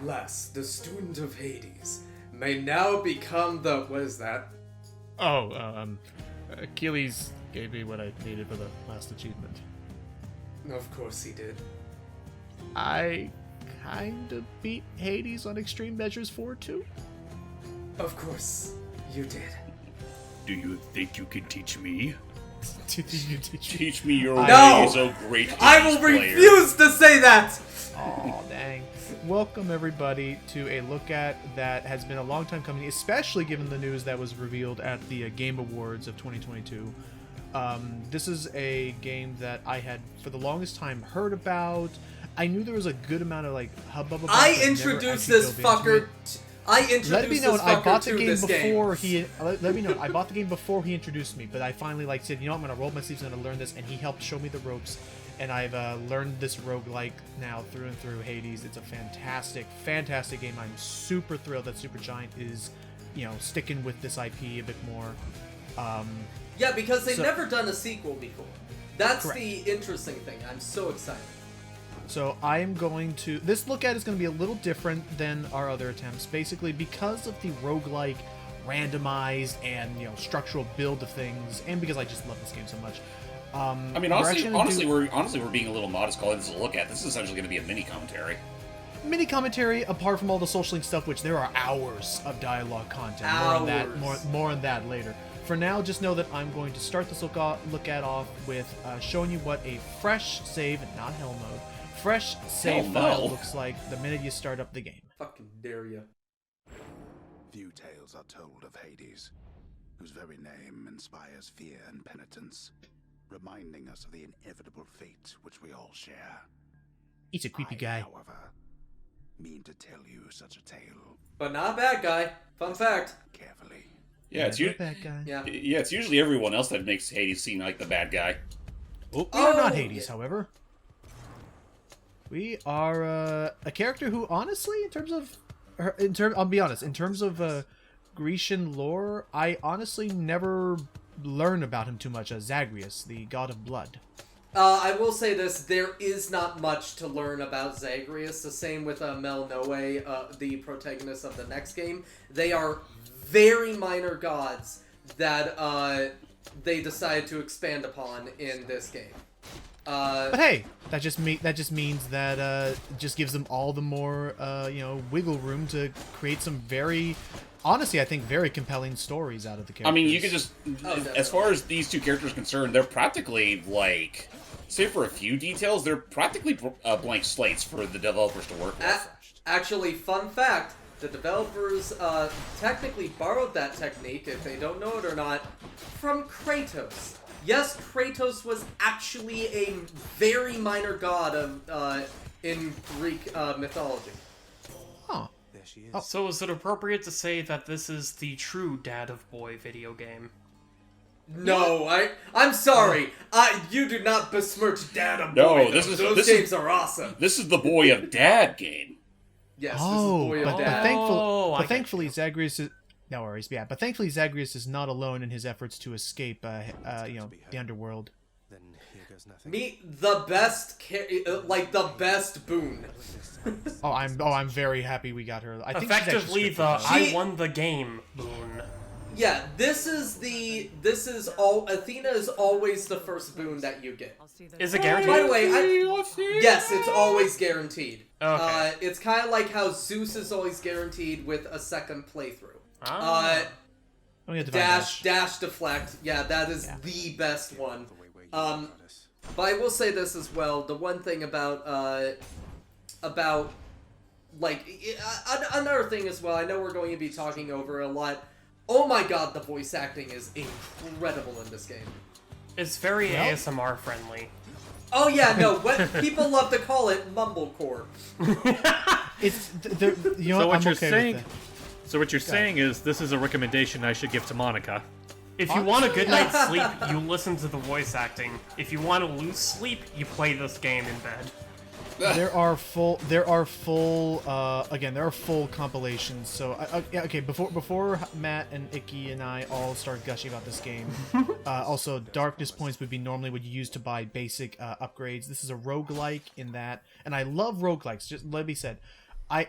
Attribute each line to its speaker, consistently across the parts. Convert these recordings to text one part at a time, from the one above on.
Speaker 1: At last, the student of Hades may now become the... What is that?
Speaker 2: Achilles gave me what I needed for the last achievement.
Speaker 1: Of course he did.
Speaker 2: I kind of beat Hades on Extreme Measures 4 too.
Speaker 1: Of course, you did.
Speaker 3: Do you think you can teach me?
Speaker 4: Teach me your
Speaker 1: No!
Speaker 4: ways, oh great
Speaker 1: I will
Speaker 4: player.
Speaker 1: refuse to say that!
Speaker 2: Oh, dang. Welcome, everybody, to a look at that has been a long time coming, especially given the news that was revealed at the Game Awards of 2022. This is a game that I had, for the longest time, heard about. I knew there was a good amount of, like, hubbub about it.
Speaker 1: I introduced this fucker...
Speaker 2: Let me know. I bought the game before
Speaker 1: he...
Speaker 2: Let me know. I bought the game before he introduced me, but I finally said, you know, I'm gonna roll my sleeves and I'm gonna learn this, and he helped show me the ropes, and I've learned this roguelike now through and through. Hades. It's a fantastic, fantastic game. I'm super thrilled that Supergiant is, you know, sticking with this IP a bit more.
Speaker 1: Yeah, because they've never done a sequel before. That's
Speaker 2: Correct.
Speaker 1: the interesting thing. I'm so excited.
Speaker 2: So I am going to... This look at is going to be a little different than our other attempts, basically because of the roguelike, randomized, and, you know, structural build of things, and because I just love this game so much.
Speaker 4: I mean, honestly, we're being a little modest calling this a look at. This is essentially going to be a mini commentary.
Speaker 2: Mini commentary, apart from all the social link stuff, which there are hours of dialogue content. More on that later. For now, just know that I'm going to start this look at off with showing you what a fresh save, not hell mode, fresh save file looks like the minute you start up the game.
Speaker 1: Fucking dare ya.
Speaker 5: Few tales are told of Hades, whose very name inspires fear and penitence, reminding us of the inevitable fate which we all share.
Speaker 2: He's a creepy guy.
Speaker 5: However, mean to tell you such a tale.
Speaker 1: But not a bad guy. Fun fact.
Speaker 5: Carefully.
Speaker 4: Yeah, it's it's usually everyone else that makes Hades seem like the bad guy.
Speaker 2: We are not Hades, however. We are a character who, honestly, I'll be honest, in terms of Grecian lore, I honestly never learn about him too much. Zagreus, the god of blood.
Speaker 1: I will say this, there is not much to learn about Zagreus. The same with Melnoe, the protagonist of the next game. They are very minor gods that they decided to expand upon in this game.
Speaker 2: But hey, that just means that it just gives them all the more wiggle room to create some very, honestly, I think very compelling stories out of the characters.
Speaker 4: I mean, you could just, as far as these two characters are concerned, they're practically like, save for a few details, they're practically blank slates for the developers to work with.
Speaker 1: Actually, fun fact. The developers technically borrowed that technique, if they don't know it or not, from Kratos. Yes, Kratos was actually a very minor god of in Greek mythology.
Speaker 2: Huh.
Speaker 6: There she is.
Speaker 2: Oh.
Speaker 7: So is it appropriate to say that this is the true Dad of Boy video game?
Speaker 1: No, I'm sorry. You do not besmirch Dad of
Speaker 4: No,
Speaker 1: Boy.
Speaker 4: this
Speaker 1: games are awesome.
Speaker 4: This is the Boy of Dad game.
Speaker 1: Yes, this is Boy of Dad.
Speaker 2: But thankfully, Zagreus is... No worries, yeah. But thankfully, Zagreus is not alone in his efforts to escape, the underworld.
Speaker 6: Then here goes nothing.
Speaker 1: Meet the best, the best boon.
Speaker 2: I'm very happy we got her. I think
Speaker 7: effectively the I won the game boon.
Speaker 1: Yeah, Athena is always the first boon that you get.
Speaker 7: Is it guaranteed?
Speaker 1: By the way, yes, it's always guaranteed.
Speaker 7: Okay.
Speaker 1: It's kind of like how Zeus is always guaranteed with a second playthrough. Dash, deflect. Yeah, that is the best one. But I will say this as well. The one thing about another thing as well. I know we're going to be talking over a lot. Oh my god, the voice acting is incredible in this game.
Speaker 7: It's very ASMR friendly.
Speaker 1: Oh yeah, no. What people love to call it mumblecore.
Speaker 8: So what you're saying is this is a recommendation I should give to Monica.
Speaker 7: If you want a good night's sleep, you listen to the voice acting. If you want to lose sleep, you play this game in bed.
Speaker 2: There are full compilations. So before Matt and Icky and I all start gushing about this game, also darkness points would you use to buy basic upgrades. This is a roguelike in that, and I love roguelikes. Just let me said,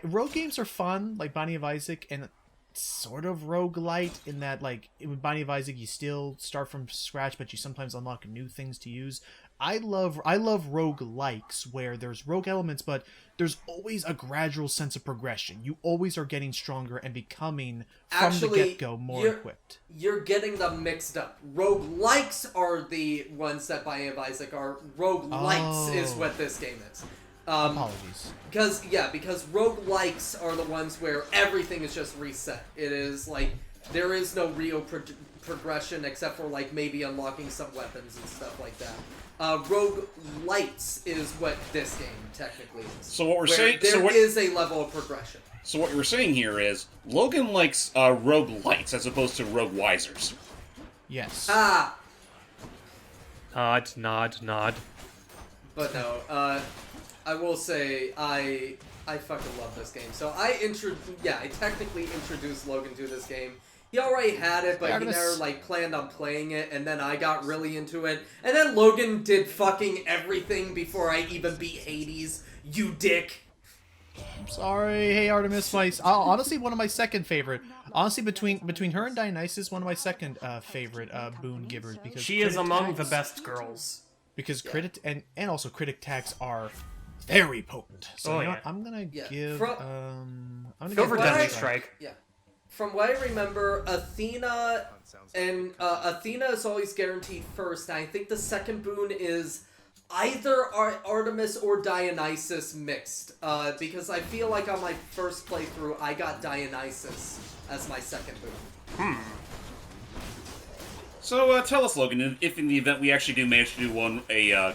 Speaker 2: rogue games are fun, like Binding of Isaac, and sort of roguelite in that, like, in Binding of Isaac, you still start from scratch, but you sometimes unlock new things to use. I love roguelikes where there's rogue elements, but there's always a gradual sense of progression. You always are getting stronger and becoming, from the get-go, more equipped.
Speaker 1: You're getting them mixed up. Roguelikes are the ones that Binding of Isaac are. Roguelites is what this game is.
Speaker 2: Apologies.
Speaker 1: Because roguelikes are the ones where everything is just reset. It is like, there is no real progression except for like maybe unlocking some weapons and stuff like that. Roguelites is what this game technically is.
Speaker 4: So what we're saying...
Speaker 1: There is a level of progression.
Speaker 4: So what we're saying here is, Logan likes roguelites as opposed to rogue wisers.
Speaker 2: Yes.
Speaker 8: Nod.
Speaker 1: But no, I will say I fucking love this game. So I technically introduced Logan to this game. He already had it, but he never like planned on playing it, and then I got really into it. And then Logan did fucking everything before I even beat Hades. You dick.
Speaker 2: I'm sorry. Hey, Artemis, honestly one of my second favorite. Honestly, between her and Dionysus, one of my second favorite boon givers, because
Speaker 7: she is among the best girls.
Speaker 2: Because critic and also critic tags are very potent. So you know what? I'm gonna give I'm gonna
Speaker 7: go for Deadly
Speaker 2: Strike.
Speaker 7: Strike.
Speaker 1: Yeah. From what I remember, Athena is always guaranteed first. And I think the second boon is either Artemis or Dionysus mixed. Because I feel like on my first playthrough, I got Dionysus as my second boon.
Speaker 4: So tell us, Logan, if in the event we actually do manage to do one and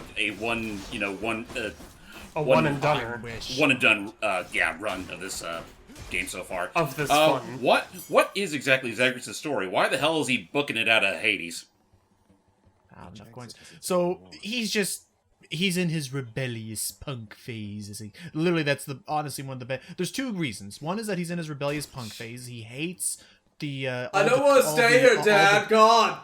Speaker 4: done run of this game so far.
Speaker 7: Of this fun.
Speaker 4: What is exactly Zagreus' story? Why the hell is he booking it out of Hades?
Speaker 2: Enough coins. So he's in his rebellious punk phase. Literally, that's honestly one of the best. There's two reasons. One is that he's in his rebellious punk phase. He hates the.
Speaker 1: I don't want to stay here, Dad. God.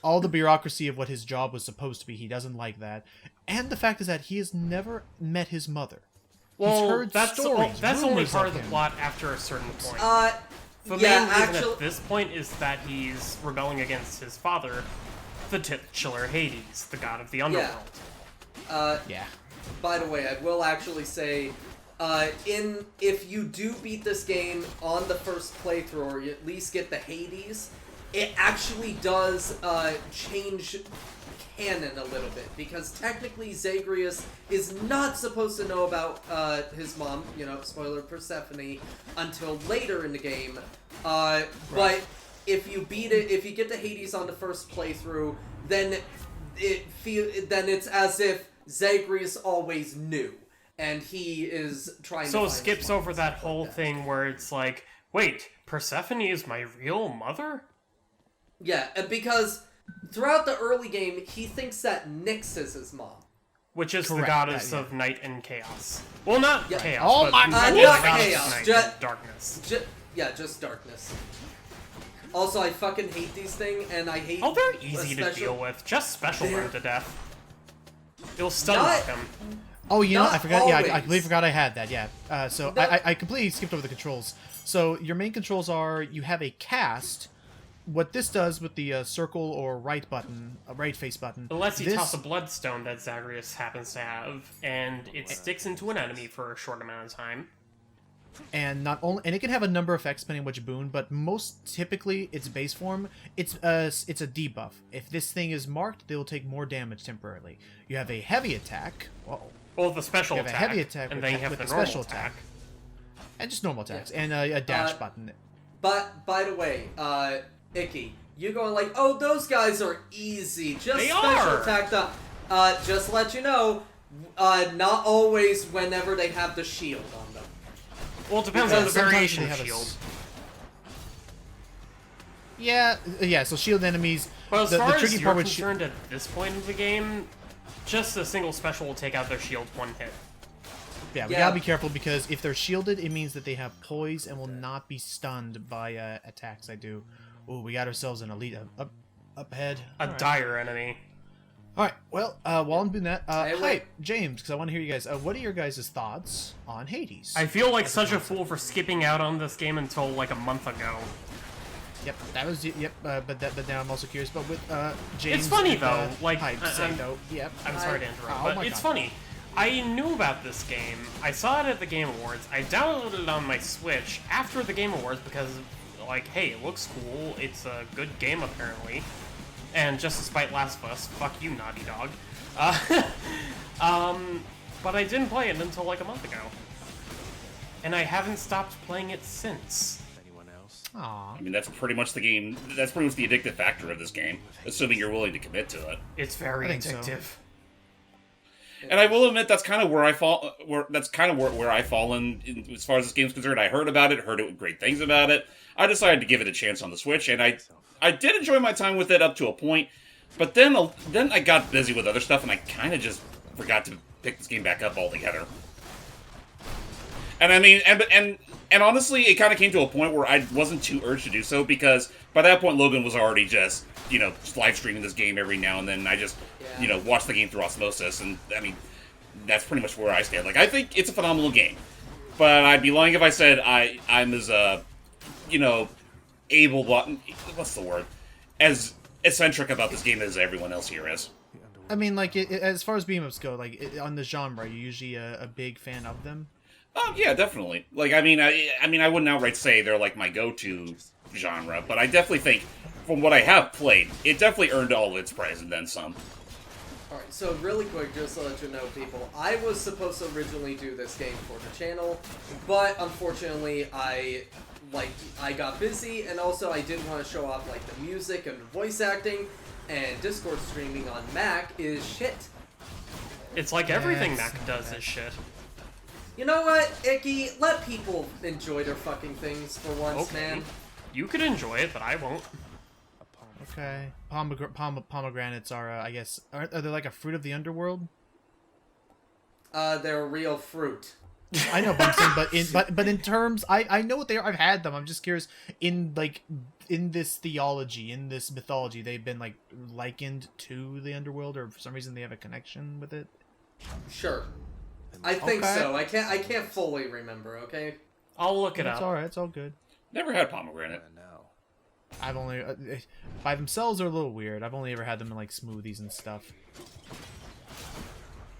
Speaker 2: All the bureaucracy of what his job was supposed to be. He doesn't like that, and the fact is that he has never met his mother.
Speaker 7: Well,
Speaker 2: he's heard
Speaker 7: that's
Speaker 2: stories,
Speaker 7: only part of the
Speaker 2: him.
Speaker 7: plot after a certain point. The
Speaker 1: yeah,
Speaker 7: main reason at this point is that he's rebelling against his father, the titular Hades, the god of the underworld.
Speaker 2: Yeah.
Speaker 1: By the way, I will actually say, if you do beat this game on the first playthrough, or you at least get the Hades, it actually does change canon a little bit, because technically Zagreus is not supposed to know about his mom, spoiler, Persephone, until later in the game. But if you beat it, if you get the Hades on the first playthrough, then it's as if Zagreus always knew, and he is trying to
Speaker 7: So it
Speaker 1: find
Speaker 7: skips over that whole thing where it's like, wait, Persephone is my real mother?
Speaker 1: Yeah, because throughout the early game, he thinks that Nyx is his mom.
Speaker 7: Which is
Speaker 2: Correct,
Speaker 7: the goddess of night and chaos. Well, not chaos, but
Speaker 1: not
Speaker 7: the goddess
Speaker 1: chaos,
Speaker 7: of night
Speaker 1: just
Speaker 7: and darkness.
Speaker 1: Just darkness. Also, I fucking hate these things, and I hate...
Speaker 7: Oh, they're easy to deal with. Just special them to death. It'll stun
Speaker 1: Not-
Speaker 7: lock him.
Speaker 2: Oh, I forgot.
Speaker 1: always.
Speaker 2: Yeah, I completely forgot I had that. Yeah. So I completely skipped over the controls. So your main controls are you have a cast. What this does with the circle or right button, right face button.
Speaker 7: It lets you toss a bloodstone that Zagreus happens to have, and it sticks into an enemy for a short amount of time.
Speaker 2: And it can have a number of effects depending on which boon, but most typically its base form, it's a debuff. If this thing is marked, they will take more damage temporarily. You have a heavy attack.
Speaker 7: Well, the special
Speaker 2: You have
Speaker 7: attack,
Speaker 2: a heavy attack
Speaker 7: and
Speaker 2: with,
Speaker 7: then you have
Speaker 2: with
Speaker 7: the
Speaker 2: a
Speaker 7: normal
Speaker 2: special
Speaker 7: attack.
Speaker 2: And just normal attacks, and a dash button.
Speaker 1: But, by the way, Icky, you going like, oh, those guys are easy. Just
Speaker 7: They
Speaker 1: special
Speaker 7: are.
Speaker 1: attack them. Just to let you know, not always whenever they have the shield on them.
Speaker 7: Well, it depends on the
Speaker 2: Sometimes
Speaker 7: variation
Speaker 2: they
Speaker 7: of
Speaker 2: have
Speaker 7: shield.
Speaker 2: Yeah, so shield enemies.
Speaker 7: But as
Speaker 2: the
Speaker 7: far
Speaker 2: tricky
Speaker 7: as
Speaker 2: part
Speaker 7: you're
Speaker 2: with
Speaker 7: concerned at this point of the game, just a single special will take out their shield one hit.
Speaker 2: Yeah, we gotta be careful because if they're shielded, it means that they have poise and will not be stunned by attacks I do. Ooh, we got ourselves an elite up ahead.
Speaker 7: A dire enemy.
Speaker 2: All right. Well, while I'm doing that,
Speaker 1: Hey,
Speaker 2: hi,
Speaker 1: wait.
Speaker 2: James, because I want to hear you guys. What are your guys' thoughts on Hades?
Speaker 7: I feel like such a fool for skipping out on this game until like a month ago.
Speaker 2: Yep, that was yep. But now I'm also curious. But with James,
Speaker 7: It's funny
Speaker 2: and,
Speaker 7: though. Like,
Speaker 2: hi, Sando. Yep.
Speaker 7: I'm sorry to interrupt,
Speaker 2: Oh
Speaker 7: but
Speaker 2: my
Speaker 7: it's
Speaker 2: God.
Speaker 7: funny. I knew about this game. I saw it at the Game Awards. I downloaded it on my Switch after the Game Awards because, like, hey, it looks cool. It's a good game apparently. And just despite Last of Us, fuck you, Naughty Dog. But I didn't play it until like a month ago, and I haven't stopped playing it since.
Speaker 6: Anyone else?
Speaker 2: Aw.
Speaker 4: I mean, that's pretty much the game. That's pretty much the addictive factor of this game, assuming you're willing to commit to it.
Speaker 7: It's very
Speaker 2: I think so.
Speaker 7: addictive.
Speaker 4: And I will admit that's kind of where I fall. That's kind of where I fall in as far as this game's concerned. I heard about it, heard great things about it. I decided to give it a chance on the Switch, and I did enjoy my time with it up to a point. But then I got busy with other stuff, and I kind of just forgot to pick this game back up altogether. And I mean, and honestly, it kind of came to a point where I wasn't too urged to do so, because by that point Logan was already just live streaming this game every now and then. And I just watched the game through osmosis, and I mean, that's pretty much where I stand. Like, I think it's a phenomenal game, but I'd be lying if I said I'm as able, what's the word, as eccentric about this game as everyone else here is.
Speaker 2: I mean, like, as far as beat-em-ups go, like, on the genre, you're usually a big fan of them?
Speaker 4: Yeah, definitely. Like, I mean, I wouldn't outright say they're, like, my go-to genre, but I definitely think, from what I have played, it definitely earned all of its praise and then some.
Speaker 1: Alright, so really quick, just to let you know, people, I was supposed to originally do this game for the channel, but unfortunately, I got busy, and also I didn't want to show off, like, the music and the voice acting, and Discord streaming on Mac is shit.
Speaker 7: It's like everything
Speaker 2: Yes.
Speaker 7: Mac does is shit.
Speaker 1: You know what, Icky? Let people enjoy their fucking things for once,
Speaker 7: Okay.
Speaker 1: man.
Speaker 7: You could enjoy it, but I won't.
Speaker 2: Okay. Pomegranates are, I guess, are they like a fruit of the underworld?
Speaker 1: They're real fruit.
Speaker 2: I know, but I'm saying, but in terms, I know what they are. I've had them. I'm just curious. In this theology, in this mythology, they've been like likened to the underworld, or for some reason they have a connection with it.
Speaker 1: Sure. I think
Speaker 2: Okay.
Speaker 1: so. I can't fully remember, okay?
Speaker 7: I'll look it
Speaker 2: It's
Speaker 7: up.
Speaker 2: all right. It's all good.
Speaker 4: Never had pomegranate.
Speaker 6: Now.
Speaker 2: I've only by themselves are a little weird. I've only ever had them in like smoothies and stuff.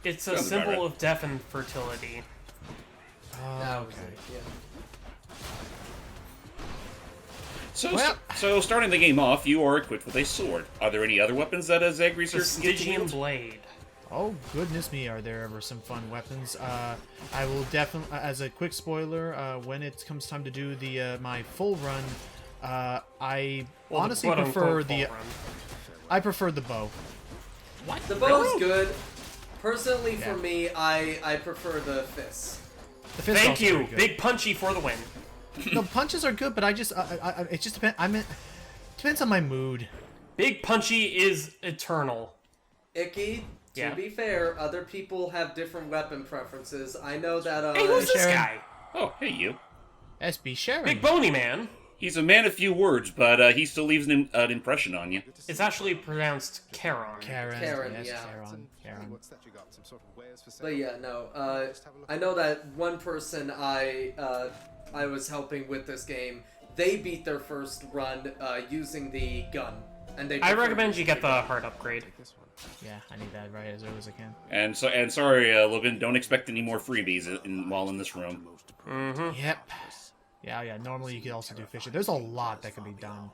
Speaker 7: It's a
Speaker 4: Sounds about
Speaker 7: symbol
Speaker 4: right.
Speaker 7: of death and fertility.
Speaker 2: Oh,
Speaker 1: Okay.
Speaker 2: okay.
Speaker 4: So,
Speaker 2: Well-
Speaker 4: so starting the game off, you are equipped with a sword. Are there any other weapons that Zagreus
Speaker 7: The
Speaker 4: gets to
Speaker 7: Stygian
Speaker 4: wield?
Speaker 7: blade.
Speaker 2: Oh goodness me, are there ever some fun weapons? I will definitely, as a quick spoiler, when it comes time to do the my full run, I
Speaker 7: Well, the
Speaker 2: honestly
Speaker 7: quote-unquote
Speaker 2: prefer
Speaker 7: full
Speaker 2: the
Speaker 7: run.
Speaker 2: I prefer the bow.
Speaker 1: The bow's
Speaker 7: Really?
Speaker 1: good. Personally,
Speaker 2: Yeah.
Speaker 1: for me, I prefer the fists.
Speaker 2: The fist
Speaker 7: Thank
Speaker 2: also
Speaker 7: you,
Speaker 2: pretty good.
Speaker 7: Big Punchy for the win.
Speaker 2: No, punches are good, but I just it just depends. Depends on my mood.
Speaker 7: Big Punchy is eternal.
Speaker 1: Icky, to
Speaker 7: Yeah.
Speaker 1: be fair, other people have different weapon preferences. I know that,
Speaker 7: Hey, who's this
Speaker 2: Sharon.
Speaker 7: guy?
Speaker 4: Oh, hey you.
Speaker 2: SB Sharon.
Speaker 7: Big Bony Man.
Speaker 4: He's a man of few words, but he still leaves an impression on you.
Speaker 7: It's actually pronounced Charon.
Speaker 2: Karen.
Speaker 1: Karen,
Speaker 2: Yes,
Speaker 1: yeah.
Speaker 2: Karen.
Speaker 6: What's that you got? Some sort of wares for sale?
Speaker 1: But yeah, no,
Speaker 6: Just have a look.
Speaker 1: I know that one person I was helping with this game, they beat their first run using the gun. And they
Speaker 7: I
Speaker 1: prefer
Speaker 7: recommend you
Speaker 1: using
Speaker 7: get
Speaker 1: the
Speaker 7: the
Speaker 1: gun.
Speaker 7: heart upgrade.
Speaker 6: This one.
Speaker 2: Yeah, I need that right as early as I can.
Speaker 4: And sorry, Logan, don't expect any more freebies while in this room.
Speaker 7: Mm-hmm.
Speaker 2: Yep. Yeah. Normally you could also do fishing. There's a lot that can be done.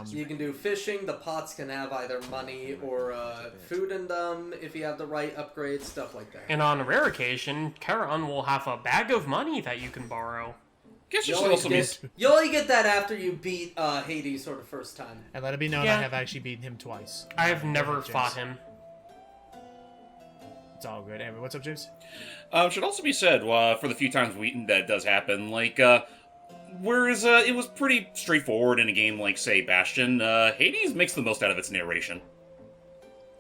Speaker 1: You can do fishing, the pots can have either money or food in them if you have the right upgrades, stuff like that.
Speaker 7: And on a rare occasion, Charon will have a bag of money that you can borrow.
Speaker 4: Guess
Speaker 1: You
Speaker 4: you should
Speaker 1: only,
Speaker 4: also be.
Speaker 1: you only get that after you beat Hades for the first time.
Speaker 2: And let it be known
Speaker 7: Yeah.
Speaker 2: I have actually beaten him twice.
Speaker 7: I have never
Speaker 2: James.
Speaker 7: fought him.
Speaker 2: It's all good. Anyway, what's up, James?
Speaker 4: Should also be said, for the few times that does happen, like, whereas it was pretty straightforward in a game like, say, Bastion, Hades makes the most out of its narration.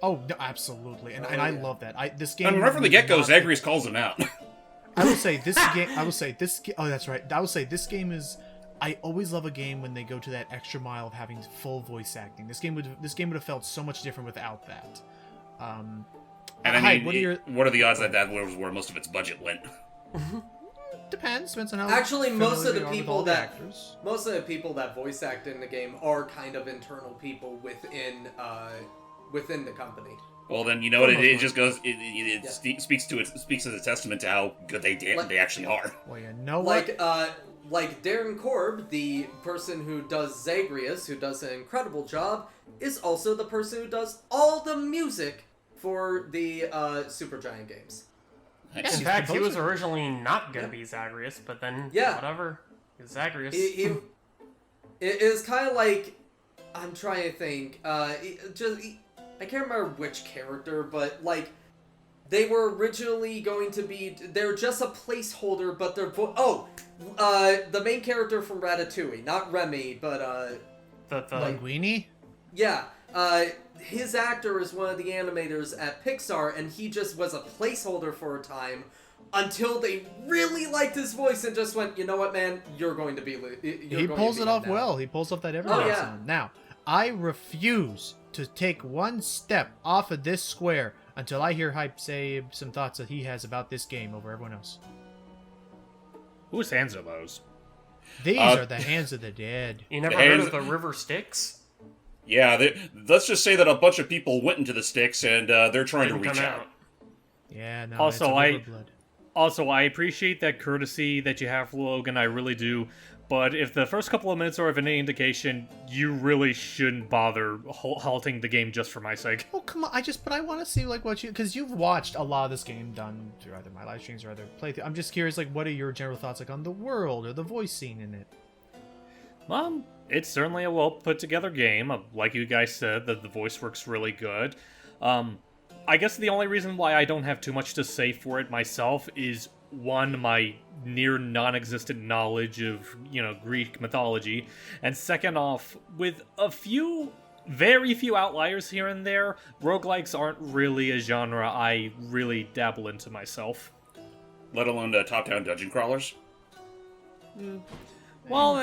Speaker 2: Oh, no, absolutely, and I love that. This game.
Speaker 4: I mean, right from the get-go,
Speaker 2: not-
Speaker 4: Zagreus calls him out.
Speaker 2: I will say this game. Oh, that's right. I will say this game is. I always love a game when they go to that extra mile of having full voice acting. This game would have felt so much different without that.
Speaker 4: And I
Speaker 2: Hyde,
Speaker 4: mean, what are the odds that that was where most of its budget went?
Speaker 2: Depends on how.
Speaker 1: Actually, most of
Speaker 2: familiar
Speaker 1: the
Speaker 2: you are with
Speaker 1: people
Speaker 2: all the
Speaker 1: that
Speaker 2: actors.
Speaker 1: most of the people that voice act in the game are kind of internal people within the company.
Speaker 4: Well, then you know what? It just goes. It speaks as a testament to how good they actually are.
Speaker 2: Well, you know what?
Speaker 1: Like Darren Korb, the person who does Zagreus, who does an incredible job, is also the person who does all the music for the Supergiant games.
Speaker 4: Nice.
Speaker 7: In fact, he was originally not gonna be Zagreus, but then whatever, he's Zagreus.
Speaker 1: It is kind of like, I'm trying to think. I can't remember which character, but like they were originally going to be. They're just a placeholder, but they're the main character from Ratatouille, not Remy, but
Speaker 7: the
Speaker 2: Linguini?
Speaker 1: Yeah, his actor is one of the animators at Pixar, and he just was a placeholder for a time until they really liked his voice and just went, you know what, man, you're going to be.
Speaker 2: He pulls it off well. He pulls off that everybody else on. Now, I refuse to take one step off of this square until I hear Hype say some thoughts that he has about this game over everyone else.
Speaker 8: Whose hands are those?
Speaker 2: These are the hands of the dead.
Speaker 7: You never heard of the River Styx?
Speaker 4: Yeah, let's just say that a bunch of people went into the Styx and they're trying to reach out.
Speaker 2: Yeah, no.
Speaker 8: Also, I appreciate that courtesy that you have, Logan. I really do. But if the first couple of minutes are of any indication, you really shouldn't bother halting the game just for my sake.
Speaker 2: Oh, come on. But I want to see, like, what you... Because you've watched a lot of this game done through either my live streams or other playthroughs. I'm just curious, like, what are your general thoughts, like, on the world or the voice scene in it?
Speaker 8: It's certainly a well-put-together game. Like you guys said, that the voice works really good. I guess the only reason why I don't have too much to say for it myself is, one, my near non-existent knowledge of, Greek mythology, and second off, with very few outliers here and there, roguelikes aren't really a genre I really dabble into myself.
Speaker 4: Let alone top-down dungeon crawlers?
Speaker 8: Well,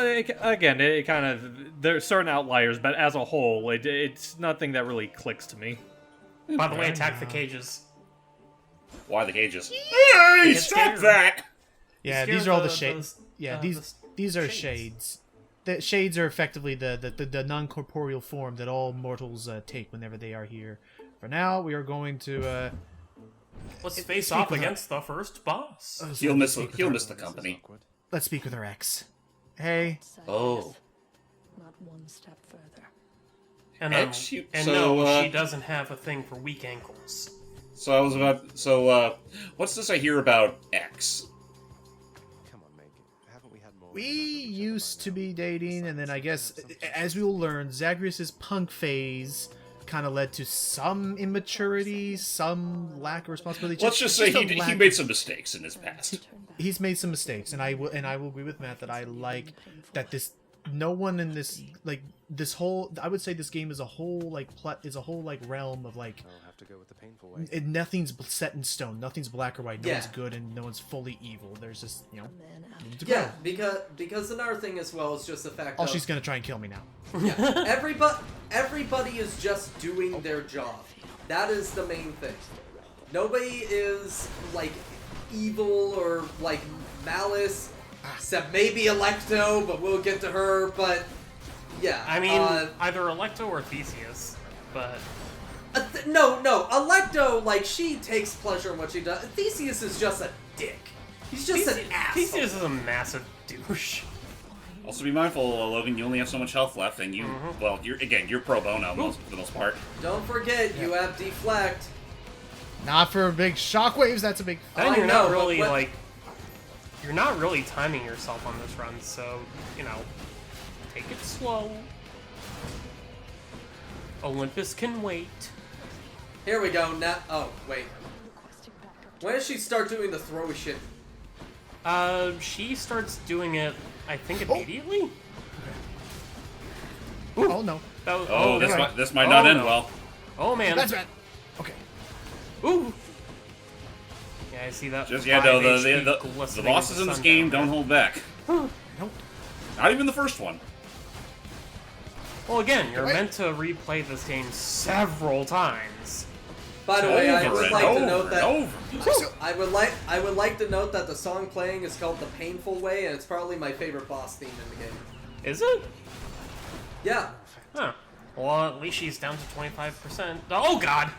Speaker 8: there's certain outliers, but as a whole, it's nothing that really clicks to me.
Speaker 7: By the way, attack the cages.
Speaker 4: Why the cages? Hey, stop that!
Speaker 2: Yeah, these are all the shades. Yeah, these are shades. The shades are effectively the non-corporeal form that all mortals take whenever they are here. For now, we are going to
Speaker 7: let's face off against the first boss.
Speaker 4: He'll miss the company.
Speaker 2: Let's speak with our ex. Hey.
Speaker 4: Oh.
Speaker 9: Not one step further.
Speaker 7: And no, she doesn't have a thing for weak ankles.
Speaker 4: What's this I hear about X?
Speaker 6: Come on, Meg. Haven't we had more?
Speaker 2: We used to be dating, and then I guess, as we will learn, Zagreus' punk phase kind of led to some immaturity, some lack of responsibility.
Speaker 4: Let's just say he made some mistakes in his past.
Speaker 2: He's made some mistakes, and I will agree with Matt that I like that no one in this, like, this whole, I would say this game is a whole, like, realm of, like,
Speaker 6: I'll have to go with the painful way.
Speaker 2: Nothing's set in stone, nothing's black or white, no one's good and no one's fully evil. There's just,
Speaker 1: Yeah, because another thing as well is just the fact that
Speaker 2: she's gonna try and kill me now.
Speaker 1: Yeah, everybody is just doing their job. That is the main thing. Nobody is, like, evil or, like, malice, except maybe Electo, but we'll get to her, but yeah.
Speaker 7: I mean, either Electo or Theseus, but...
Speaker 1: No, Electo, like, she takes pleasure in what she does. Theseus is just a dick. He's just an asshole.
Speaker 7: Theseus is a massive douche.
Speaker 4: Also be mindful, Logan, you only have so much health left, and you're pro bono for the most part.
Speaker 1: Don't forget, you have deflect.
Speaker 2: Not for big shockwaves, that's a big...
Speaker 7: Then you're not really, like... You're not really timing yourself on this run, so, take it slow. Olympus can wait.
Speaker 1: Here we go, now... Oh, wait. When does she start doing the throwy shit?
Speaker 7: She starts doing it, I think, immediately?
Speaker 2: Ooh. Oh, no.
Speaker 4: This might not end well.
Speaker 7: Oh, man.
Speaker 2: That's bad. Okay.
Speaker 7: Ooh. Yeah, I see that.
Speaker 4: The bosses in this game don't hold back.
Speaker 2: Nope.
Speaker 4: Not even the first one.
Speaker 7: Well, again, you're meant to replay this game several times.
Speaker 1: By the way, I
Speaker 4: Over
Speaker 1: would
Speaker 4: and
Speaker 1: like to
Speaker 4: over
Speaker 1: note
Speaker 4: and
Speaker 1: that
Speaker 4: over.
Speaker 1: I would like to note that the song playing is called "The Painful Way," and it's probably my favorite boss theme in the game.
Speaker 7: Is it?
Speaker 1: Yeah.
Speaker 7: Huh. Well, at least she's down to 25%. Oh God!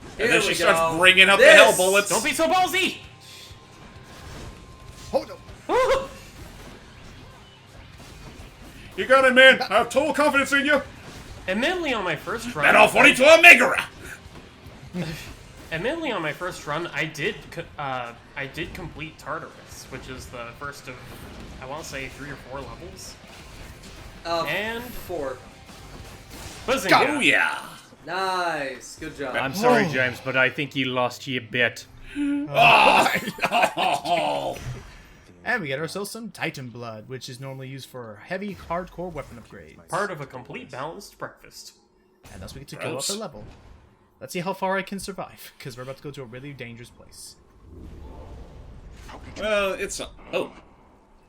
Speaker 4: And
Speaker 1: Here
Speaker 4: then she
Speaker 1: we
Speaker 4: starts
Speaker 1: go.
Speaker 4: bringing up the
Speaker 1: This-
Speaker 4: hell bullets.
Speaker 7: Don't be so ballsy!
Speaker 2: Hold on.
Speaker 3: You got it, man. I have total confidence in you.
Speaker 7: Admittedly, on my first run,
Speaker 3: Battle 42 a Megaera.
Speaker 7: Admittedly, on my first run, I did complete Tartarus, which is the first of, I want to say, 3 or 4 levels. And
Speaker 1: 4.
Speaker 7: Bazinga.
Speaker 4: Oh yeah.
Speaker 1: Nice. Good job.
Speaker 8: I'm sorry, James, but I think you lost your bet.
Speaker 4: Oh.
Speaker 2: And we get ourselves some Titan Blood, which is normally used for heavy, hardcore weapon upgrades.
Speaker 7: Part of a complete balanced breakfast.
Speaker 2: And thus we get to go up
Speaker 4: Gross.
Speaker 2: a level. Let's see how far I can survive, because we're about to go to a really dangerous place.
Speaker 4: Well, it's oh.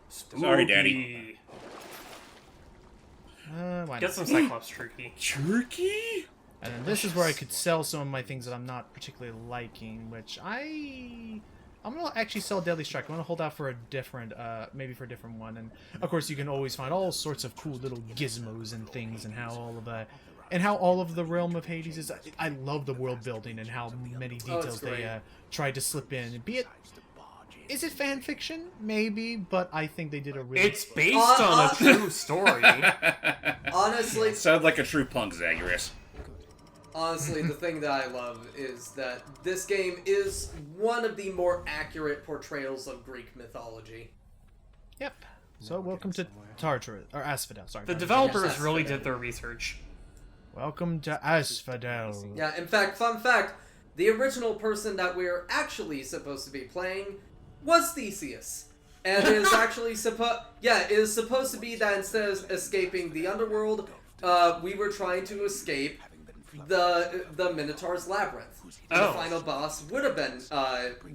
Speaker 4: Sorry, Danny.
Speaker 2: Why
Speaker 7: Get
Speaker 2: not?
Speaker 7: some Cyclops turkey.
Speaker 4: Turkey?
Speaker 2: And then this is where I could sell some of my things that I'm not particularly liking, which I'm gonna actually sell Deadly Strike. I'm gonna hold out for a different, maybe for a different one. And of course, you can always find all sorts of cool little gizmos and things, and how all of the realm of Hades is. I love the world building and how many details they tried to slip in. Is it fan fiction? Maybe, but I think they did a really.
Speaker 7: It's based on a true story.
Speaker 1: Honestly,
Speaker 4: Sounds like a true punk, Zagreus.
Speaker 1: Honestly, the thing that I love is that this game is one of the more accurate portrayals of Greek mythology.
Speaker 2: Yep. So welcome to Tartarus or Asphodel. Sorry.
Speaker 7: The
Speaker 2: Tartarus.
Speaker 7: developers
Speaker 1: Yes,
Speaker 7: really
Speaker 1: Asphodel.
Speaker 7: did their research.
Speaker 2: Welcome to Asphodel.
Speaker 1: Yeah, in fact, fun fact, the original person that we're actually supposed to be playing was Theseus. And it is actually it is supposed to be that instead of escaping the underworld, we were trying to escape the Minotaur's labyrinth. And the final boss would have been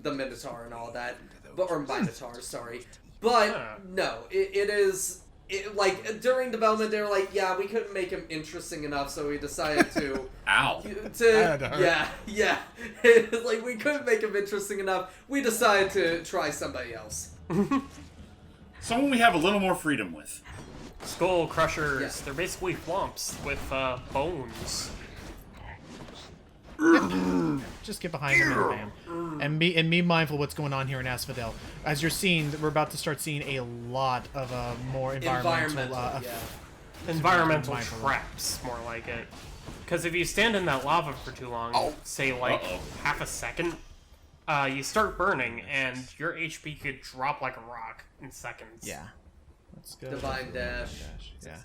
Speaker 1: the Minotaur and all that, or Minotaur, sorry. But no, it is. Like, during development, they were like, yeah, we couldn't make him interesting enough, so we decided to...
Speaker 4: Ow.
Speaker 1: Yeah. Like, we couldn't make him interesting enough, we decided to try somebody else.
Speaker 4: Someone we have a little more freedom with.
Speaker 7: Skull Crushers,
Speaker 1: Yeah.
Speaker 7: they're basically flumps with bones.
Speaker 2: Just get behind him and bam. And be mindful what's going on here in Asphodel. As you're seeing, we're about to start seeing a lot of more environmental
Speaker 7: Environmental
Speaker 2: mindful.
Speaker 7: traps, more like it. Because if you stand in that lava for too long, say like half a second, you start burning, and your HP could drop like a rock in seconds.
Speaker 2: Yeah. Let's go.
Speaker 1: Divine Dash.
Speaker 2: Yeah.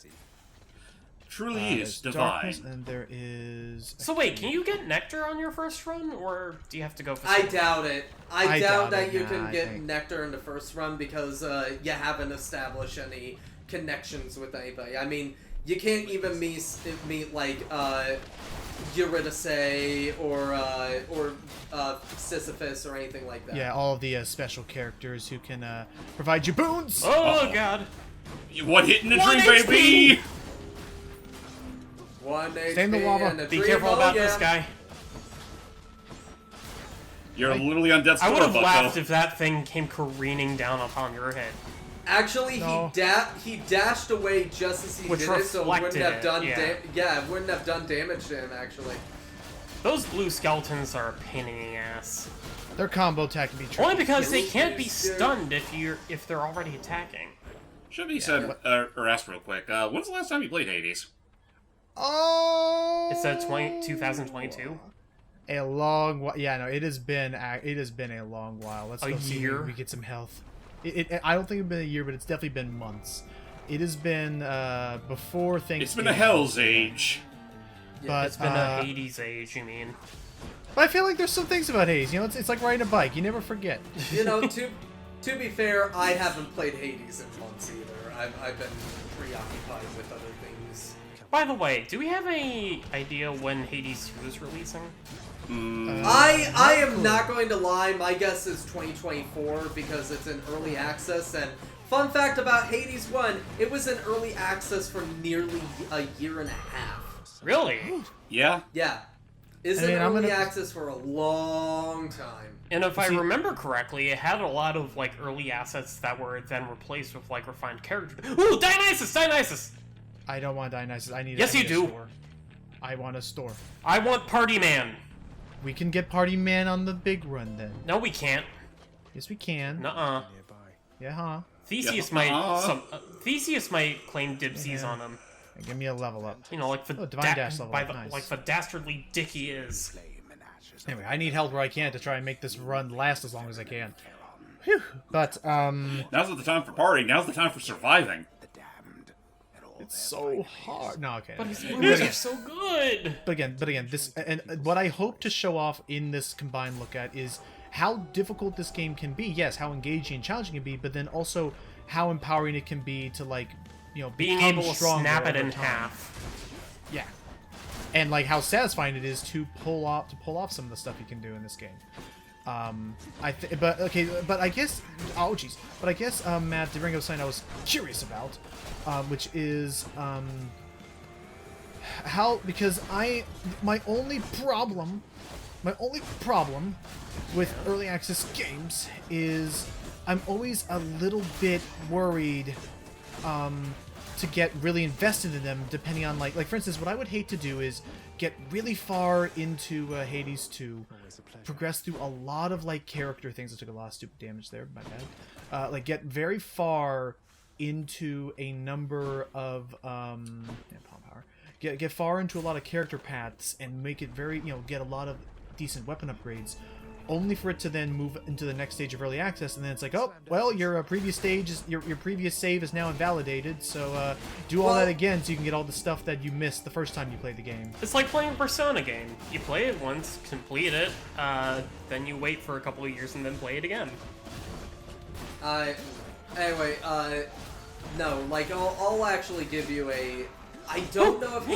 Speaker 4: Truly is
Speaker 2: There's
Speaker 4: divine.
Speaker 2: darkness, and there is.
Speaker 7: So wait, can you get nectar on your first run, or do you have to go for
Speaker 1: I
Speaker 7: something?
Speaker 1: doubt it. I
Speaker 2: doubt
Speaker 1: doubt that
Speaker 2: it,
Speaker 1: you
Speaker 2: nah,
Speaker 1: can
Speaker 2: I
Speaker 1: get
Speaker 2: think-
Speaker 1: Nectar in the first run because you haven't established any connections with anybody. I mean, you can't even meet like Eurydice or Sisyphus or anything like that.
Speaker 2: Yeah, all of the special characters who can provide you boons.
Speaker 7: Oh god!
Speaker 4: One hit in the
Speaker 7: One
Speaker 4: dream,
Speaker 7: HP.
Speaker 4: baby!
Speaker 1: 1 HP
Speaker 2: Stay in the lava.
Speaker 1: and a
Speaker 7: Be
Speaker 1: dream.
Speaker 7: careful
Speaker 1: Oh,
Speaker 7: about
Speaker 1: yeah.
Speaker 7: this guy.
Speaker 4: You're literally on death's
Speaker 7: I
Speaker 4: door,
Speaker 7: would have
Speaker 4: bucko.
Speaker 7: laughed if that thing came careening down upon your head.
Speaker 1: Actually,
Speaker 2: No.
Speaker 1: he dashed away just as he
Speaker 7: Which
Speaker 1: did it, so it wouldn't
Speaker 7: reflected
Speaker 1: have
Speaker 7: it,
Speaker 1: done
Speaker 7: yeah.
Speaker 1: it wouldn't have done damage to him actually.
Speaker 7: Those blue skeletons are a pain in the ass.
Speaker 2: Their combo attack can be tricky.
Speaker 7: Only because they
Speaker 1: Yes.
Speaker 7: can't be
Speaker 1: Yes.
Speaker 7: stunned if they're already attacking.
Speaker 4: Should be said, or asked real quick, when's the last time you played Hades?
Speaker 2: Oh.
Speaker 7: It said 2022.
Speaker 2: A long while. Yeah, no, it has been a long while. Let's
Speaker 7: A
Speaker 2: go see
Speaker 7: year?
Speaker 2: if we get some health. I don't think it's been a year, but it's definitely been months. It has been before Thanksgiving.
Speaker 4: It's been a Hell's Age.
Speaker 2: But
Speaker 7: It's been a Hades age, you mean?
Speaker 2: But I feel like there's some things about Hades. You know, it's like riding a bike. You never forget.
Speaker 1: You know, to be fair, I haven't played Hades in months either. I've been preoccupied with other things.
Speaker 7: By the way, do we have any idea when Hades 2 is releasing?
Speaker 1: I am not going to lie, my guess is 2024 because it's in early access, and fun fact about Hades 1, it was in early access for nearly a year and a half.
Speaker 7: Really?
Speaker 4: Yeah?
Speaker 1: Yeah. Is
Speaker 2: I mean,
Speaker 1: in
Speaker 2: I'm
Speaker 1: early
Speaker 2: gonna-
Speaker 1: access for a long time.
Speaker 7: And if I
Speaker 2: See-
Speaker 7: remember correctly, it had a lot of like early assets that were then replaced with like refined characters. Ooh, Dionysus!
Speaker 2: I don't want Dionysus. I need.
Speaker 7: Yes,
Speaker 2: I need
Speaker 7: you
Speaker 2: a
Speaker 7: do.
Speaker 2: Store. I want a store.
Speaker 7: I want Party Man.
Speaker 2: We can get Party Man on the big run then.
Speaker 7: No, we can't.
Speaker 2: Yes, we can.
Speaker 7: Nuh-uh.
Speaker 6: Nearby.
Speaker 2: Yeah, huh?
Speaker 7: Theseus
Speaker 4: Yeah.
Speaker 7: might Theseus might claim dipsies
Speaker 2: Yeah.
Speaker 7: on him.
Speaker 2: Give me a level up.
Speaker 7: You know, like the
Speaker 2: Oh, Divine Dash level
Speaker 7: by
Speaker 2: up,
Speaker 7: the,
Speaker 2: nice.
Speaker 7: like the dastardly dick he is.
Speaker 5: Flame and ashes of
Speaker 2: Anyway, I need help where I can to try and make this run last as long as I can. Whew. But
Speaker 4: Now's not the time for partying. Now's the time for surviving.
Speaker 5: the damned. And all
Speaker 2: it's
Speaker 5: their
Speaker 2: so
Speaker 5: fine
Speaker 2: hard. No, okay.
Speaker 7: But his
Speaker 2: But
Speaker 7: moves
Speaker 2: again-
Speaker 7: are so good.
Speaker 2: But again, this and what I hope to show off in this combined look at is how difficult this game can be. Yes, how engaging and challenging it can be, but then also how empowering it can be to like, you know,
Speaker 7: Being
Speaker 2: become
Speaker 7: able to
Speaker 2: stronger
Speaker 7: snap it
Speaker 2: over
Speaker 7: in
Speaker 2: time.
Speaker 7: half.
Speaker 2: Yeah, and like how satisfying it is to pull off some of the stuff you can do in this game. But I guess, oh jeez, but I guess Matt, the ring of something I was curious about, which is how, because my only problem with early access games is I'm always a little bit worried to get really invested in them, depending on like for instance, what I would hate to do is get really far into Hades 2, progress through a lot of like character things. I took a lot of stupid damage there, my bad. Like get very far into a number of palm power. Get far into a lot of character paths and make it very, you know, get a lot of decent weapon upgrades, only for it to then move into the next stage of early access, and then it's like, oh, well, your previous stage is your previous save is now invalidated, so do all that again so you can get all the stuff that you missed the first time you played the game.
Speaker 7: It's like playing a Persona game. You play it once, complete it, then you wait for a couple of years and then play it again.
Speaker 1: Anyway, no, like I'll actually give you a. I don't know if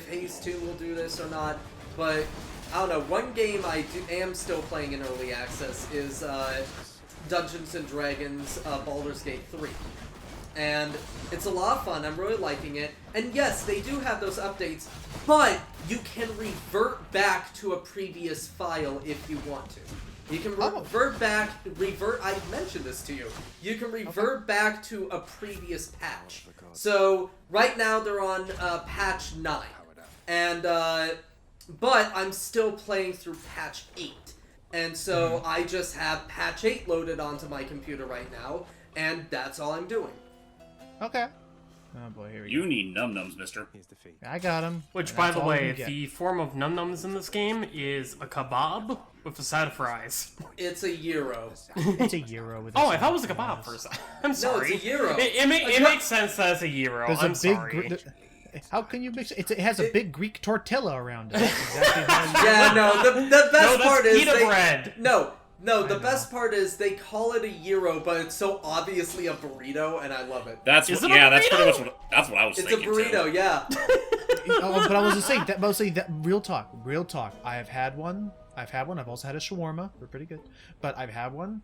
Speaker 1: Hades 2 will do this or not, but I don't know. One game I am still playing in early access is Dungeons and Dragons Baldur's Gate 3. And it's a lot of fun. I'm really liking it. And yes, they do have those updates, but you can revert back to a previous file if you want to. You can revert back, I mentioned this to you. You can revert back to a previous patch. So, right now they're on patch 9. And, but I'm still playing through patch 8. And so I just have patch 8 loaded onto my computer right now, and that's all I'm doing.
Speaker 2: Okay. Oh boy, here we go.
Speaker 4: You need num-nums, mister.
Speaker 6: Here's defeat.
Speaker 2: I got him.
Speaker 7: Which,
Speaker 2: And
Speaker 7: by
Speaker 2: that's
Speaker 7: the
Speaker 2: all I
Speaker 7: way,
Speaker 2: can get.
Speaker 7: the form of num-nums in this game is a kebab with a side of fries.
Speaker 1: It's a gyro.
Speaker 2: It's a gyro with.
Speaker 7: Oh, I thought it was a kebab for a second. I'm sorry.
Speaker 1: it's a gyro.
Speaker 7: It makes sense that it's a gyro.
Speaker 2: There's
Speaker 7: I'm
Speaker 2: a big.
Speaker 7: sorry.
Speaker 2: How can you mix it? It has a big Greek tortilla around it. That's exactly how you
Speaker 1: Yeah, no, the best
Speaker 7: No, that's
Speaker 1: part is
Speaker 7: pita bread.
Speaker 1: No, the best part is they call it a gyro, but it's so obviously a burrito, and I love it.
Speaker 4: That's
Speaker 7: Is
Speaker 4: what,
Speaker 7: it a
Speaker 4: yeah, that's pretty
Speaker 7: burrito?
Speaker 4: much that's what I was
Speaker 1: It's a
Speaker 4: thinking.
Speaker 1: burrito,
Speaker 4: too.
Speaker 1: yeah.
Speaker 2: Oh, but I was just saying that. Mostly that. Real talk. I have had one. I've also had a shawarma. They're pretty good. But I've had one.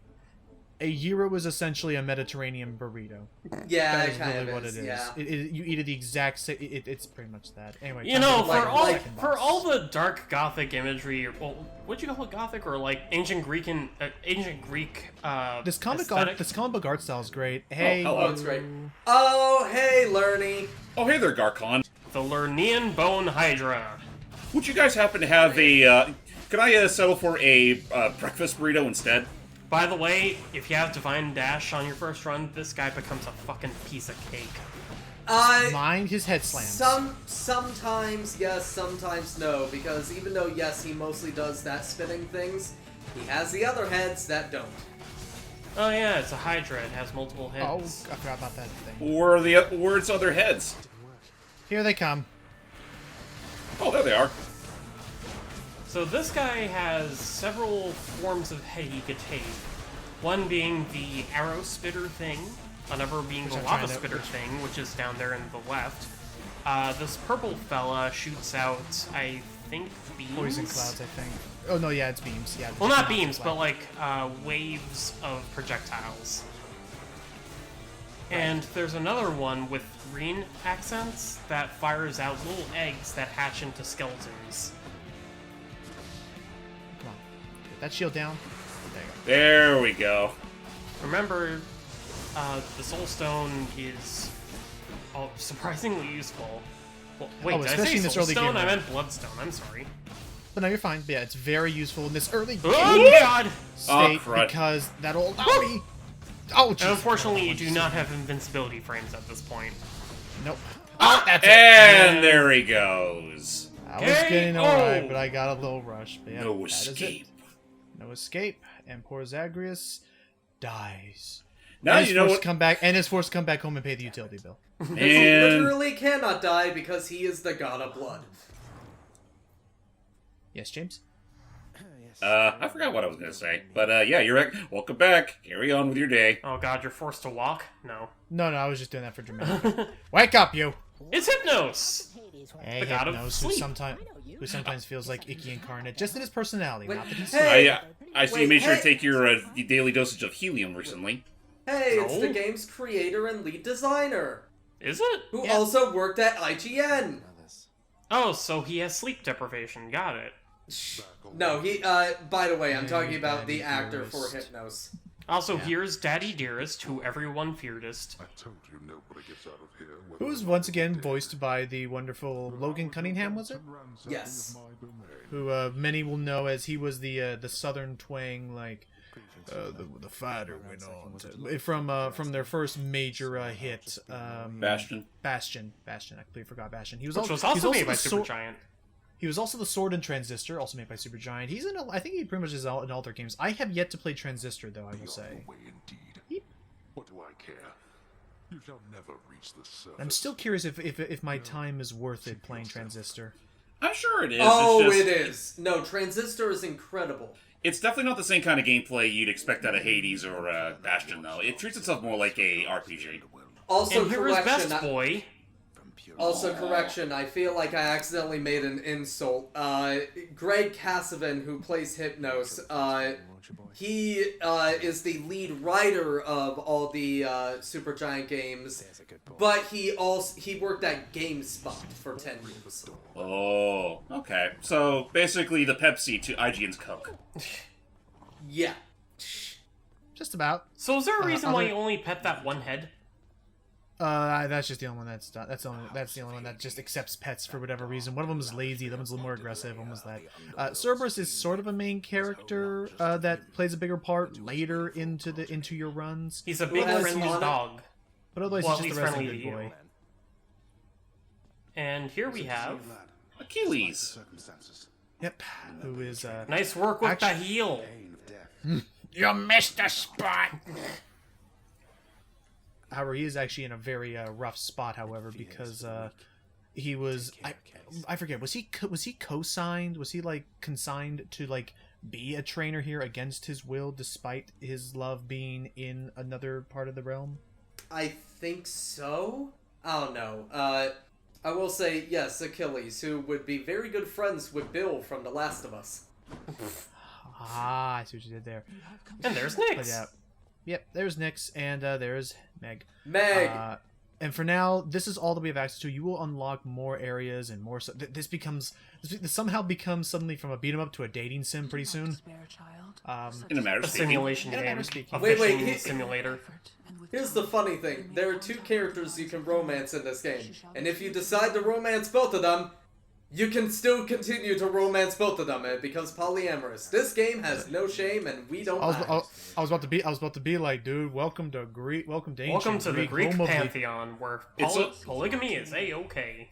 Speaker 2: A gyro is essentially a Mediterranean burrito.
Speaker 1: Yeah,
Speaker 2: That
Speaker 1: it
Speaker 2: is
Speaker 1: kind
Speaker 2: really
Speaker 1: of
Speaker 2: what
Speaker 1: is,
Speaker 2: it is.
Speaker 1: yeah.
Speaker 2: You eat it the exact same. It's pretty much that. Anyway,
Speaker 7: You
Speaker 2: time
Speaker 7: know,
Speaker 2: to
Speaker 7: for
Speaker 2: get
Speaker 7: all
Speaker 2: back in
Speaker 7: for
Speaker 2: box.
Speaker 7: all the dark Gothic imagery, or well, what'd you call it, Gothic, or like ancient Greek
Speaker 2: This comic book art style is great. Hey,
Speaker 4: hello.
Speaker 1: Oh, it's great. Oh, hey, Lernie.
Speaker 4: Oh, hey there, Garcon.
Speaker 7: The Lernian Bone Hydra.
Speaker 4: Would you guys happen to have a? Could I settle for a breakfast burrito instead?
Speaker 7: By the way, if you have Divine Dash on your first run, this guy becomes a fucking piece of cake.
Speaker 2: mind his head slams.
Speaker 1: Sometimes yes, sometimes no, because even though yes, he mostly does that spinning things, he has the other heads that don't.
Speaker 7: Oh yeah, it's a Hydra. It has multiple
Speaker 2: Oh,
Speaker 7: heads.
Speaker 2: I forgot about that thing.
Speaker 4: Or its other heads.
Speaker 2: Here they come.
Speaker 4: Oh, there they are.
Speaker 7: So this guy has several forms of head he could take. One being the arrow spitter thing, another being the
Speaker 2: I'm
Speaker 7: lava
Speaker 2: trying to-
Speaker 7: spitter thing, which is down there in the left. This purple fella shoots out, I think, beams?
Speaker 2: Poison clouds, I think. Oh no, yeah, it's beams. Yeah.
Speaker 7: Well, not
Speaker 2: it's
Speaker 7: beams,
Speaker 2: cloud.
Speaker 7: but like waves of projectiles. And there's another one with green accents that fires out little eggs that hatch into skeletons.
Speaker 2: Come on. Get that shield down. There you go.
Speaker 4: There we go.
Speaker 7: Remember, the Soul Stone is surprisingly useful. Well, wait, did I
Speaker 2: especially
Speaker 7: say
Speaker 2: in this
Speaker 7: Soul
Speaker 2: early
Speaker 7: Stone?
Speaker 2: game
Speaker 7: I
Speaker 2: mode.
Speaker 7: meant Bloodstone. I'm sorry.
Speaker 2: But no, you're fine. But yeah, it's very useful in this early game
Speaker 7: Oh God!
Speaker 2: state
Speaker 4: crud.
Speaker 2: because that'll allow me. Oh,
Speaker 7: And
Speaker 2: jeez.
Speaker 7: unfortunately, you do not have invincibility frames at this point.
Speaker 2: Nope. Oh, that's it.
Speaker 4: And there he goes.
Speaker 2: I was getting
Speaker 7: KO.
Speaker 2: alright, but I got a little rush. But yeah,
Speaker 4: No
Speaker 2: that is it.
Speaker 4: escape.
Speaker 2: No escape. And poor Zagreus dies.
Speaker 4: Now
Speaker 2: and
Speaker 4: you know what.
Speaker 2: Come back, and is forced to come back home and pay the utility bill.
Speaker 1: He
Speaker 4: And
Speaker 1: literally cannot die because he is the god of blood.
Speaker 2: Yes, James?
Speaker 4: I forgot what I was gonna say, but yeah, you're right. Welcome back. Carry on with your day.
Speaker 7: Oh God, you're forced to walk? No.
Speaker 2: No, I was just doing that for dramatic. Wake up, you!
Speaker 7: It's Hypnos!
Speaker 2: Hey,
Speaker 7: The god of
Speaker 2: Hypnos,
Speaker 7: sleep.
Speaker 2: who sometimes feels like Icky incarnate, just in his personality,
Speaker 1: Wait,
Speaker 2: not that he's
Speaker 1: hey!
Speaker 4: I see you
Speaker 1: Wait,
Speaker 4: made sure to
Speaker 1: hey.
Speaker 4: take your daily dosage of helium recently.
Speaker 1: Hey, it's the
Speaker 7: No.
Speaker 1: game's creator and lead designer,
Speaker 7: Is it?
Speaker 1: who
Speaker 2: Yeah.
Speaker 1: also worked at IGN.
Speaker 7: Oh, so he has sleep deprivation. Got it.
Speaker 1: No, he, by the way, I'm
Speaker 2: Hey,
Speaker 1: talking about
Speaker 2: Daddy
Speaker 1: the actor for
Speaker 2: Dearest.
Speaker 1: Hypnos.
Speaker 7: Also, here's Daddy Dearest, who everyone fearedest.
Speaker 5: I told you nobody gets out of here.
Speaker 2: Who was once again voiced by the wonderful Logan Cunningham, was it?
Speaker 1: Yes.
Speaker 2: Who many will know as he was the southern twang, like the fighter went on to, from their first major hit,
Speaker 4: Bastion.
Speaker 2: Bastion. I completely forgot Bastion. He was
Speaker 7: Which was
Speaker 2: he's
Speaker 7: also made
Speaker 2: the
Speaker 7: by
Speaker 2: sword-
Speaker 7: Supergiant.
Speaker 2: He was also the Sword and Transistor, also made by Supergiant. He's in, I think he pretty much is in all their games. I have yet to play Transistor, though, I will say.
Speaker 5: Way indeed. What do I care? You shall never reach the surface.
Speaker 2: I'm still curious if my time is worth it playing Transistor.
Speaker 4: I'm sure it is.
Speaker 1: Oh,
Speaker 4: it's just,
Speaker 1: it is. No, Transistor is incredible.
Speaker 4: It's definitely not the same kind of gameplay you'd expect out of Hades or Bastion, though. It treats itself more like a RPG.
Speaker 1: Also,
Speaker 7: And here is
Speaker 1: correction.
Speaker 7: Best Boy.
Speaker 1: Also, correction. I feel like I accidentally made an insult. Greg Cassavan, who plays Hypnos, he is the lead writer of all the Supergiant games, but he worked at GameSpot for 10 years.
Speaker 4: Oh, okay. So, basically the Pepsi to IGN's Coke.
Speaker 1: Yeah.
Speaker 2: Just about.
Speaker 7: So is there a reason why
Speaker 2: other-
Speaker 7: you only pet that one head?
Speaker 2: That's just the only one that's done. That's the only one that just accepts pets for whatever reason. One of them is lazy, the other one's a little more aggressive. One was that. Cerberus is sort of a main character that plays a bigger part later into your runs.
Speaker 7: He's a big
Speaker 1: has
Speaker 7: friendly
Speaker 1: Sonic?
Speaker 7: dog.
Speaker 2: But otherwise,
Speaker 7: Well,
Speaker 2: he's
Speaker 7: he's
Speaker 2: just a resting
Speaker 7: friendly
Speaker 2: good
Speaker 7: to you.
Speaker 2: boy.
Speaker 7: And here we have...
Speaker 4: Achilles.
Speaker 5: Circumstances.
Speaker 2: Yep. Who is
Speaker 7: Nice work with the
Speaker 2: Actu-
Speaker 7: heel.
Speaker 5: Pain of death.
Speaker 2: You missed a spot. However, he is actually in a very rough spot. However, because he was I forget, was he co-signed? Was he like consigned to like be a trainer here against his will, despite his love being in another part of the realm?
Speaker 1: I think so. I don't know. I will say, yes, Achilles, who would be very good friends with Bill from The Last of Us.
Speaker 2: Ah, I see what you did there.
Speaker 7: And there's
Speaker 2: But
Speaker 7: Nyx.
Speaker 2: yeah, yep. There's Nyx and there's Meg.
Speaker 1: Meg!
Speaker 2: And for now, this is all that we have access to. You will unlock more areas and more. This somehow becomes suddenly from a beat 'em up to a dating sim pretty soon.
Speaker 4: In a matter
Speaker 7: A
Speaker 4: of speaking.
Speaker 7: simulation
Speaker 2: In a matter
Speaker 7: game.
Speaker 2: of speaking.
Speaker 7: A
Speaker 1: Wait,
Speaker 7: fishing
Speaker 1: he-
Speaker 7: simulator.
Speaker 1: Here's the funny thing. There are two characters you can romance in this game. And if you decide to romance both of them, you can still continue to romance both of them. It becomes polyamorous. This game has no shame, and we don't mind.
Speaker 2: I was about to be like, dude, welcome to ancient
Speaker 7: Welcome to the Greek
Speaker 2: home of the-
Speaker 7: pantheon, where polygamy is a-okay.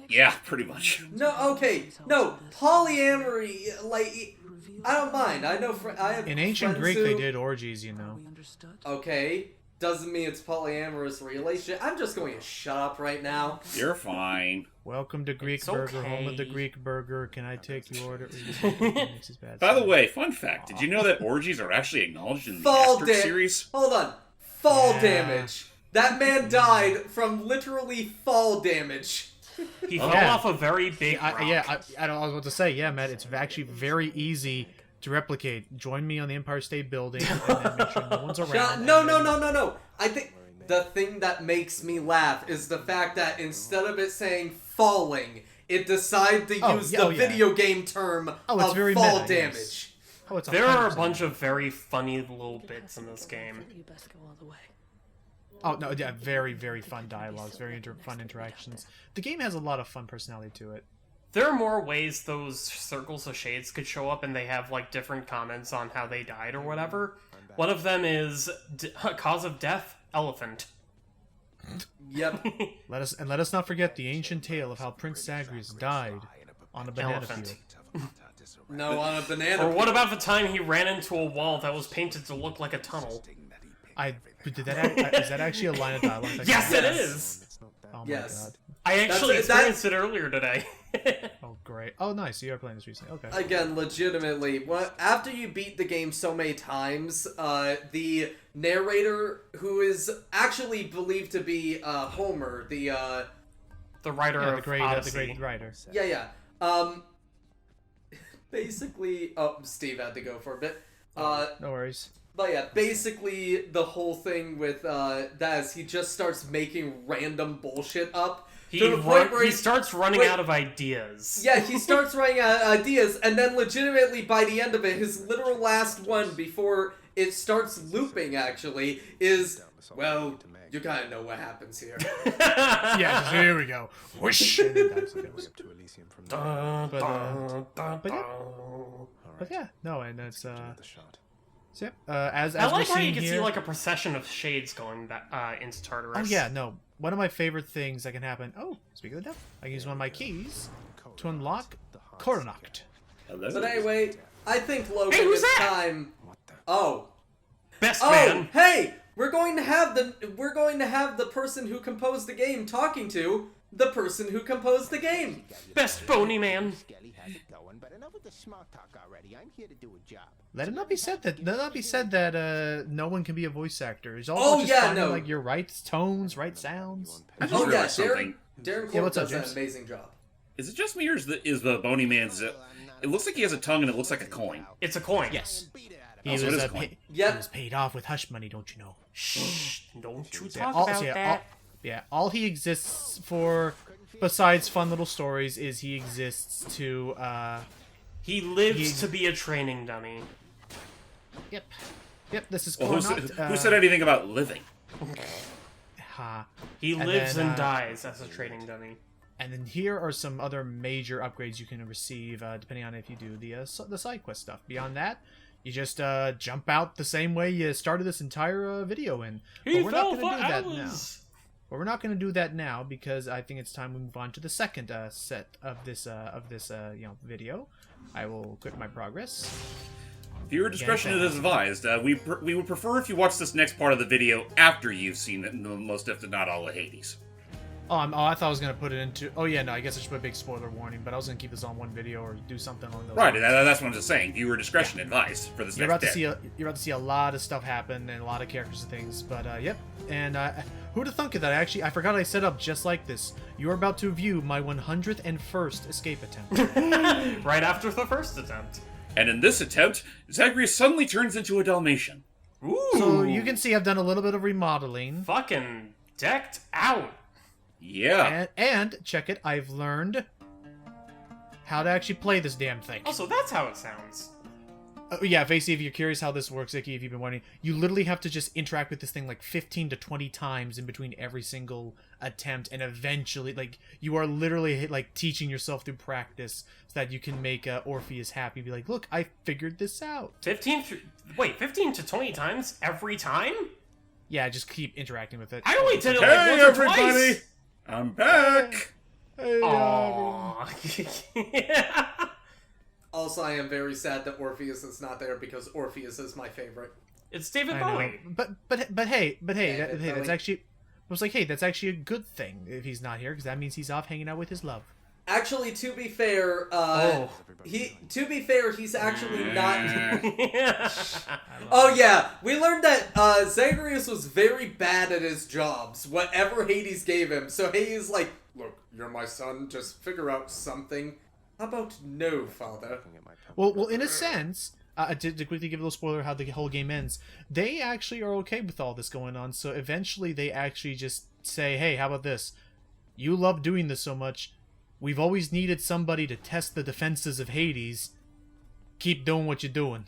Speaker 4: Yeah, pretty much.
Speaker 1: No, okay. No, polyamory, like, I don't mind. I know I have
Speaker 2: In ancient
Speaker 1: friends
Speaker 2: Greek,
Speaker 1: who...
Speaker 2: they did orgies, you know.
Speaker 1: Okay. Doesn't mean it's polyamorous relationship. I'm just going to shut up right now.
Speaker 4: You're fine.
Speaker 2: Welcome to Greek
Speaker 7: It's
Speaker 2: Burger, home of the
Speaker 7: okay.
Speaker 2: Greek Burger. Can I take your order?
Speaker 4: By the way, fun fact, did you know that orgies are actually acknowledged in the
Speaker 1: Fall
Speaker 4: Asterisk
Speaker 1: da-
Speaker 4: series?
Speaker 1: Hold on. Fall
Speaker 2: Yeah.
Speaker 1: damage. That man died from literally fall damage.
Speaker 7: He fell
Speaker 2: Yeah.
Speaker 7: off a very big rock.
Speaker 2: I was about to say, yeah, Matt, it's actually very easy to replicate. Join me on the Empire State Building, and then make sure no one's around.
Speaker 1: No. I think the thing that makes me laugh is the fact that instead of it saying falling, it decided to use the video game term
Speaker 2: it's
Speaker 1: of
Speaker 2: very
Speaker 1: fall
Speaker 2: meta,
Speaker 1: damage.
Speaker 2: yes. Oh, it's
Speaker 7: There are a
Speaker 2: 100%.
Speaker 7: bunch of very funny little bits in this game.
Speaker 9: You best go all the way.
Speaker 2: Oh no, yeah, very, very fun dialogues, very fun interactions. The game has a lot of fun personality to it.
Speaker 7: There are more ways those circles of shades could show up, and they have like different comments on how they died or whatever. One of them is cause of death: elephant.
Speaker 1: Yep.
Speaker 2: Let us not forget the ancient tale of how Prince Zagreus died on a banana
Speaker 7: Elephant.
Speaker 2: field.
Speaker 1: No, on a banana.
Speaker 7: Or what about the time he ran into a wall that was painted to look like a tunnel?
Speaker 2: Is that actually a line of dialogue?
Speaker 7: Yes, it is!
Speaker 2: Oh my
Speaker 1: Yes.
Speaker 2: god.
Speaker 7: I actually experienced it earlier today.
Speaker 2: Oh great. Oh nice. So you are playing this recently. Okay.
Speaker 1: Again, legitimately, after you beat the game so many times, the narrator, who is actually believed to be Homer, the
Speaker 7: writer
Speaker 2: Yeah,
Speaker 7: of
Speaker 2: the great
Speaker 7: Odyssey.
Speaker 2: writer.
Speaker 1: yeah. Basically, Steve had to go for a bit.
Speaker 2: No worries.
Speaker 1: But yeah, basically the whole thing with that is he just starts making random bullshit up.
Speaker 7: He
Speaker 1: to the point where
Speaker 7: starts running out of ideas.
Speaker 1: Yeah, he starts running out of ideas, and then legitimately by the end of it, his literal last one before it starts looping actually is, well, you gotta know what happens here.
Speaker 2: Yeah, just, here we go. Whoosh. And then that's it.
Speaker 6: Up to Elysium from
Speaker 2: But yeah, no, and that's
Speaker 6: the shot.
Speaker 2: so, yep. As
Speaker 7: I like
Speaker 2: we're
Speaker 7: how you
Speaker 2: seeing
Speaker 7: can
Speaker 2: here,
Speaker 7: see like a procession of shades going into Tartarus.
Speaker 2: Oh yeah, no. One of my favorite things that can happen. Oh, speaking of the devil, I can use one of my keys to unlock Coronacht.
Speaker 1: But anyway, I think Logan,
Speaker 7: Hey, who's
Speaker 1: it's
Speaker 7: that?
Speaker 1: time. Oh,
Speaker 7: Best
Speaker 1: oh,
Speaker 7: man.
Speaker 1: hey, we're going to have the person who composed the game talking to the person who composed the game.
Speaker 7: Best bony man.
Speaker 2: Let it not be said that no one can be a voice actor. It's all
Speaker 1: Oh,
Speaker 2: just
Speaker 1: yeah,
Speaker 2: finding,
Speaker 1: no.
Speaker 2: like your right tones, right sounds.
Speaker 4: I just
Speaker 1: Oh yeah,
Speaker 4: realized something.
Speaker 1: Darren
Speaker 2: Yeah,
Speaker 1: Corp
Speaker 2: what's up,
Speaker 1: does an
Speaker 2: James?
Speaker 1: amazing job.
Speaker 4: Is it just me, or is the bony man's? It looks like he has a tongue, and it looks like a coin.
Speaker 7: It's a coin.
Speaker 2: Yes.
Speaker 4: Oh, so it is a coin.
Speaker 2: He
Speaker 1: Yep.
Speaker 2: was paid off with hush money, don't you know?
Speaker 7: Shh, don't you
Speaker 2: Yeah,
Speaker 7: talk about that.
Speaker 2: all he exists for, besides fun little stories, is he exists to
Speaker 7: He lives to be a training dummy.
Speaker 2: Yep, this is
Speaker 4: Well,
Speaker 2: Coronacht.
Speaker 4: who said anything about living?
Speaker 7: He
Speaker 2: And
Speaker 7: lives
Speaker 2: then,
Speaker 7: and dies as a training dummy.
Speaker 2: And then here are some other major upgrades you can receive, depending on if you do the side quest stuff. Beyond that, you just jump out the same way you started this entire video in.
Speaker 7: He
Speaker 2: But we're
Speaker 7: fell
Speaker 2: not
Speaker 7: for
Speaker 2: going to do that now.
Speaker 7: hours.
Speaker 2: But we're not going to do that now because I think it's time we move on to the second set of this video. I will quit my progress.
Speaker 4: Viewer discretion is advised. We would prefer if you watch this next part of the video after you've seen it, most if not all of Hades.
Speaker 2: I thought I was going to put it into... Oh, yeah, no, I guess I should put a big spoiler warning, but I was going to keep this on one video or do something along those
Speaker 4: Right,
Speaker 2: lines.
Speaker 4: that's what I'm just saying. Viewer discretion advised for this
Speaker 2: You're
Speaker 4: next
Speaker 2: about to
Speaker 4: bit.
Speaker 2: you're about to see a lot of stuff happen and a lot of characters and things, but yep. And who'd have thunk it that I forgot I set up just like this. You're about to view my 101st escape attempt.
Speaker 7: Right after the first attempt.
Speaker 4: And in this attempt, Zagreus suddenly turns into a Dalmatian.
Speaker 7: Ooh.
Speaker 2: So you can see I've done a little bit of remodeling.
Speaker 7: Fucking decked out.
Speaker 4: Yeah.
Speaker 2: And check it, I've learned how to actually play this damn thing.
Speaker 7: Also, that's how it sounds.
Speaker 2: Yeah, Vasey, if you're curious how this works, Icky, if you've been wondering, you literally have to just interact with this thing like 15 to 20 times in between every single attempt, and eventually, like, you are literally, like, teaching yourself through practice so that you can make Orpheus happy and be like, look, I figured this out.
Speaker 7: 15 to 20 times every time?
Speaker 2: Yeah, just keep interacting with it.
Speaker 7: I only did it
Speaker 4: Hey,
Speaker 7: like once or
Speaker 4: everybody!
Speaker 7: twice.
Speaker 4: I'm back!
Speaker 2: Hey,
Speaker 7: Yeah.
Speaker 1: Also, I am very sad that Orpheus is not there because Orpheus is my favorite.
Speaker 7: It's David
Speaker 2: I know.
Speaker 7: Bowie.
Speaker 2: But hey,
Speaker 1: David
Speaker 2: that's
Speaker 1: Bowie.
Speaker 2: actually... I was like, hey, that's actually a good thing if he's not here, because that means he's off hanging out with his love.
Speaker 1: Actually, to be fair, he's actually not. Oh yeah, we learned that Zagreus was very bad at his jobs, whatever Hades gave him. So Hades like, look, you're my son, just figure out something. How about no, father?
Speaker 2: Well, in a sense, to quickly give a little spoiler how the whole game ends, they actually are okay with all this going on. So eventually they actually just say, hey, how about this? You love doing this so much. We've always needed somebody to test the defenses of Hades. Keep doing what you're doing.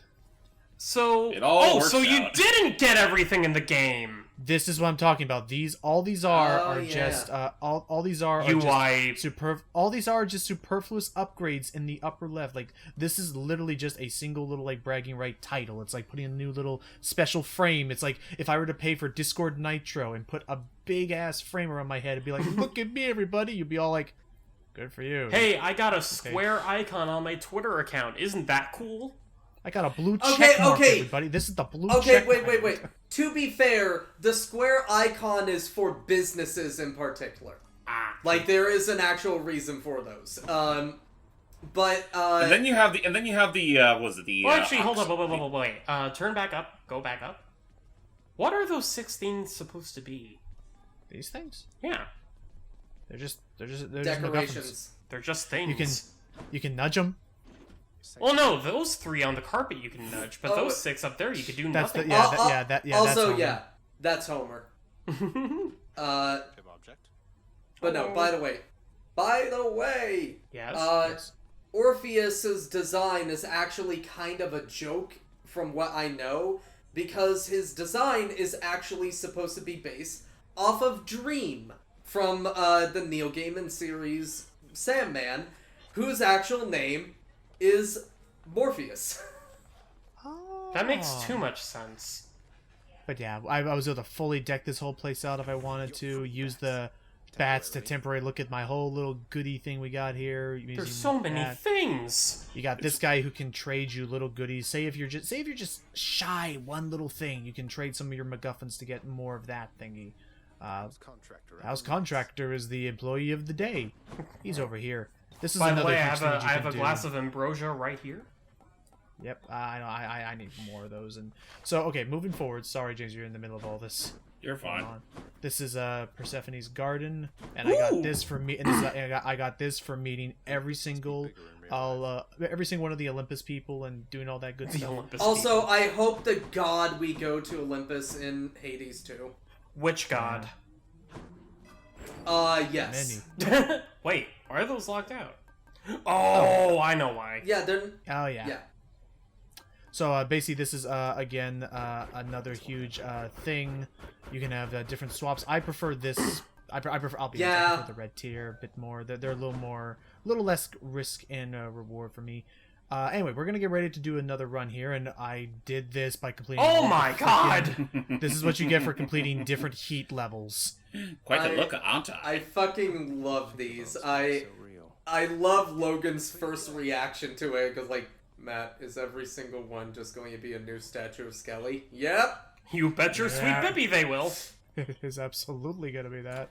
Speaker 7: So,
Speaker 4: It all works
Speaker 7: so you
Speaker 4: out.
Speaker 7: didn't get everything in the game.
Speaker 2: This is what I'm talking about. All these are
Speaker 1: Oh,
Speaker 2: just
Speaker 1: yeah.
Speaker 2: all these are
Speaker 7: UI.
Speaker 2: just all these are just superfluous upgrades in the upper left. Like, this is literally just a single little like bragging right title. It's like putting a new little special frame. It's like if I were to pay for Discord Nitro and put a big ass frame around my head and be like, look at me everybody, you'd be all like, good for you.
Speaker 7: Hey, I got a square icon on my Twitter account. Isn't that cool?
Speaker 2: I got a blue check mark,
Speaker 1: okay.
Speaker 2: everybody. This is the blue
Speaker 1: Okay,
Speaker 2: check
Speaker 1: wait.
Speaker 2: mark.
Speaker 1: To be fair, the square icon is for businesses in particular. Like, there is an actual reason for those. But
Speaker 4: And then you have the what was it the?
Speaker 7: Well, actually, hold
Speaker 4: ox-
Speaker 7: up, wait. Turn back up. Go back up. What are those 6 things supposed to be?
Speaker 2: These things?
Speaker 7: Yeah,
Speaker 2: They're just MacGuffins.
Speaker 1: decorations.
Speaker 7: they're just things.
Speaker 2: You can nudge them.
Speaker 7: Well, no, those 3 on the carpet you can nudge, but
Speaker 1: Oh,
Speaker 7: those 6 up there you could do
Speaker 2: That's
Speaker 7: nothing.
Speaker 1: Also,
Speaker 2: that's
Speaker 1: that's Homer.
Speaker 6: Active object.
Speaker 1: But no, by the way,
Speaker 7: Yes.
Speaker 2: Yes.
Speaker 1: Orpheus's design is actually kind of a joke from what I know, because his design is actually supposed to be based off of Dream from the Neil Gaiman series Sandman, whose actual name is Morpheus.
Speaker 7: That makes too much sense.
Speaker 2: But yeah, I was able to fully deck this whole place out if I wanted to. Use the bats to temporarily look at my whole little goodie thing we got here.
Speaker 7: There's
Speaker 2: using
Speaker 7: so many
Speaker 2: that.
Speaker 7: things.
Speaker 2: You got this guy who can trade you little goodies. Say if you're just shy one little thing, you can trade some of your MacGuffins to get more of that thingy. House Contractor is the employee of the day. He's over here. This is
Speaker 7: By the
Speaker 2: another
Speaker 7: way, I
Speaker 2: huge
Speaker 7: have
Speaker 2: thing
Speaker 7: a
Speaker 2: that you
Speaker 7: I have
Speaker 2: can
Speaker 7: a
Speaker 2: do.
Speaker 7: glass of ambrosia right here.
Speaker 2: Yep, I know. I need more of those. And so, okay, moving forward. Sorry, James, you're in the middle of all this.
Speaker 4: You're fine.
Speaker 2: This is Persephone's garden, and I got this for me. And I got this for meeting every single one of the Olympus people and doing all that good
Speaker 7: The
Speaker 2: stuff.
Speaker 7: Olympus
Speaker 1: Also,
Speaker 7: people.
Speaker 1: I hope to God we go to Olympus in Hades too.
Speaker 7: Which god?
Speaker 1: Yes.
Speaker 2: Many.
Speaker 7: Wait, why are those locked out? Oh, I know why.
Speaker 1: Yeah, they're...
Speaker 2: Oh yeah.
Speaker 1: Yeah.
Speaker 2: So basically, this is again another huge thing. You can have different swaps. I prefer this. I prefer. I'll be honest, I prefer the red tier a bit more. They're a little less risk and reward for me. Anyway, we're gonna get ready to do another run here, and I did this by completing.
Speaker 7: Oh my god!
Speaker 2: This is what you get for completing different heat levels.
Speaker 4: Quite the look, aren't I?
Speaker 1: I fucking love these.
Speaker 6: So real.
Speaker 1: I love Logan's first reaction to it, because, like, Matt, is every single one just going to be a new statue of Skelly? Yep!
Speaker 7: You bet your sweet Bippy they will.
Speaker 2: It is absolutely gonna be that.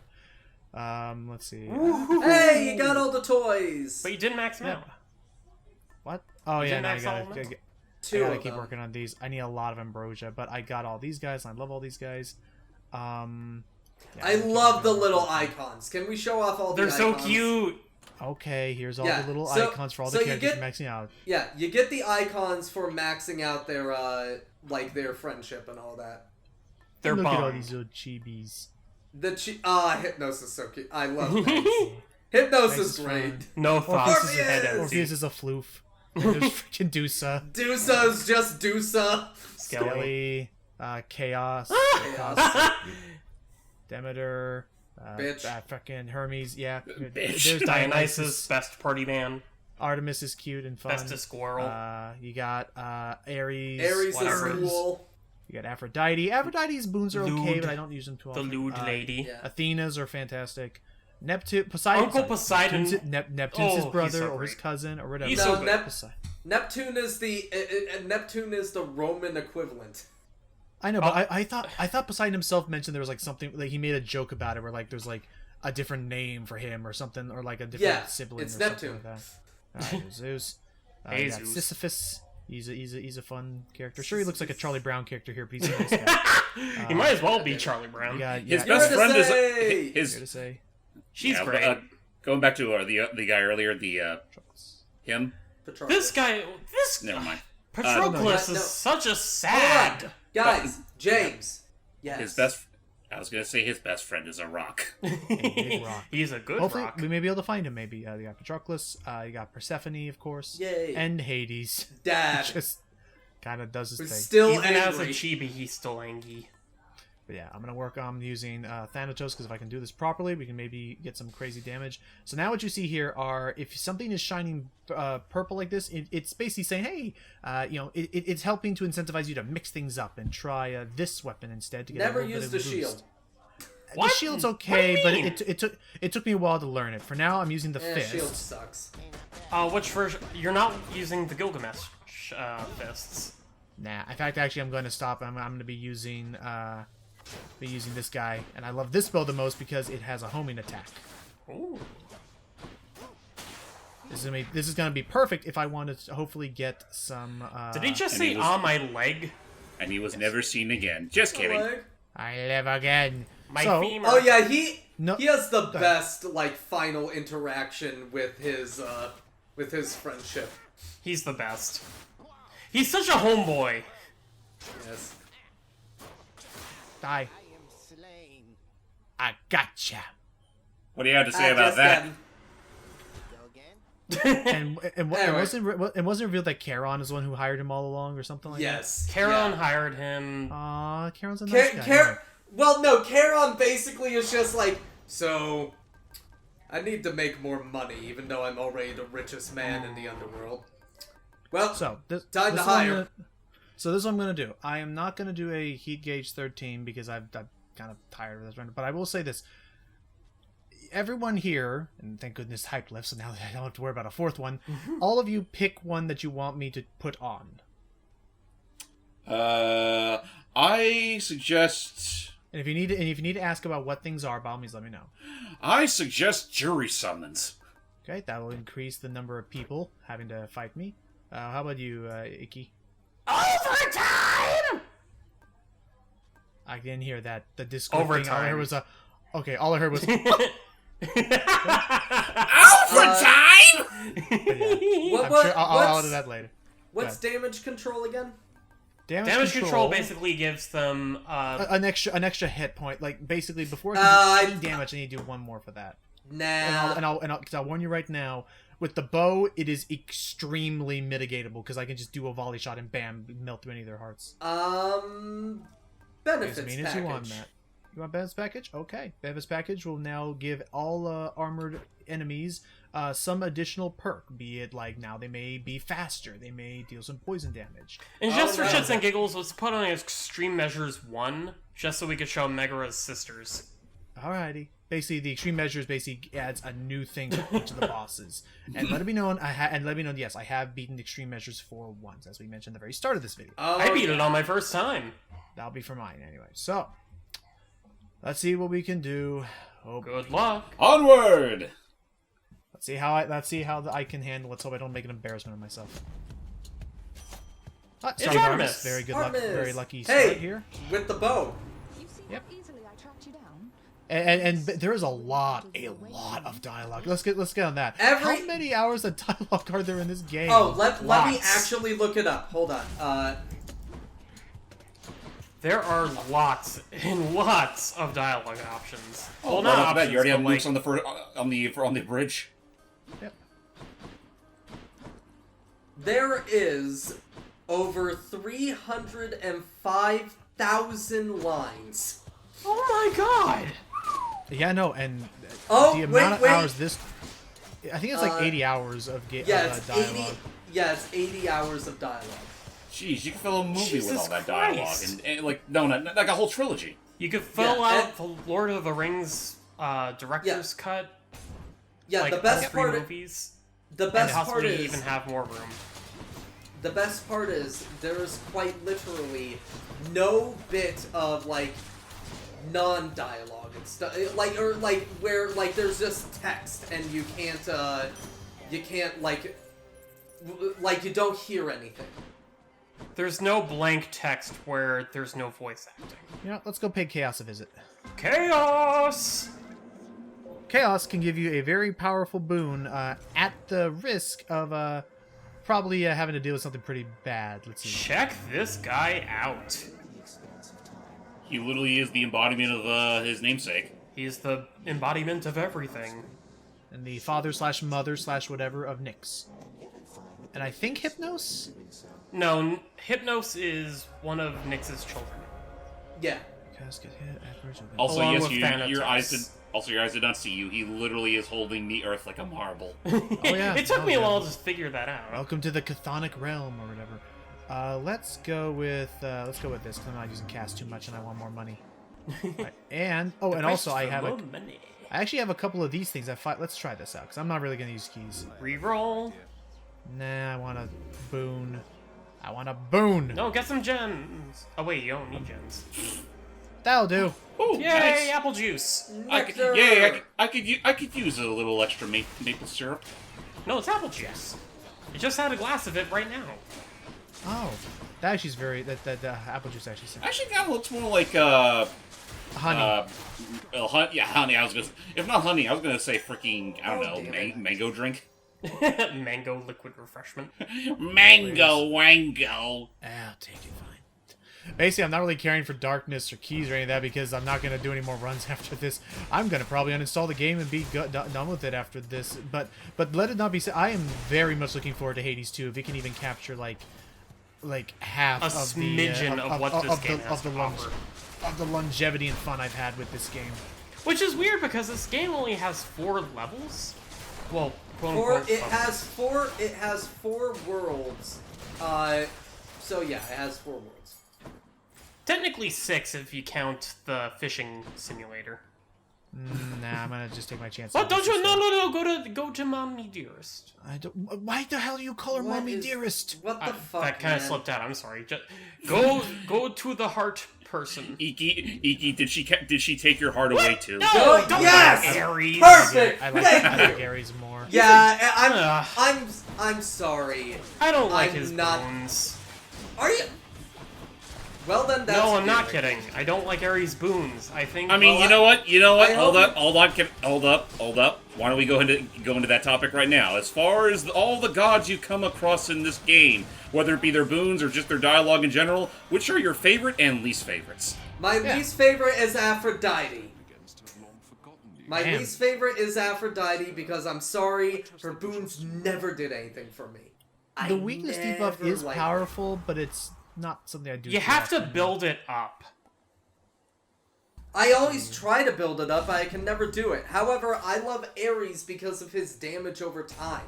Speaker 2: Let's see.
Speaker 1: Hey, you got all the toys!
Speaker 7: But you didn't max them
Speaker 2: Yeah.
Speaker 7: out.
Speaker 2: What? Oh
Speaker 7: You
Speaker 2: yeah,
Speaker 7: didn't
Speaker 2: no, I
Speaker 7: max all of
Speaker 2: gotta
Speaker 7: them?
Speaker 1: Two
Speaker 2: gotta
Speaker 1: of
Speaker 2: keep
Speaker 1: them.
Speaker 2: working on these. I need a lot of ambrosia, but I got all these guys, and I love all these guys. Yeah,
Speaker 1: I love the little icons. Can we show off all the
Speaker 7: They're so
Speaker 1: icons?
Speaker 7: cute.
Speaker 2: Okay, here's all
Speaker 1: Yeah,
Speaker 2: the little
Speaker 1: so-
Speaker 2: icons for all
Speaker 1: so
Speaker 2: the
Speaker 1: you
Speaker 2: characters
Speaker 1: get-
Speaker 2: maxing out.
Speaker 1: Yeah, you get the icons for maxing out their, their friendship and all that.
Speaker 7: They're
Speaker 2: Look at all
Speaker 7: bomb.
Speaker 2: these little chibis.
Speaker 1: Hypnos is so cute. I love Hypnos. Hypnos
Speaker 2: Nice
Speaker 1: is
Speaker 2: is
Speaker 1: great.
Speaker 2: fun.
Speaker 7: No thoughts.
Speaker 1: Orpheus!
Speaker 7: Head empty.
Speaker 2: Orpheus is a floof. And there's freaking Dusa.
Speaker 1: Dusa's just Dusa.
Speaker 7: Skelly.
Speaker 2: Skelly. Chaos.
Speaker 1: Chaos.
Speaker 2: Demeter.
Speaker 1: Bitch.
Speaker 2: Fucking Hermes. Yeah.
Speaker 4: Bitch.
Speaker 2: There's
Speaker 7: Dionysus, best party man.
Speaker 2: Artemis is cute and fun.
Speaker 7: Bestest squirrel.
Speaker 2: You got Ares.
Speaker 1: Ares
Speaker 7: Whatever.
Speaker 1: is cool.
Speaker 2: You got Aphrodite. Aphrodite's boons are okay,
Speaker 7: Lewd.
Speaker 2: but I don't use them too
Speaker 7: the
Speaker 2: often.
Speaker 7: lewd lady.
Speaker 1: Yeah.
Speaker 2: Athena's are fantastic. Poseidon.
Speaker 7: Uncle Poseidon.
Speaker 2: Neptune's his
Speaker 7: Oh, he's
Speaker 2: brother
Speaker 7: so
Speaker 2: or his
Speaker 7: great.
Speaker 2: cousin or whatever.
Speaker 7: He's
Speaker 1: No,
Speaker 7: so good.
Speaker 1: Neptune is the Roman equivalent.
Speaker 2: I know, but I thought Poseidon himself mentioned there was like something like he made a joke about it where like there's like a different name for him or something or like a different
Speaker 1: Yeah,
Speaker 2: sibling.
Speaker 1: it's
Speaker 2: or something
Speaker 1: Neptune.
Speaker 2: Like that. Alright, Zeus. You got
Speaker 7: Zeus.
Speaker 2: Sisyphus. He's a fun character. Sure, he looks like a Charlie Brown character here, but he's a nice guy.
Speaker 7: He might as well be Charlie
Speaker 2: You
Speaker 7: Brown.
Speaker 2: got,
Speaker 4: His
Speaker 2: yeah,
Speaker 4: best
Speaker 1: to
Speaker 4: friend is
Speaker 1: say!
Speaker 2: here to
Speaker 4: his.
Speaker 2: say.
Speaker 7: She's
Speaker 4: Yeah,
Speaker 7: great.
Speaker 4: going back to the guy earlier, him.
Speaker 1: Petrarchus.
Speaker 7: This guy,
Speaker 4: Never mind.
Speaker 7: Patroclus
Speaker 1: no.
Speaker 7: is such a
Speaker 1: Hold
Speaker 7: sad.
Speaker 1: on. Guys, James. Yes.
Speaker 4: His best. I was gonna say his best friend is a rock.
Speaker 2: Big rock.
Speaker 7: He's a good
Speaker 2: Hopefully,
Speaker 7: rock.
Speaker 2: we may be able to find him. Maybe you got Patroclus, you got Persephone, of course,
Speaker 1: Yay.
Speaker 2: and Hades.
Speaker 1: Dad.
Speaker 2: Just kind of does his
Speaker 1: We're
Speaker 2: thing.
Speaker 1: still
Speaker 7: Even as a
Speaker 1: angry.
Speaker 7: chibi, he's still angry.
Speaker 2: But yeah, I'm gonna work on using Thanatos because if I can do this properly, we can maybe get some crazy damage. So now what you see here are if something is shining purple like this, it's basically saying, hey, it's helping to incentivize you to mix things up and try this weapon instead to get
Speaker 1: Never
Speaker 2: a little
Speaker 1: use
Speaker 2: bit of
Speaker 1: the
Speaker 2: a boost.
Speaker 1: shield.
Speaker 2: The shield's okay, but it took me a while to learn it. For now, I'm using the fist.
Speaker 1: Shield sucks.
Speaker 7: Which version? You're not using the Gilgamesh fists.
Speaker 2: Nah, in fact, actually, I'm going to stop. I'm going to be using this guy, and I love this build the most because it has a homing attack.
Speaker 7: Ooh.
Speaker 2: This is going to be perfect if I want to hopefully get some.
Speaker 7: Did he just
Speaker 4: and
Speaker 7: say
Speaker 4: he was-
Speaker 7: on my leg?
Speaker 4: And he was never seen again. Just kidding.
Speaker 1: Leg.
Speaker 2: I live again.
Speaker 7: My
Speaker 2: So-
Speaker 7: femur.
Speaker 1: Oh yeah, he has the
Speaker 2: Go ahead.
Speaker 1: best like final interaction with his friendship.
Speaker 7: He's the best. He's such a homeboy.
Speaker 1: Yes.
Speaker 2: Die. I gotcha.
Speaker 4: What do you have to say about that?
Speaker 2: And
Speaker 1: Anyway.
Speaker 2: wasn't revealed that Charon is the one who hired him all along or something like
Speaker 1: Yes.
Speaker 7: Charon
Speaker 1: yeah.
Speaker 7: hired him.
Speaker 2: that? Aw, Charon's a nice guy.
Speaker 1: Well, no, Charon basically is just like, so I need to make more money, even though I'm already the richest man in the underworld. Well,
Speaker 2: So this
Speaker 1: time
Speaker 2: this
Speaker 1: to
Speaker 2: is what I'm
Speaker 1: hire.
Speaker 2: gonna- So this is what I'm gonna do. I am not gonna do a heat gauge 13 because I'm kind of tired of this run. But I will say this: everyone here, and thank goodness hype lifts, so now that I don't have to worry about a fourth one. All of you pick one that you want me to put on.
Speaker 4: I suggest.
Speaker 2: And if you need to ask about what things are, by all means, let me know.
Speaker 4: I suggest jury summons.
Speaker 2: Okay, that will increase the number of people having to fight me. How about you, Icky?
Speaker 7: Overtime!
Speaker 2: I didn't hear that. The Discord thing. All I
Speaker 7: Overtime.
Speaker 2: heard was a. Okay, all I heard was.
Speaker 1: What,
Speaker 2: I'm sure I'll do that later.
Speaker 1: What's damage control again?
Speaker 7: Damage control basically gives them
Speaker 2: an extra hit point. Like basically, before I can do any damage, I need to do one more for that.
Speaker 1: Nah.
Speaker 2: And I'll warn you right now. With the bow, it is extremely mitigatable because I can just do a volley shot and bam, melt through any of their hearts.
Speaker 1: Benefits
Speaker 2: As mean
Speaker 1: package.
Speaker 2: as you want, Matt. You want benefits package? Okay. Benefits package will now give all armored enemies some additional perk. Be it like now they may be faster, they may deal some poison damage.
Speaker 7: And just for
Speaker 1: no.
Speaker 7: shits and giggles, let's put on Extreme Measures 1, just so we could show Megaera's sisters.
Speaker 2: Alrighty. Basically, the extreme measures basically adds a new thing to each of the bosses. And let it be known, yes, I have beaten extreme measures for once, as we mentioned at the very start of this video.
Speaker 7: I beat it on my first time.
Speaker 2: That'll be for mine anyway. So, let's see what we can do. Oh,
Speaker 7: Good luck.
Speaker 4: Onward!
Speaker 2: let's see how I can handle it. So I don't make an embarrassment of myself.
Speaker 7: It's
Speaker 2: Sorry,
Speaker 7: Artemis.
Speaker 2: Artemis. Very good luck.
Speaker 1: Artemis.
Speaker 2: Very lucky
Speaker 1: Hey,
Speaker 2: start here.
Speaker 1: with the bow.
Speaker 9: You see
Speaker 2: Yep.
Speaker 9: how easily I tracked you down?
Speaker 2: And there is a lot of dialogue. Let's get on that.
Speaker 1: Every-
Speaker 2: How many hours of dialogue are there in this game?
Speaker 1: Oh, let me
Speaker 2: Lots.
Speaker 1: actually look it up. Hold on.
Speaker 7: There are lots and lots of dialogue options. Well,
Speaker 4: Right
Speaker 7: not
Speaker 4: off the bat,
Speaker 7: options,
Speaker 4: you already have
Speaker 7: but,
Speaker 4: loops
Speaker 7: like,
Speaker 4: on the bridge.
Speaker 2: Yep.
Speaker 1: There is over 305,000 lines.
Speaker 7: oh my god!
Speaker 2: Yeah, no, and
Speaker 1: Oh,
Speaker 2: the amount
Speaker 1: wait.
Speaker 2: of hours this. I think it's like 80 hours of
Speaker 1: Yeah, it's
Speaker 2: dialogue.
Speaker 1: 80. Yeah, it's 80 hours of dialogue.
Speaker 4: Jeez, you could fill a movie with
Speaker 7: Jesus
Speaker 4: all that dialogue.
Speaker 7: Christ.
Speaker 4: And like, no, not like a whole trilogy.
Speaker 7: You could fill
Speaker 1: Yeah,
Speaker 7: out the Lord of the Rings director's cut.
Speaker 1: Yeah,
Speaker 7: Like
Speaker 1: the best
Speaker 7: all three
Speaker 1: part.
Speaker 7: movies.
Speaker 1: The
Speaker 7: And
Speaker 1: best part
Speaker 7: possibly
Speaker 1: is.
Speaker 7: even have more room.
Speaker 1: The best part is there's quite literally no bit of like non-dialogue and stuff, like or like where like there's just text and you can't like you don't hear anything.
Speaker 7: There's no blank text where there's no voice acting.
Speaker 2: You know, let's go pay Chaos a visit.
Speaker 7: Chaos!
Speaker 2: Chaos can give you a very powerful boon at the risk of probably having to deal with something pretty bad. Let's see.
Speaker 7: Check this guy out.
Speaker 4: He literally is the embodiment of his namesake.
Speaker 7: He's the embodiment of everything.
Speaker 2: And the father/mother/whatever of Nyx. And I think Hypnos?
Speaker 7: No, Hypnos is one of Nyx's children.
Speaker 1: Yeah.
Speaker 2: Casket hit, average of
Speaker 4: Also,
Speaker 7: Along
Speaker 4: yes,
Speaker 7: with
Speaker 4: your eyes
Speaker 7: Thanatos.
Speaker 4: your eyes did not see you. He literally is holding the earth like a marble.
Speaker 2: Oh, yeah.
Speaker 7: It took
Speaker 2: Oh,
Speaker 7: me a
Speaker 2: yeah.
Speaker 7: while to figure that out.
Speaker 2: Welcome to the chthonic realm, or whatever. Let's go with this, because I'm not using cast too much and I want more money. Right. And, oh, and also I have I actually have a couple of these things. Let's try this out, because I'm not really going to use keys.
Speaker 7: Reroll.
Speaker 2: Nah, I want a boon. I want a boon!
Speaker 7: No, get some gems. Oh wait, you don't need gems.
Speaker 2: That'll do.
Speaker 4: Ooh,
Speaker 7: Yay,
Speaker 4: nice.
Speaker 7: apple juice.
Speaker 4: I could use a little extra maple syrup.
Speaker 7: No, it's apple juice. I just had a glass of it right now.
Speaker 2: Oh, that actually is very. That apple juice actually.
Speaker 4: Actually, that looks more like
Speaker 2: Honey.
Speaker 4: honey. I was gonna, if not honey, I was gonna say freaking mango drink.
Speaker 7: Mango liquid refreshment.
Speaker 4: Mango wango.
Speaker 2: I'll take it, fine. Basically, I'm not really caring for darkness or keys or any of that because I'm not going to do any more runs after this. I'm going to probably uninstall the game and be done with it after this. But let it not be said, I am very much looking forward to Hades 2 if it can even capture like half
Speaker 7: A
Speaker 2: of
Speaker 7: smidgen
Speaker 2: the
Speaker 7: of what this game has to offer.
Speaker 2: of the longevity and fun I've had with this game.
Speaker 7: Which is weird because this game only has 4 levels. Well, quote unquote.
Speaker 1: It has four worlds. So yeah, it has 4 worlds.
Speaker 7: Technically 6 if you count the fishing simulator.
Speaker 2: Nah, I'm gonna just take my chances.
Speaker 7: What? Don't you? No! Go to Mommy Dearest.
Speaker 2: I don't. Why the hell do you call her Mommy Dearest?
Speaker 1: What the fuck?
Speaker 7: That kind of slipped out. I'm sorry. Just go to the heart person.
Speaker 4: Iki, did she take your heart away too?
Speaker 7: No, don't
Speaker 1: yes!
Speaker 7: Ares.
Speaker 1: Perfect.
Speaker 2: I like Ares more.
Speaker 1: Yeah, I'm sorry.
Speaker 7: I don't like
Speaker 1: I'm
Speaker 7: his
Speaker 1: not-
Speaker 7: boons.
Speaker 1: Are you? Well then, that's
Speaker 7: No, I'm not
Speaker 1: good.
Speaker 7: kidding. I don't like Ares' boons. I think.
Speaker 4: I mean,
Speaker 1: Well,
Speaker 4: you know what?
Speaker 1: I
Speaker 4: Hold
Speaker 1: hope-
Speaker 4: up. Hold up. Why don't we go into that topic right now? As far as all the gods you come across in this game, whether it be their boons or just their dialogue in general, which are your favorite and least favorites?
Speaker 1: My least favorite is Aphrodite. My
Speaker 2: Damn.
Speaker 1: least favorite is Aphrodite because I'm sorry, her boons never did anything for me.
Speaker 2: The weakness debuff
Speaker 1: never
Speaker 2: is
Speaker 1: liked
Speaker 2: powerful, but it's not something I do.
Speaker 7: You
Speaker 2: too
Speaker 7: have to
Speaker 2: often.
Speaker 7: build it up.
Speaker 1: I always try to build it up, but I can never do it. However, I love Ares because of his damage over time.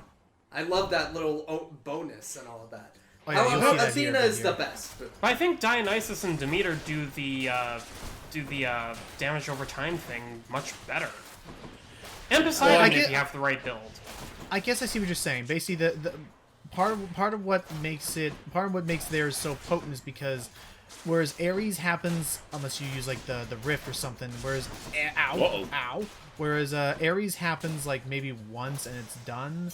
Speaker 1: I love that little bonus and all of that.
Speaker 2: Oh, yeah, you'll see that here,
Speaker 1: Athena is
Speaker 2: here.
Speaker 1: the best.
Speaker 7: But I think Dionysus and Demeter do the damage over time thing much better. And Poseidon if you have the right build.
Speaker 2: I guess I see what you're saying. Basically, the part of what makes theirs so potent is because whereas Ares happens unless you use like the rift or something, whereas whereas Ares happens like maybe once and it's done.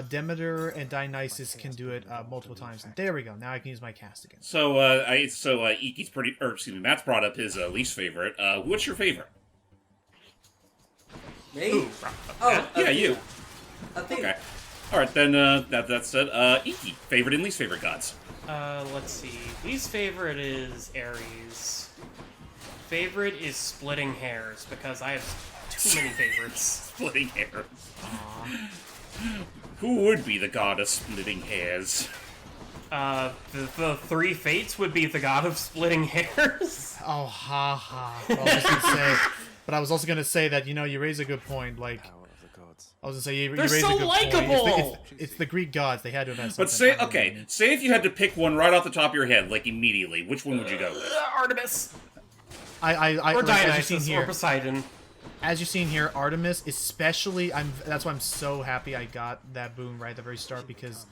Speaker 2: Demeter and Dionysus can do it multiple times. There we go. Now I can use my cast again.
Speaker 4: So, Iki's Matt's brought up his least favorite. What's your favorite?
Speaker 1: Me?
Speaker 7: Ooh,
Speaker 1: Oh,
Speaker 4: Yeah, you.
Speaker 1: Athena.
Speaker 4: Okay. All right, then. That said, Iki, favorite and least favorite gods.
Speaker 7: Let's see. Least favorite is Ares. Favorite is Splitting Hairs because I have too many favorites.
Speaker 4: Splitting hairs. Who would be the god of splitting hairs?
Speaker 7: The 3 fates would be the god of splitting hairs.
Speaker 2: Oh, ha ha. But I was also gonna say that you raise a good point. Like, I was gonna say you
Speaker 7: They're
Speaker 2: raise
Speaker 7: so
Speaker 2: a good
Speaker 7: likable!
Speaker 2: point. It's the Greek gods. They had to have had
Speaker 4: But
Speaker 2: something.
Speaker 4: say if you had to pick one right off the top of your head, like immediately, which one would you go with?
Speaker 7: Artemis.
Speaker 2: I
Speaker 7: Or
Speaker 2: like,
Speaker 7: Dionysus or Poseidon.
Speaker 2: As you've seen here, Artemis, especially, that's why I'm so happy I got that boon right at the very start, because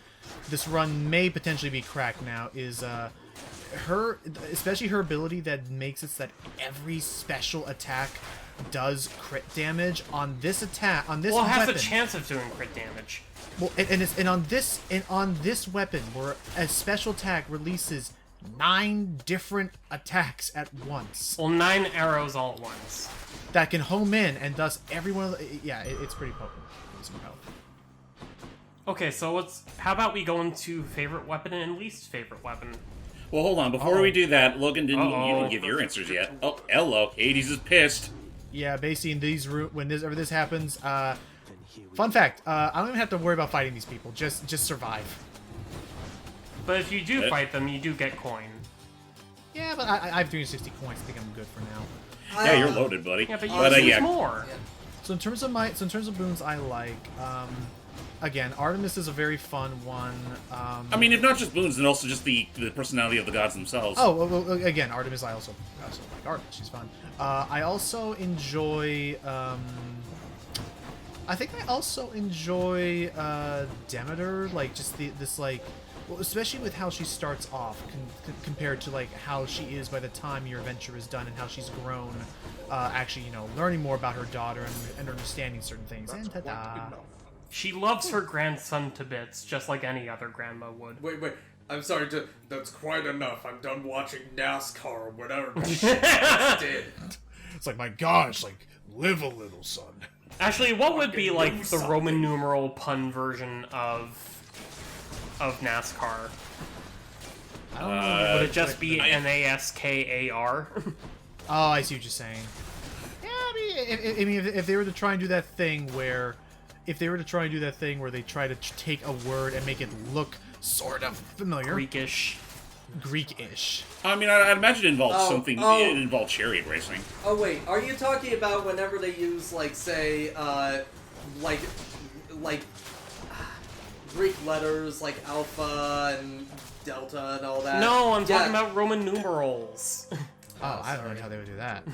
Speaker 2: this run may potentially be cracked now, is especially her ability that makes it so that every special attack does crit damage on this attack, on this
Speaker 7: Well, it has
Speaker 2: weapon.
Speaker 7: a chance of doing crit damage.
Speaker 2: Well, and on this weapon, where a special attack releases 9 different attacks at once.
Speaker 7: Well, 9 arrows all at once.
Speaker 2: That can home in, and thus every one of the... Yeah, it's pretty potent. It's powerful.
Speaker 7: Okay, so how about we go into favorite weapon and least favorite weapon?
Speaker 4: Well, hold on. Before we do that, Logan, you didn't give your answers yet. Oh, hello. Hades is pissed.
Speaker 2: Yeah, basically in these whenever this happens, fun fact, I don't even have to worry about fighting these people. Just survive.
Speaker 7: But if you do fight them, you do get coin.
Speaker 2: Yeah, but I have 360 coins. I think I'm good for now.
Speaker 4: Yeah, you're loaded, buddy.
Speaker 7: Yeah, but you use more.
Speaker 1: Yeah.
Speaker 2: So in terms of boons I like, again, Artemis is a very fun one.
Speaker 4: I mean, if not just boons, then also just the personality of the gods themselves.
Speaker 2: Oh, well, again, Artemis I also like Artemis. She's fun. I also enjoy. I think I also enjoy Demeter, like just this like. Well, especially with how she starts off compared to like how she is by the time your adventure is done and how she's grown, actually, learning more about her daughter and understanding certain things. And ta-da.
Speaker 7: She loves her grandson to bits, just like any other grandma would.
Speaker 1: Wait. I'm sorry. That's quite enough. I'm done watching NASCAR or whatever. Did.
Speaker 2: It's like, my gosh, like, live a little, son.
Speaker 7: Actually, what would be like the Roman numeral pun version of NASCAR?
Speaker 2: I don't know.
Speaker 7: Would it just be NASKAR?
Speaker 2: Oh, I see what you're saying. Yeah, I mean, if they were to try and do that thing where, they try to take a word and make it look sort of familiar,
Speaker 7: Greekish.
Speaker 2: I
Speaker 4: mean, I'd imagine it involves something. It
Speaker 1: Oh.
Speaker 4: involved chariot racing.
Speaker 1: Oh wait, are you talking about whenever they use like say like Greek letters like alpha and delta and all that?
Speaker 7: No, I'm talking about Roman numerals.
Speaker 2: Oh, I don't know how they would do that.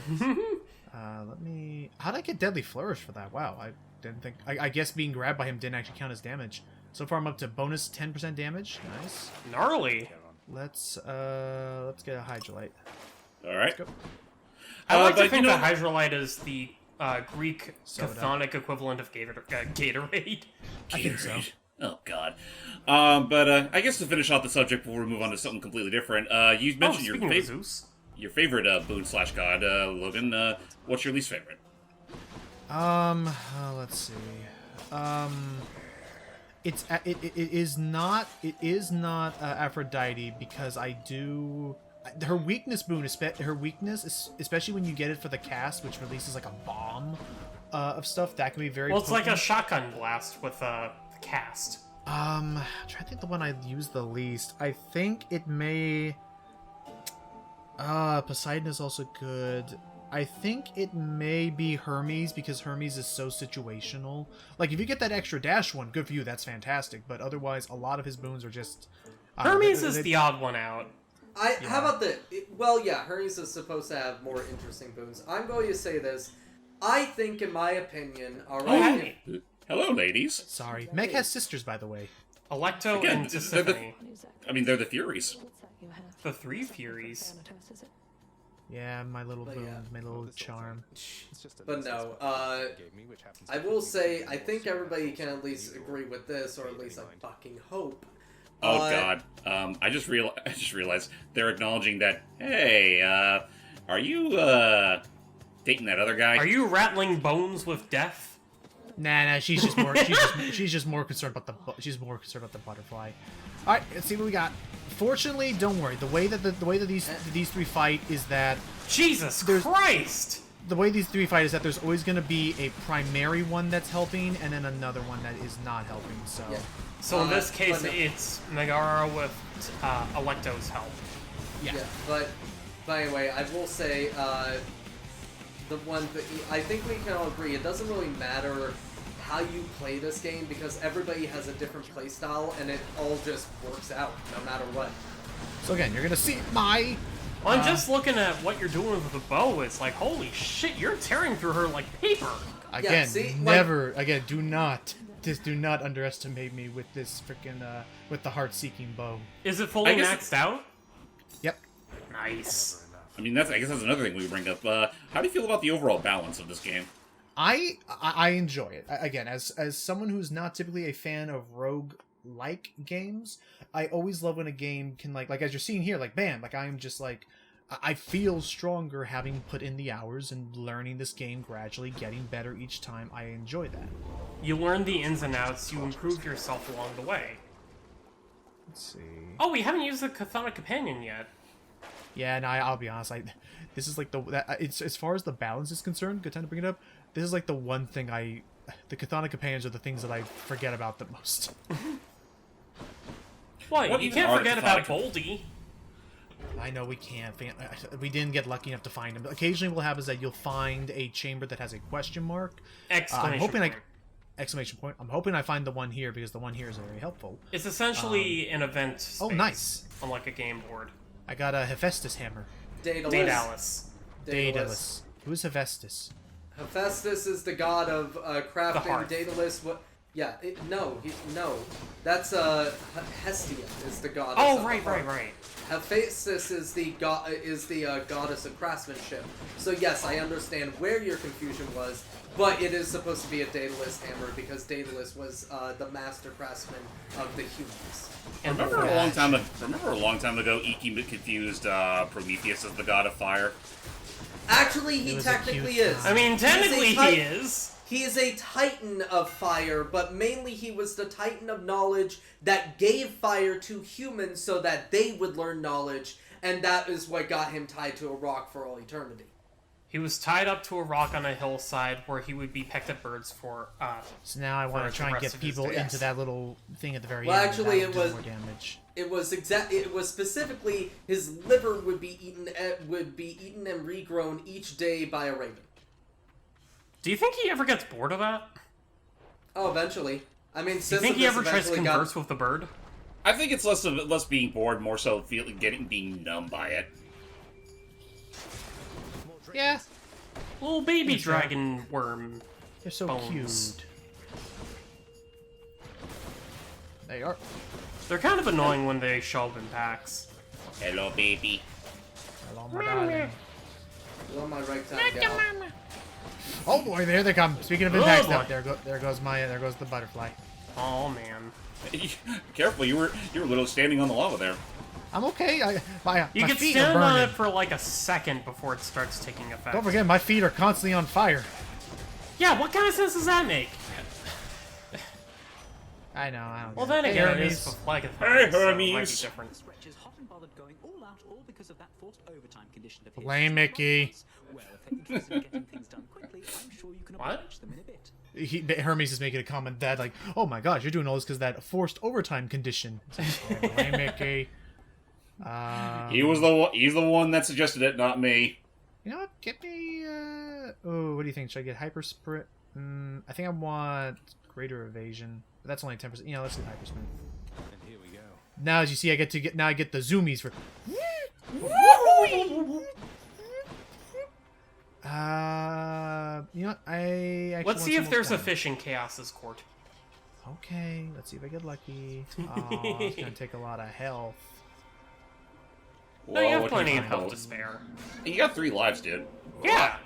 Speaker 2: How'd I get Deadly Flourish for that? Wow, I didn't think. I guess being grabbed by him didn't actually count as damage. So far, I'm up to bonus 10% damage. Nice.
Speaker 7: Gnarly.
Speaker 2: Let's get a Hydrolite.
Speaker 4: All right.
Speaker 2: Let's go.
Speaker 7: I like to think that Hydrolite is the Greek
Speaker 2: Soda.
Speaker 7: chthonic equivalent of Gatorade.
Speaker 2: I think so.
Speaker 4: Oh God. But I guess to finish off the subject before we move on to something completely different, you mentioned your
Speaker 7: speaking of Zeus.
Speaker 4: Your favorite boon/god, Logan. What's your least favorite?
Speaker 2: Let's see. It is not Aphrodite because I do. Her weakness boon, especially when you get it for the cast, which releases like a bomb of stuff, that can be very.
Speaker 7: Well, it's like
Speaker 2: potent.
Speaker 7: a shotgun blast with the cast.
Speaker 2: I'm trying to think the one I use the least. I think it may. Poseidon is also good. I think it may be Hermes because Hermes is so situational. Like, if you get that extra dash one, good for you, that's fantastic. But otherwise, a lot of his boons are just...
Speaker 7: Hermes is the odd one out.
Speaker 1: How about the... Well, yeah, Hermes is supposed to have more interesting boons. I'm going to say this. I think, in my opinion... Alright.
Speaker 4: Hello, ladies.
Speaker 2: Sorry. Meg has sisters, by the way.
Speaker 7: Electo and Tisiphone.
Speaker 4: They're the Furies.
Speaker 7: The three Furies.
Speaker 2: Yeah, my little boon, my little charm.
Speaker 1: But no, I will say, I think everybody can at least agree with this, or at least I fucking hope.
Speaker 4: Oh God! I just realized they're acknowledging that. Hey, are you dating that other guy?
Speaker 7: Are you rattling bones with death?
Speaker 2: Nah, she's just more. She's just more concerned about the butterfly. All right, let's see what we got. Fortunately, don't worry. The way that these three fight is that
Speaker 7: Jesus Christ.
Speaker 2: The way these three fight is that there's always going to be a primary one that's helping, and then another one that is not helping. So,
Speaker 7: so in this case, it's Megaera with Electo's help.
Speaker 1: Yeah. But anyway, I will say the one that I think we can all agree, it doesn't really matter how you play this game because everybody has a different play style and it all just works out no matter what.
Speaker 2: So again, you're gonna see my.
Speaker 7: Well, I'm just looking at what you're doing with the bow. It's like, holy shit, you're tearing through her like paper.
Speaker 2: Again, never. Again, do not underestimate me with this freaking with the heart-seeking bow.
Speaker 7: Is it fully maxed out?
Speaker 2: Yep.
Speaker 7: Nice.
Speaker 4: I mean, I guess that's another thing we bring up. How do you feel about the overall balance of this game?
Speaker 2: I enjoy it. Again, as someone who's not typically a fan of rogue-like games, I always love when a game can like as you're seeing here, like bam, like I am just like I feel stronger having put in the hours and learning this game gradually, getting better each time. I enjoy that.
Speaker 7: You learn the ins and outs, you improve yourself along the way.
Speaker 2: Let's see.
Speaker 7: Oh, we haven't used the Chthonic Companion yet.
Speaker 2: Yeah, and I'll be honest. This is like it's as far as the balance is concerned. Good time to bring it up. This is like the one thing the Chthonic Companions are the things that I forget about the most.
Speaker 7: What? You can't forget about Boldy.
Speaker 2: I know we can't. We didn't get lucky enough to find him. Occasionally, what happens is that you'll find a chamber that has a question mark.
Speaker 7: Exclamation point.
Speaker 2: Exclamation point. I'm hoping I find the one here because the one here is very helpful.
Speaker 7: It's essentially an event space.
Speaker 2: Oh, nice.
Speaker 7: On like a game board.
Speaker 2: I got a Hephaestus hammer.
Speaker 7: Daedalus.
Speaker 2: Daedalus. Who's Hephaestus?
Speaker 1: Hephaestus is the god of crafting. Daedalus, what? Yeah, no. That's Hestia is the goddess.
Speaker 7: Oh, right.
Speaker 1: Hephaestus is the goddess of craftsmanship. So yes, I understand where your confusion was, but it is supposed to be a Daedalus hammer because Daedalus was the master craftsman of the humans.
Speaker 4: Remember a long time ago, Iki confused Prometheus as the god of fire?
Speaker 1: Actually, he technically is.
Speaker 7: I mean, technically he is.
Speaker 1: He is a titan of fire, but mainly he was the titan of knowledge that gave fire to humans so that they would learn knowledge, and that is what got him tied to a rock for all eternity.
Speaker 7: He was tied up to a rock on a hillside where he would be pecked at birds for,
Speaker 2: So now I want to try and get people into that little thing at the very
Speaker 1: well,
Speaker 2: end.
Speaker 1: Actually, it was
Speaker 2: more damage.
Speaker 1: It was specifically his liver would be eaten and regrown each day by a raven.
Speaker 7: Do you think he ever gets bored of that?
Speaker 1: Oh, eventually. I mean,
Speaker 7: do you think he ever tries to converse with the bird?
Speaker 4: I think it's less being bored, more so being numb by it.
Speaker 2: Yeah.
Speaker 7: Little baby dragon worm.
Speaker 2: They're so
Speaker 7: bones.
Speaker 2: cute. They are.
Speaker 7: They're kind of annoying when they show up in packs.
Speaker 4: Hello, baby.
Speaker 2: Hello, my darling.
Speaker 1: Hello, my ragtime gal.
Speaker 2: Oh boy, there they come. Speaking of impacts, there goes the butterfly.
Speaker 7: Oh man.
Speaker 4: Careful, you were literally standing on the lava there.
Speaker 2: I'm okay. My
Speaker 7: you can
Speaker 2: feet
Speaker 7: stand
Speaker 2: are burning.
Speaker 7: on it for like a second before it starts taking effect.
Speaker 2: Don't forget, my feet are constantly on fire.
Speaker 7: Yeah, what kind of sense does that make?
Speaker 2: I know. I don't.
Speaker 7: Well, then again, it is for like a
Speaker 4: Hey,
Speaker 7: so
Speaker 4: Hermes.
Speaker 7: it might be different.
Speaker 2: Blame Mickey.
Speaker 7: What?
Speaker 2: Hermes is making a comment that, like, oh my gosh, you're doing all this because that forced overtime condition. Blame Mickey.
Speaker 4: He's the one that suggested it, not me.
Speaker 2: You know what? Get me. Oh, what do you think? Should I get hyper sprint? I think I want greater evasion. But that's only 10%. You know, let's do hyper sprint.
Speaker 6: And here we go.
Speaker 2: Now, as you see, I get the zoomies for. You know what? I actually
Speaker 7: Let's see if there's a fish in Chaos's court.
Speaker 2: Okay, let's see if I get lucky. Oh, it's gonna take a lot of health.
Speaker 7: No, you have
Speaker 4: what
Speaker 7: plenty
Speaker 4: kind
Speaker 7: of health to spare.
Speaker 4: You got 3 lives, dude.
Speaker 7: Yeah.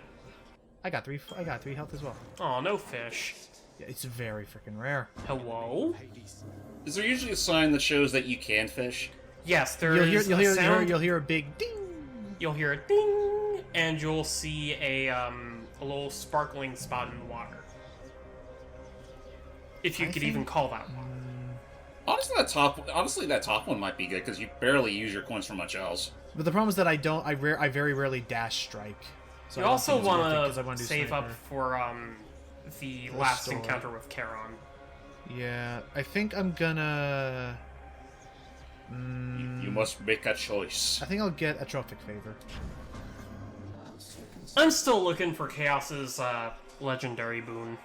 Speaker 2: I got 3 health as well.
Speaker 7: Oh, no fish.
Speaker 2: Yeah, it's very freaking rare.
Speaker 7: Hello?
Speaker 4: Is there usually a sign that shows that you can fish?
Speaker 7: Yes, there's
Speaker 2: you'll hear a big ding.
Speaker 7: You'll hear a ding, and you'll see a little sparkling spot in the water. If you could even call that water.
Speaker 4: Honestly, that top one might be good because you barely use your coins for much else.
Speaker 2: But the problem is that I very rarely dash strike. So
Speaker 7: You also want to
Speaker 2: do
Speaker 7: save
Speaker 2: sniper.
Speaker 7: up for the last
Speaker 2: store.
Speaker 7: encounter with Charon.
Speaker 2: Yeah, I think I'm gonna.
Speaker 4: You must make a choice.
Speaker 2: I think I'll get a trophic favor.
Speaker 7: I'm still looking for Chaos's legendary boon.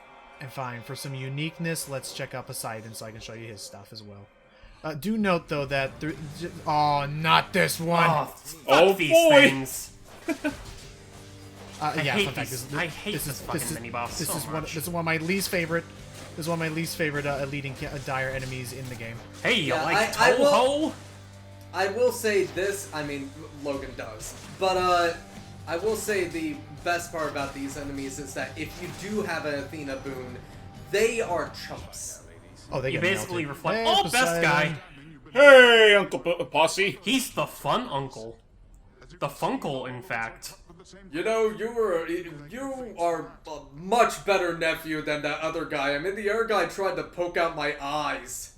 Speaker 2: And fine, for some uniqueness, let's check out Poseidon so I can show you his stuff as well. Do note though that oh, not this one.
Speaker 7: Oh, fuck these things.
Speaker 2: I
Speaker 7: hate this fucking mini boss
Speaker 2: This
Speaker 7: so
Speaker 2: is
Speaker 7: much.
Speaker 2: one of my least favorite. This is one of my least favorite leading dire enemies in the game.
Speaker 7: Hey, you
Speaker 1: Yeah,
Speaker 7: like
Speaker 1: I
Speaker 7: Toho?
Speaker 1: I will say this. I mean, Logan does, but I will say the best part about these enemies is that if you do have an Athena boon, they are chumps.
Speaker 2: Oh, they
Speaker 7: You
Speaker 2: get
Speaker 7: basically
Speaker 2: melted.
Speaker 7: reflect.
Speaker 2: Hey,
Speaker 7: Oh, best guy.
Speaker 2: Poseidon.
Speaker 4: Hey, Uncle Posse.
Speaker 7: He's the fun uncle. The Funkle, in fact.
Speaker 1: You know, you are a much better nephew than that other guy. I mean, the other guy tried to poke out my eyes.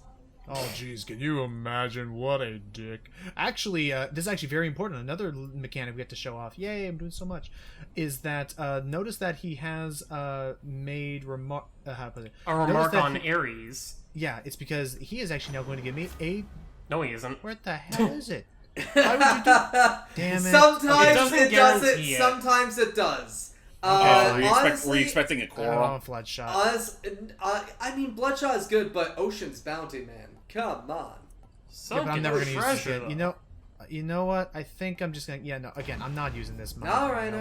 Speaker 2: Oh, jeez, can you imagine? What a dick. Actually, this is actually very important. Another mechanic we get to show off. Yay, I'm doing so much. Is that, notice that he has made
Speaker 7: a remark on
Speaker 2: he,
Speaker 7: Ares.
Speaker 2: Yeah, it's because he is actually now going to give me a...
Speaker 7: No, he isn't.
Speaker 2: Where the hell is it? Why would you do... Damn it.
Speaker 1: Sometimes
Speaker 7: it doesn't.
Speaker 1: Sometimes it does.
Speaker 4: Were you expecting a coral?
Speaker 2: Oh, Bloodshot.
Speaker 1: I mean, Bloodshot is good, but Ocean's Bounty, man. Come on.
Speaker 7: So
Speaker 2: yeah, but I'm never going to use this
Speaker 7: treasure,
Speaker 2: shit. You know what? I think I'm just going to... Yeah, no, again, I'm not using this.
Speaker 1: Alright.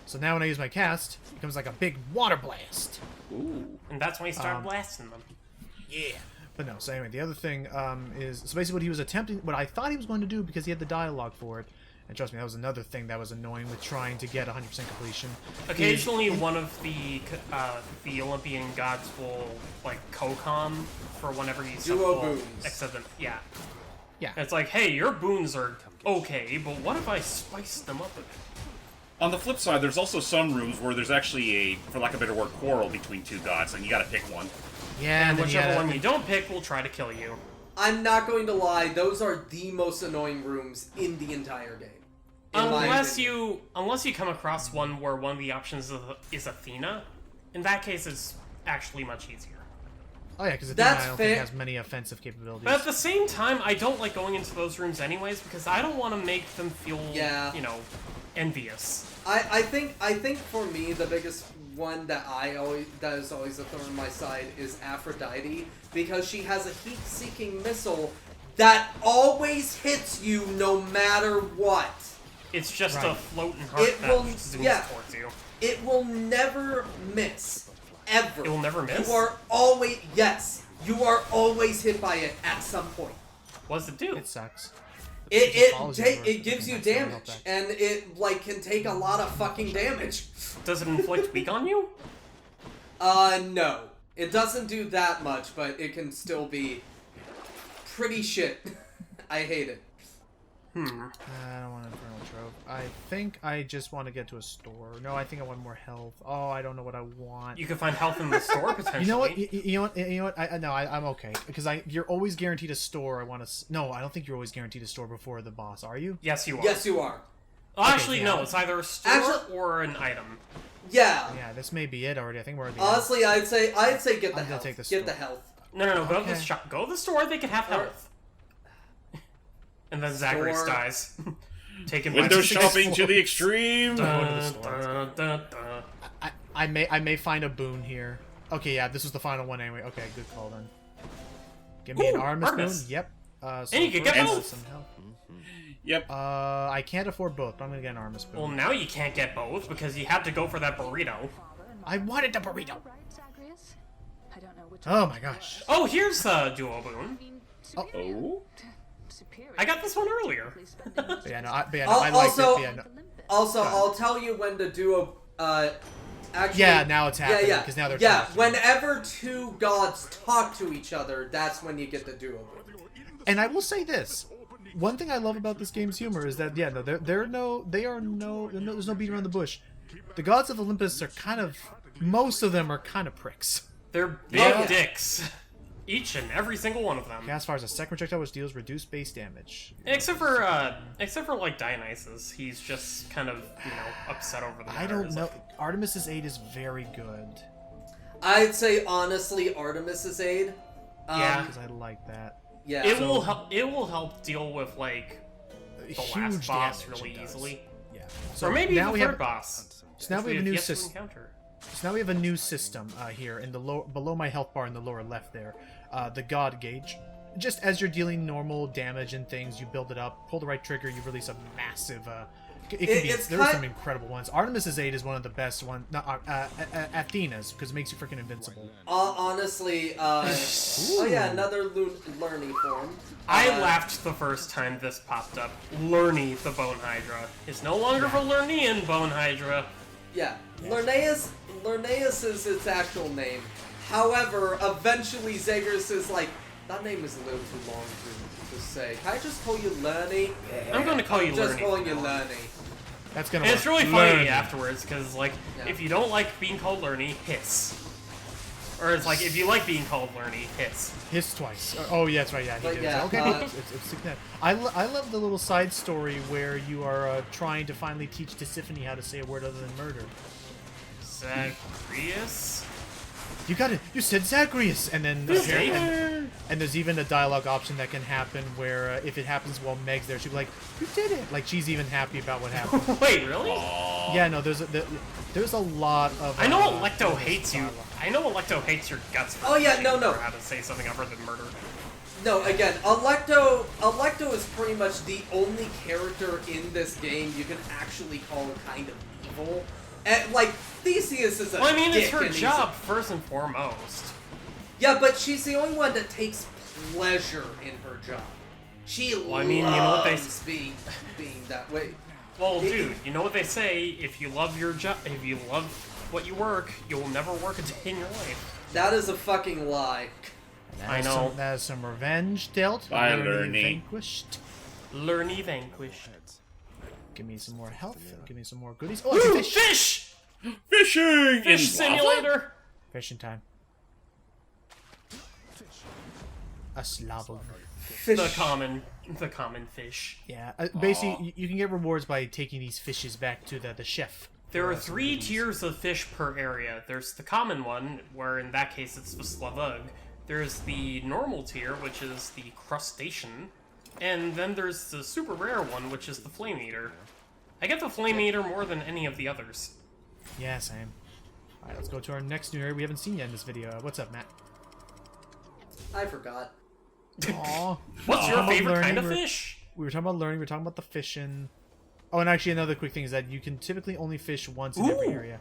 Speaker 2: So now when I use my cast, it becomes like a big water blast.
Speaker 7: Ooh. And that's when you start blasting them.
Speaker 2: Yeah. But no, so anyway, the other thing is... So basically what he was attempting... What I thought he was going to do, because he had the dialogue for it, and trust me, that was another thing that was annoying with trying to get 100% completion.
Speaker 7: Occasionally, one of the Olympian gods will like co-com for whenever he's
Speaker 1: duo boons.
Speaker 7: Except that, yeah.
Speaker 2: Yeah.
Speaker 7: It's like, hey, your boons are okay, but what if I spice them up a bit?
Speaker 4: On the flip side, there's also some rooms where there's actually a, for lack of a better word, quarrel between two gods, and you gotta pick one.
Speaker 2: Yeah,
Speaker 7: and whichever one you don't pick will try to kill you.
Speaker 1: I'm not going to lie; those are the most annoying rooms in the entire game.
Speaker 7: Unless you come across one where one of the options is Athena, in that case it's actually much easier.
Speaker 2: Oh yeah, because Athena I don't think has many offensive capabilities.
Speaker 7: But at the same time, I don't like going into those rooms anyways because I don't want to make them feel, envious.
Speaker 1: I think for me the biggest one that is always a thorn in my side is Aphrodite, because she has a heat-seeking missile that always hits you no matter what.
Speaker 7: It's just a floating heart that zooms towards you.
Speaker 1: It will never miss. Ever.
Speaker 7: It will never miss?
Speaker 1: You are always hit by it at some point.
Speaker 7: What does it do?
Speaker 2: It sucks.
Speaker 1: It gives you damage, and it can take a lot of fucking damage.
Speaker 7: Does it inflict weak on you?
Speaker 1: No. It doesn't do that much, but it can still be pretty shit. I hate it.
Speaker 2: I don't want an Infernal Trove. I think I just want to get to a store. No, I think I want more health. Oh, I don't know what I want.
Speaker 7: You can find health in the store, potentially.
Speaker 2: You know what? You know what? I'm okay. Because you're always guaranteed a store. No, I don't think you're always guaranteed a store before the boss, are you?
Speaker 7: Yes, you are.
Speaker 1: Yes, you are.
Speaker 7: Actually, no. It's either a store or an item.
Speaker 1: Yeah.
Speaker 2: Yeah, this may be it already. I think we're already...
Speaker 1: Honestly, I'd say get the health. Get the health.
Speaker 7: No. Go to the shop. Go to the store. They can have health. And then Zagreus dies. Taken
Speaker 4: Window shopping to the extreme.
Speaker 2: I may find a boon here. Okay, yeah, this was the final one anyway. Okay, good call then. Give me an Artemis boon. Yep.
Speaker 7: And you can get both.
Speaker 2: Some help.
Speaker 4: Yep.
Speaker 2: I can't afford both, but I'm gonna get an Artemis boon.
Speaker 7: Well, now you can't get both because you had to go for that burrito.
Speaker 2: I wanted the burrito. Oh my gosh.
Speaker 7: Oh, here's a duo boon.
Speaker 4: Oh.
Speaker 7: I got this one earlier.
Speaker 1: Also, I'll tell you when the duo. Actually,
Speaker 2: yeah, now it's happening.
Speaker 1: Yeah.
Speaker 2: Because now they're
Speaker 1: talking. Whenever two gods talk to each other, that's when you get the duo.
Speaker 2: And I will say this: one thing I love about this game's humor is that there's no beating around the bush. The gods of Olympus are most of them are kind of pricks.
Speaker 7: They're big dicks. Each and every single one of them.
Speaker 2: Cast fires a second projectile which deals reduced base damage.
Speaker 7: Except for like Dionysus, he's just kind of upset over the matter.
Speaker 2: I don't know. Artemis's aid is very good.
Speaker 1: I'd say honestly, Artemis's aid.
Speaker 7: Yeah,
Speaker 2: because I like that.
Speaker 1: Yeah,
Speaker 7: it will help deal with the last boss really easily.
Speaker 2: Yeah,
Speaker 7: or maybe the third boss.
Speaker 2: So now we have a new system. So now we have a new system here in the below my health bar in the lower left there. The God Gauge. Just as you're dealing normal damage and things, you build it up. Pull the right trigger, you release a massive... There's some incredible ones. Artemis's aid is one of the best ones. Athena's, because it makes you freaking invincible.
Speaker 1: Honestly, oh yeah, another Lernie form.
Speaker 7: I laughed the first time this popped up. Lernie, the Bone Hydra, is no longer for Lernian Bone Hydra.
Speaker 1: Yeah, Lerneus is its actual name. However, eventually Zagreus is like, That name is a little too long to say. Can I just call you Lernie?
Speaker 7: I'm going to call you
Speaker 1: I'm just
Speaker 7: Lernie.
Speaker 1: calling you Lernie.
Speaker 2: That's gonna
Speaker 7: And
Speaker 2: work.
Speaker 7: it's really funny
Speaker 2: Lernie.
Speaker 7: afterwards, because, like,
Speaker 1: Yeah.
Speaker 7: if you don't like being called Lernie, hiss. Or it's like, if you like being called Lernie, hiss.
Speaker 2: Hiss twice. Oh, yeah, that's right. Yeah, he
Speaker 1: But
Speaker 2: did.
Speaker 1: yeah,
Speaker 2: Okay, it's significant. I love the little side story where you are trying to finally teach Tisiphone how to say a word other than murder.
Speaker 7: Zagreus?
Speaker 2: You got it. You said Zagreus, and then and there's even a dialogue option that can happen where if it happens while Meg's there, she'll be like, "You did it!" Like she's even happy about what happened.
Speaker 7: Wait, really?
Speaker 2: Yeah, no, there's a lot of.
Speaker 7: I know Electo hates you. I know Electo hates your guts for
Speaker 1: Oh, yeah,
Speaker 7: teaching
Speaker 1: no.
Speaker 7: her how to say something other than murder.
Speaker 1: No, again, Electo is pretty much the only character in this game you can actually call kind of evil. And, like, Theseus is a
Speaker 7: Well, I mean, it's
Speaker 1: dick,
Speaker 7: her
Speaker 1: and he's
Speaker 7: job, first and foremost.
Speaker 1: Yeah, but she's the only one that takes pleasure in her job. She
Speaker 7: Well, I mean, you know what they
Speaker 1: loves being that way.
Speaker 7: Well, dude, you know what they say, if you love your job, if you love what you work, you'll never work a day in your life.
Speaker 1: That is a fucking lie.
Speaker 7: I know.
Speaker 2: That is some revenge dealt.
Speaker 4: Bye,
Speaker 2: Lernie
Speaker 4: Lernie.
Speaker 2: Vanquished.
Speaker 7: Lernie vanquished.
Speaker 2: Give me some more health. Give me some more goodies. Oh, it's a fish!
Speaker 7: Fish!
Speaker 4: Fishing
Speaker 7: Fish
Speaker 4: in lava?
Speaker 7: simulator!
Speaker 2: Fishing time. A slobber.
Speaker 7: The common fish.
Speaker 2: Yeah, basically, you can get rewards by taking these fishes back to the chef.
Speaker 7: There are 3 tiers of fish per area. There's the common one, where in that case it's the slavug. There's the normal tier, which is the crustacean. And then there's the super rare one, which is the flame eater. I get the flame eater more than any of the others.
Speaker 2: Yeah, same. Alright, let's go to our next new area we haven't seen yet in this video. What's up, Matt?
Speaker 1: I forgot.
Speaker 2: Aww.
Speaker 7: What's your favorite
Speaker 2: Lernie,
Speaker 7: kind of
Speaker 2: we're-
Speaker 7: fish?
Speaker 2: We were talking about learning, we were talking about the fishing. Oh, and actually another quick thing is that you can typically only fish once in every
Speaker 7: Ooh.
Speaker 2: area.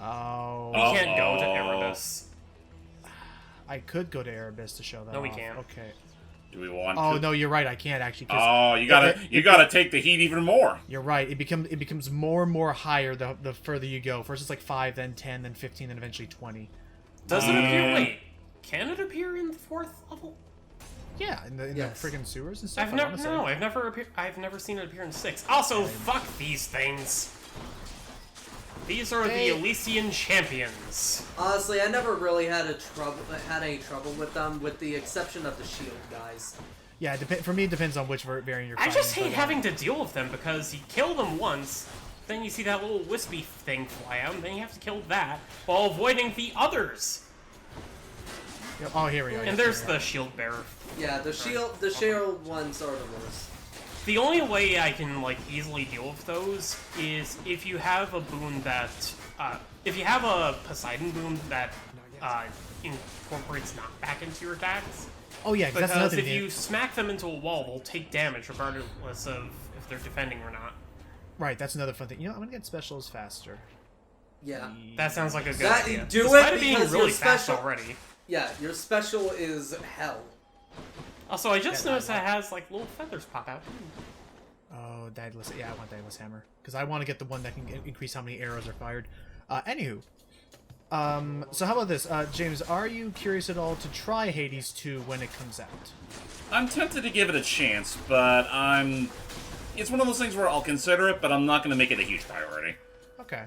Speaker 2: Oh.
Speaker 7: We can't go to
Speaker 4: Uh-oh.
Speaker 7: Erebus.
Speaker 2: I could go to Erebus to show that
Speaker 7: No, we
Speaker 2: off.
Speaker 7: can't.
Speaker 2: Okay.
Speaker 4: Do we want
Speaker 2: Oh,
Speaker 4: to?
Speaker 2: no, you're right, I can't actually. 'Cause
Speaker 4: Oh, you gotta take the heat even more.
Speaker 2: You're right. It becomes more and more higher the further you go. First it's like 5, then 10, then 15, then eventually 20.
Speaker 7: Does it appear? Wait, can it appear in the 4th level?
Speaker 2: Yeah, in the
Speaker 1: Yes.
Speaker 2: friggin' sewers and stuff.
Speaker 7: I've
Speaker 2: I
Speaker 7: never,
Speaker 2: wanna say.
Speaker 7: no, I've never seen it appear in 6. Also, fuck these things. These are
Speaker 2: Hey.
Speaker 7: the Elysian champions.
Speaker 1: Honestly, I never really had any trouble with them, with the exception of the shield guys.
Speaker 2: Yeah, for me it depends on which variant you're
Speaker 7: I
Speaker 2: fighting.
Speaker 7: just hate
Speaker 2: but,
Speaker 7: having to deal with them because you kill them once, then you see that little wispy thing fly out, and then you have to kill that while avoiding the others.
Speaker 2: Oh, here we go.
Speaker 7: And there's the shield bearer.
Speaker 1: Yeah, the shield ones are the worst.
Speaker 7: The only way I can like easily deal with those is if you have a boon that, if you have a Poseidon boon that incorporates knockback into your attacks.
Speaker 2: Oh yeah, 'cause that's
Speaker 7: Because
Speaker 2: another
Speaker 7: if
Speaker 2: thing.
Speaker 7: you smack them into a wall, they'll take damage regardless of if they're defending or not.
Speaker 2: Right, that's another fun thing. You know, I'm gonna get specials faster.
Speaker 1: Yeah.
Speaker 7: That sounds like a good
Speaker 1: That-
Speaker 7: idea.
Speaker 1: do
Speaker 7: Despite
Speaker 1: it
Speaker 7: being
Speaker 1: because
Speaker 7: really
Speaker 1: your
Speaker 7: fast
Speaker 1: special-
Speaker 7: already.
Speaker 1: Yeah, your special is hell.
Speaker 7: Also, I just noticed that it has like little feathers pop out.
Speaker 2: Oh, Daedalus. Yeah, I want Daedalus Hammer. Because I want to get the one that can increase how many arrows are fired. Anywho. So how about this? James, are you curious at all to try Hades 2 when it comes out?
Speaker 4: I'm tempted to give it a chance, but it's one of those things where I'll consider it, but I'm not going to make it a huge priority.
Speaker 2: Okay.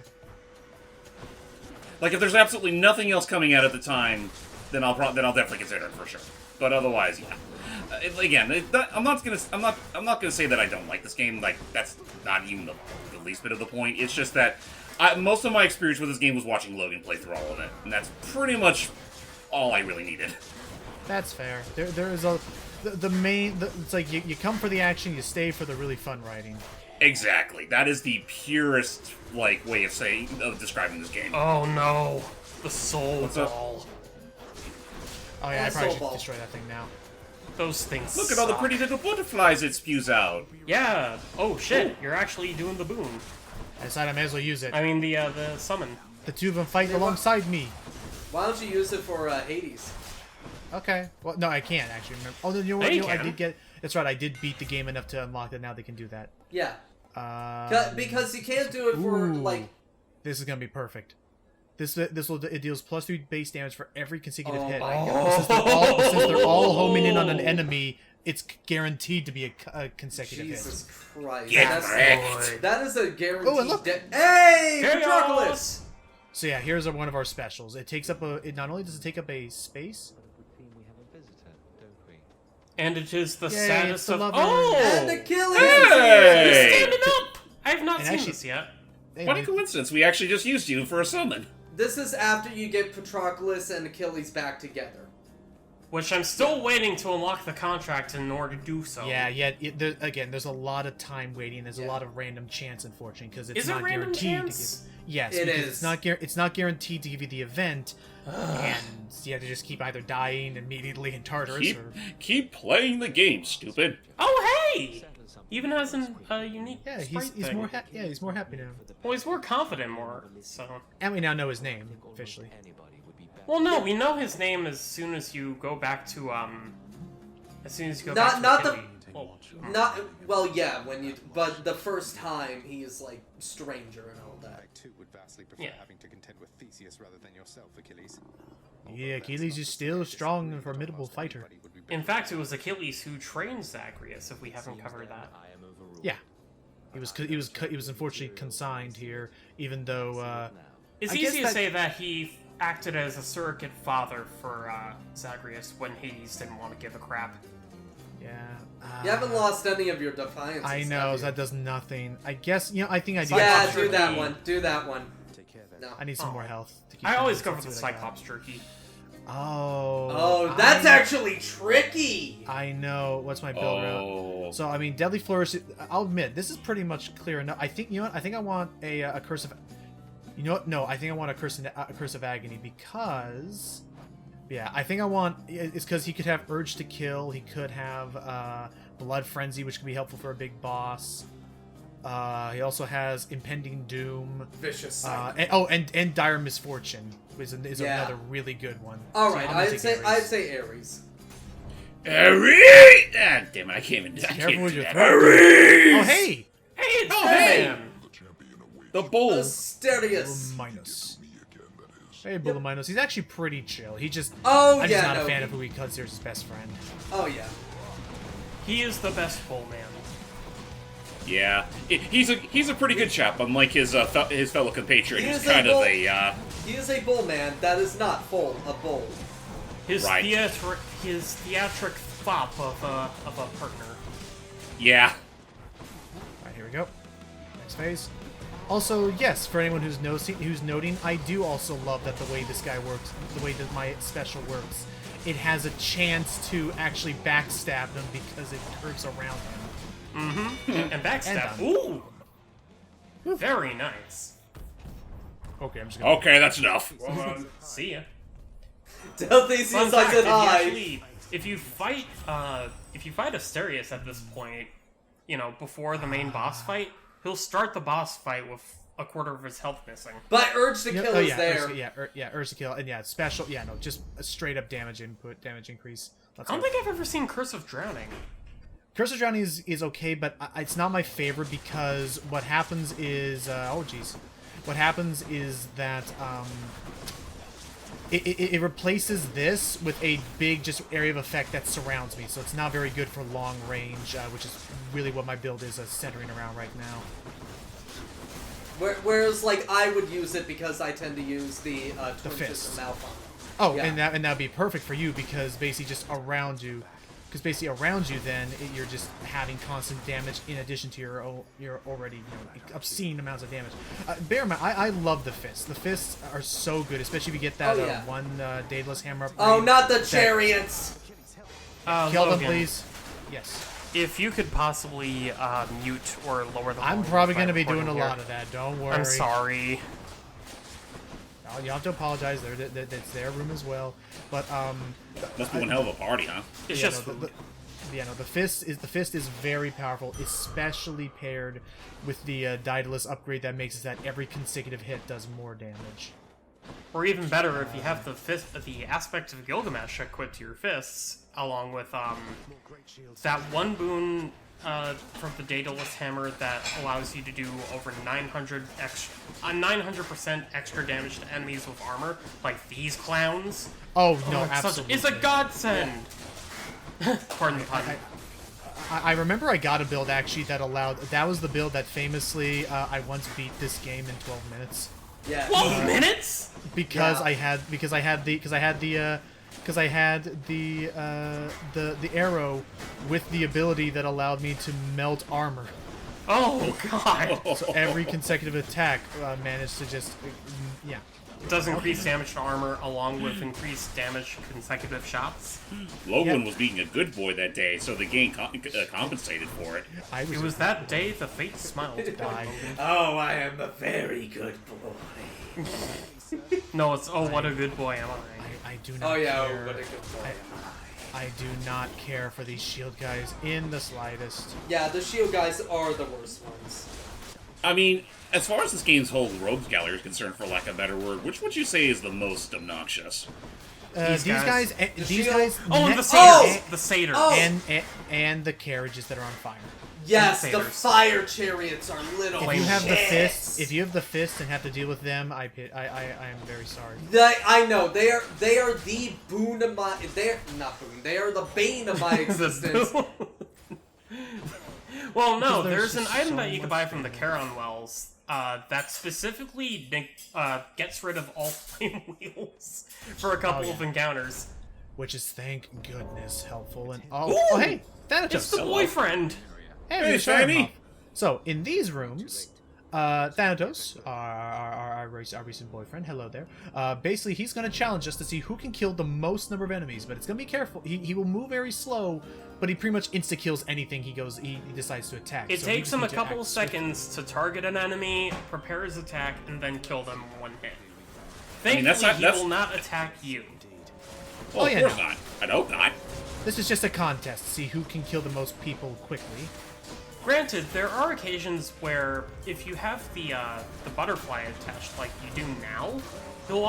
Speaker 4: Like if there's absolutely nothing else coming out at the time, then I'll definitely consider it for sure. But otherwise, yeah. I'm not gonna say that I don't like this game. Like that's not even the least bit of the point. It's just that most of my experience with this game was watching Logan play through all of it, and that's pretty much all I really needed.
Speaker 2: That's fair. There is it's like you come for the action, you stay for the really fun writing.
Speaker 4: Exactly. That is the purest way of describing this game.
Speaker 7: Oh no, the soul
Speaker 4: What's up?
Speaker 7: ball.
Speaker 2: Oh yeah,
Speaker 1: Yeah,
Speaker 2: I probably
Speaker 1: Soul
Speaker 2: should
Speaker 1: Ball.
Speaker 2: destroy that thing now.
Speaker 7: Those things.
Speaker 4: Look at all the
Speaker 7: suck.
Speaker 4: pretty little butterflies it spews out.
Speaker 7: Yeah. Oh shit, you're actually doing the boon.
Speaker 2: I decided I may as well use it.
Speaker 7: I mean the summon.
Speaker 2: The two of them fighting alongside me.
Speaker 1: Why don't you use it for Hades?
Speaker 2: Okay. Well, no, I can't actually remember. Oh, you know
Speaker 7: Yeah,
Speaker 2: what?
Speaker 7: you
Speaker 2: I
Speaker 7: can.
Speaker 2: did get. That's right. I did beat the game enough to unlock that. Now they can do that.
Speaker 1: Yeah.
Speaker 2: Uh,
Speaker 1: Because you can't do it for,
Speaker 2: ooh.
Speaker 1: like...
Speaker 2: This is gonna be perfect. It deals +3 base damage for every consecutive hit.
Speaker 1: my
Speaker 2: Since they're all homing in on an enemy, it's guaranteed to be a consecutive
Speaker 1: Jesus
Speaker 2: hit.
Speaker 1: Christ.
Speaker 4: Get wrecked.
Speaker 1: That is a guaranteed.
Speaker 2: Oh, and look.
Speaker 1: Hey,
Speaker 7: Chaos!
Speaker 1: Patroclus!
Speaker 2: So yeah, here's one of our specials. It takes up It not only does it take up a space.
Speaker 7: And it is the
Speaker 2: Yay,
Speaker 7: status
Speaker 2: it's the
Speaker 7: of
Speaker 2: lover.
Speaker 1: And
Speaker 7: oh,
Speaker 1: Achilles!
Speaker 4: Hey!
Speaker 7: he's standing up. I have not
Speaker 2: And
Speaker 7: seen
Speaker 2: actually-
Speaker 7: this yet.
Speaker 2: Hey,
Speaker 4: Funny
Speaker 2: man.
Speaker 4: coincidence. We actually just used you for a summon.
Speaker 1: This is after you get Patroclus and Achilles back together.
Speaker 7: Which I'm still waiting to unlock the contract in order to do so.
Speaker 2: Yeah. There's a lot of time waiting. There's a
Speaker 1: Yeah.
Speaker 2: lot of random chance, unfortunately, because it's
Speaker 7: Is it
Speaker 2: not
Speaker 7: random
Speaker 2: guaranteed
Speaker 7: chance?
Speaker 2: to give. Yes,
Speaker 1: It
Speaker 2: because
Speaker 1: is.
Speaker 2: it's not guaranteed to give you the event, and you have to just keep either dying immediately in Tartarus or
Speaker 4: Keep playing the game, stupid.
Speaker 7: Oh hey! He even has a unique
Speaker 2: yeah,
Speaker 7: sprite
Speaker 2: he's
Speaker 7: thing.
Speaker 2: more happy now.
Speaker 7: Well, he's more confident more. So.
Speaker 2: And we now know his name officially.
Speaker 7: Well, no, we know his name as soon as you go back to As soon as you go
Speaker 1: Not-
Speaker 7: back to
Speaker 1: not the-
Speaker 7: Achilles. Well,
Speaker 1: Not well, yeah. But the first time he's like stranger and all that.
Speaker 6: I too would vastly prefer
Speaker 7: Yeah.
Speaker 6: having to contend with Theseus rather than yourself, Achilles.
Speaker 2: Yeah, Achilles is still a strong and formidable fighter.
Speaker 7: in fact, it was Achilles who trained Zagreus. If we haven't covered that.
Speaker 2: Yeah, he was unfortunately consigned here, even though
Speaker 7: It's
Speaker 2: I guess
Speaker 7: easy to
Speaker 2: that-
Speaker 7: say that he acted as a surrogate father for Zagreus when Hades didn't want to give a crap.
Speaker 2: yeah.
Speaker 1: You haven't lost any of your defiances.
Speaker 2: I know
Speaker 1: have you?
Speaker 2: that does nothing. I guess I think I do.
Speaker 1: Yeah,
Speaker 7: Cyclops
Speaker 1: do that
Speaker 7: jerky.
Speaker 1: one. Do that one.
Speaker 6: Take care then.
Speaker 1: No.
Speaker 2: I need some
Speaker 7: Oh.
Speaker 2: more health. To keep
Speaker 7: I always
Speaker 2: going.
Speaker 7: go for the
Speaker 2: Let's see what I got.
Speaker 7: Cyclops jerky.
Speaker 1: Oh, that's actually tricky.
Speaker 2: I know. What's my build route?
Speaker 4: Oh.
Speaker 2: So I mean, Deadly Flourish. I'll admit this is pretty much clear enough. I think I think I want a curse of. You know what? No, I think I want a curse of agony because. Yeah, I think I want. It's because he could have Urge to Kill. He could have Blood Frenzy, which could be helpful for a big boss. He also has Impending Doom.
Speaker 1: Vicious cycle.
Speaker 2: And Dire Misfortune is
Speaker 1: Yeah.
Speaker 2: another really good one.
Speaker 1: All
Speaker 2: So
Speaker 1: right,
Speaker 2: I'm gonna
Speaker 1: I'd
Speaker 2: take
Speaker 1: say
Speaker 2: Ares.
Speaker 1: Ares.
Speaker 4: Ares! Ah, damn it, I can't even. I
Speaker 2: Careful
Speaker 4: can't
Speaker 2: with
Speaker 4: do
Speaker 2: your
Speaker 4: that.
Speaker 2: throat.
Speaker 4: Ares!
Speaker 2: Oh hey,
Speaker 7: Hey, it's
Speaker 4: hey!
Speaker 7: Batman!
Speaker 4: The bull.
Speaker 1: Asterius.
Speaker 2: Minus. Hey, Bulaminos. He's actually pretty chill. He just.
Speaker 1: Oh,
Speaker 2: I'm
Speaker 1: yeah,
Speaker 2: just not
Speaker 1: no,
Speaker 2: a fan
Speaker 1: he-
Speaker 2: of who he considers his best friend.
Speaker 1: Oh yeah.
Speaker 7: He is the best bull man.
Speaker 4: Yeah, he's a pretty good chap, unlike his fellow compatriot,
Speaker 1: He
Speaker 4: who's
Speaker 1: is a
Speaker 4: kind of
Speaker 1: bull-
Speaker 4: a
Speaker 1: He is a bull man that is not full a bull.
Speaker 7: His
Speaker 4: Right.
Speaker 7: theatric fop of a partner.
Speaker 4: yeah.
Speaker 2: Alright, here we go. Next phase. Also, yes, for anyone who's noting, I do also love that the way this guy works, the way that my special works, it has a chance to actually backstab him because it curves around him.
Speaker 7: And backstab.
Speaker 2: And
Speaker 7: Ooh! Very nice.
Speaker 2: Okay, I'm just gonna.
Speaker 4: Okay, that's enough.
Speaker 7: See ya.
Speaker 1: Tell Theseus
Speaker 7: Fun
Speaker 1: I
Speaker 7: fact,
Speaker 1: said hi.
Speaker 7: if you fight Asterius at this point, you know, before the main boss fight, he'll start the boss fight with a quarter of his health missing.
Speaker 1: But urge to
Speaker 2: Yeah,
Speaker 1: kill
Speaker 2: oh,
Speaker 1: is
Speaker 2: yeah,
Speaker 1: there.
Speaker 2: Urge to Kill, and yeah, special. Yeah, no, just a straight up damage input, damage increase.
Speaker 7: I don't think I've ever seen Curse of Drowning.
Speaker 2: Curse of Drowning is okay, but it's not my favorite because what happens is what happens is that it replaces this with a big just area of effect that surrounds me, so it's not very good for long range, which is really what my build is centering around right now.
Speaker 1: Whereas, like, I would use it because I tend to use the Torches
Speaker 2: fist.
Speaker 1: and Malphon.
Speaker 2: Oh,
Speaker 1: Yeah.
Speaker 2: and that'd be perfect for you because basically just around you. Because basically around you, then you're just having constant damage in addition to your already obscene amounts of damage. Bear in mind, I love the fists. The fists are so good, especially if you get that
Speaker 1: Oh, yeah.
Speaker 2: one Daedalus hammer upgrade.
Speaker 1: Oh, not the chariots!
Speaker 2: Kill them,
Speaker 7: Logan,
Speaker 2: please. Yes.
Speaker 7: If you could possibly mute or lower the volume.
Speaker 2: I'm probably
Speaker 7: of my
Speaker 2: going to be doing
Speaker 7: recording
Speaker 2: a
Speaker 7: here.
Speaker 2: lot of that. Don't worry.
Speaker 7: I'm sorry.
Speaker 2: Oh, you don't have to apologize. It's their room as well. But
Speaker 4: Must be one hell of a party, huh?
Speaker 7: It's
Speaker 2: yeah,
Speaker 7: just
Speaker 2: no, the fist is very powerful, especially paired with the Daedalus upgrade that makes it that every consecutive hit does more damage.
Speaker 7: Or even better, if you have the aspect of Gilgamesh equipped to your fists, along with that one boon from the Daedalus Hammer that allows you to do over 900% extra damage to enemies with armor, like these clowns.
Speaker 2: Oh no, absolutely.
Speaker 7: It's a godsend. Pardon the pun.
Speaker 2: I remember I got a build actually that allowed. That was the build that famously I once beat this game in 12 minutes.
Speaker 1: Yeah.
Speaker 7: 12 minutes?
Speaker 2: Because
Speaker 1: Yeah.
Speaker 2: I had the arrow with the ability that allowed me to melt armor.
Speaker 7: Oh god.
Speaker 2: So every consecutive attack managed to just yeah.
Speaker 7: It does increase damage to armor along with increased damage consecutive shots.
Speaker 4: Logan was being a good boy that day, so the game compensated for it.
Speaker 7: It was that day the fate smiled. Why?
Speaker 1: Oh, I am a very good boy.
Speaker 7: No, it's oh what a good boy am I.
Speaker 2: I do not
Speaker 1: Oh yeah,
Speaker 2: care.
Speaker 1: oh, what a good boy.
Speaker 2: I do not care for these shield guys in the slightest.
Speaker 1: Yeah, the shield guys are the worst ones.
Speaker 4: I mean, as far as this game's whole rogues gallery is concerned, for lack of a better word, which would you say is the most obnoxious?
Speaker 2: These guys,
Speaker 7: Oh, and the
Speaker 1: Oh!
Speaker 7: satyrs. The satyrs.
Speaker 1: Oh!
Speaker 2: and the carriages that are on fire.
Speaker 1: Yes,
Speaker 7: And
Speaker 1: the
Speaker 7: satyrs.
Speaker 1: fire chariots are little.
Speaker 2: If you have the
Speaker 1: shits.
Speaker 2: fist, if you have the fist and have to deal with them, I am very sorry.
Speaker 1: I know they are the boon of my. They're not boon. They are the bane of my existence.
Speaker 7: Well, no,
Speaker 2: Because there's
Speaker 7: there's an
Speaker 2: just
Speaker 7: item
Speaker 2: so
Speaker 7: that you can
Speaker 2: much
Speaker 7: buy from the Charon Wells that specifically gets rid of all flame wheels for a couple of encounters.
Speaker 2: Which is, thank goodness, helpful. And
Speaker 7: Ooh!
Speaker 2: oh hey, Thanatos.
Speaker 7: It's the boyfriend.
Speaker 2: Hey,
Speaker 4: Fanny.
Speaker 2: So in these rooms, Thanatos, our recent boyfriend, hello there. Basically, he's going to challenge us to see who can kill the most number of enemies, but it's going to be careful. He will move very slow, but he pretty much insta kills anything he decides to attack.
Speaker 7: It
Speaker 2: So we
Speaker 7: takes
Speaker 2: just
Speaker 7: him a
Speaker 2: need to
Speaker 7: couple
Speaker 2: act
Speaker 7: of seconds to target an enemy, prepare his attack, and then kill them in one hit.
Speaker 4: mean,
Speaker 7: Thankfully,
Speaker 4: that's
Speaker 7: he
Speaker 4: not-
Speaker 7: will not attack you.
Speaker 4: Well,
Speaker 2: Oh, yeah,
Speaker 4: of course
Speaker 2: no.
Speaker 4: not. I'd hope not.
Speaker 2: This is just a contest to see who can kill the most people quickly.
Speaker 7: Granted, there are occasions where if you have the butterfly attached like you do now, he'll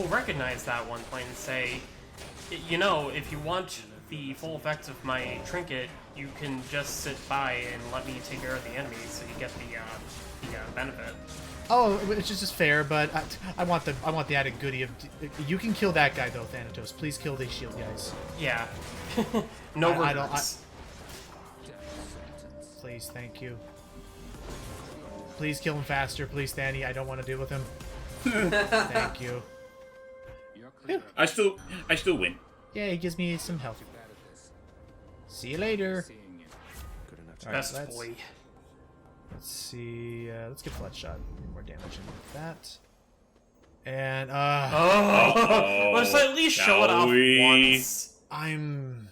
Speaker 7: recognize that one point and say, you know, if you want the full effects of my trinket, you can just sit by and let me take care of the enemy, so you get the benefit.
Speaker 2: Oh, which is just fair, but I want the added goodie of you can kill that guy though, Thanatos. Please kill these shield guys.
Speaker 7: Yeah. No
Speaker 2: I don't-
Speaker 7: regrets.
Speaker 2: Please, thank you. Please kill him faster, please, Thani. I don't want to deal with him. Thank you.
Speaker 4: I still win.
Speaker 2: Yeah, he gives me some health. See you later. Alright,
Speaker 7: Best boy.
Speaker 2: let's see. Let's get Bloodshot. More damage in that. And
Speaker 7: Oh, let's at least show it
Speaker 4: shall
Speaker 7: off
Speaker 4: we?
Speaker 7: once.
Speaker 2: I'm.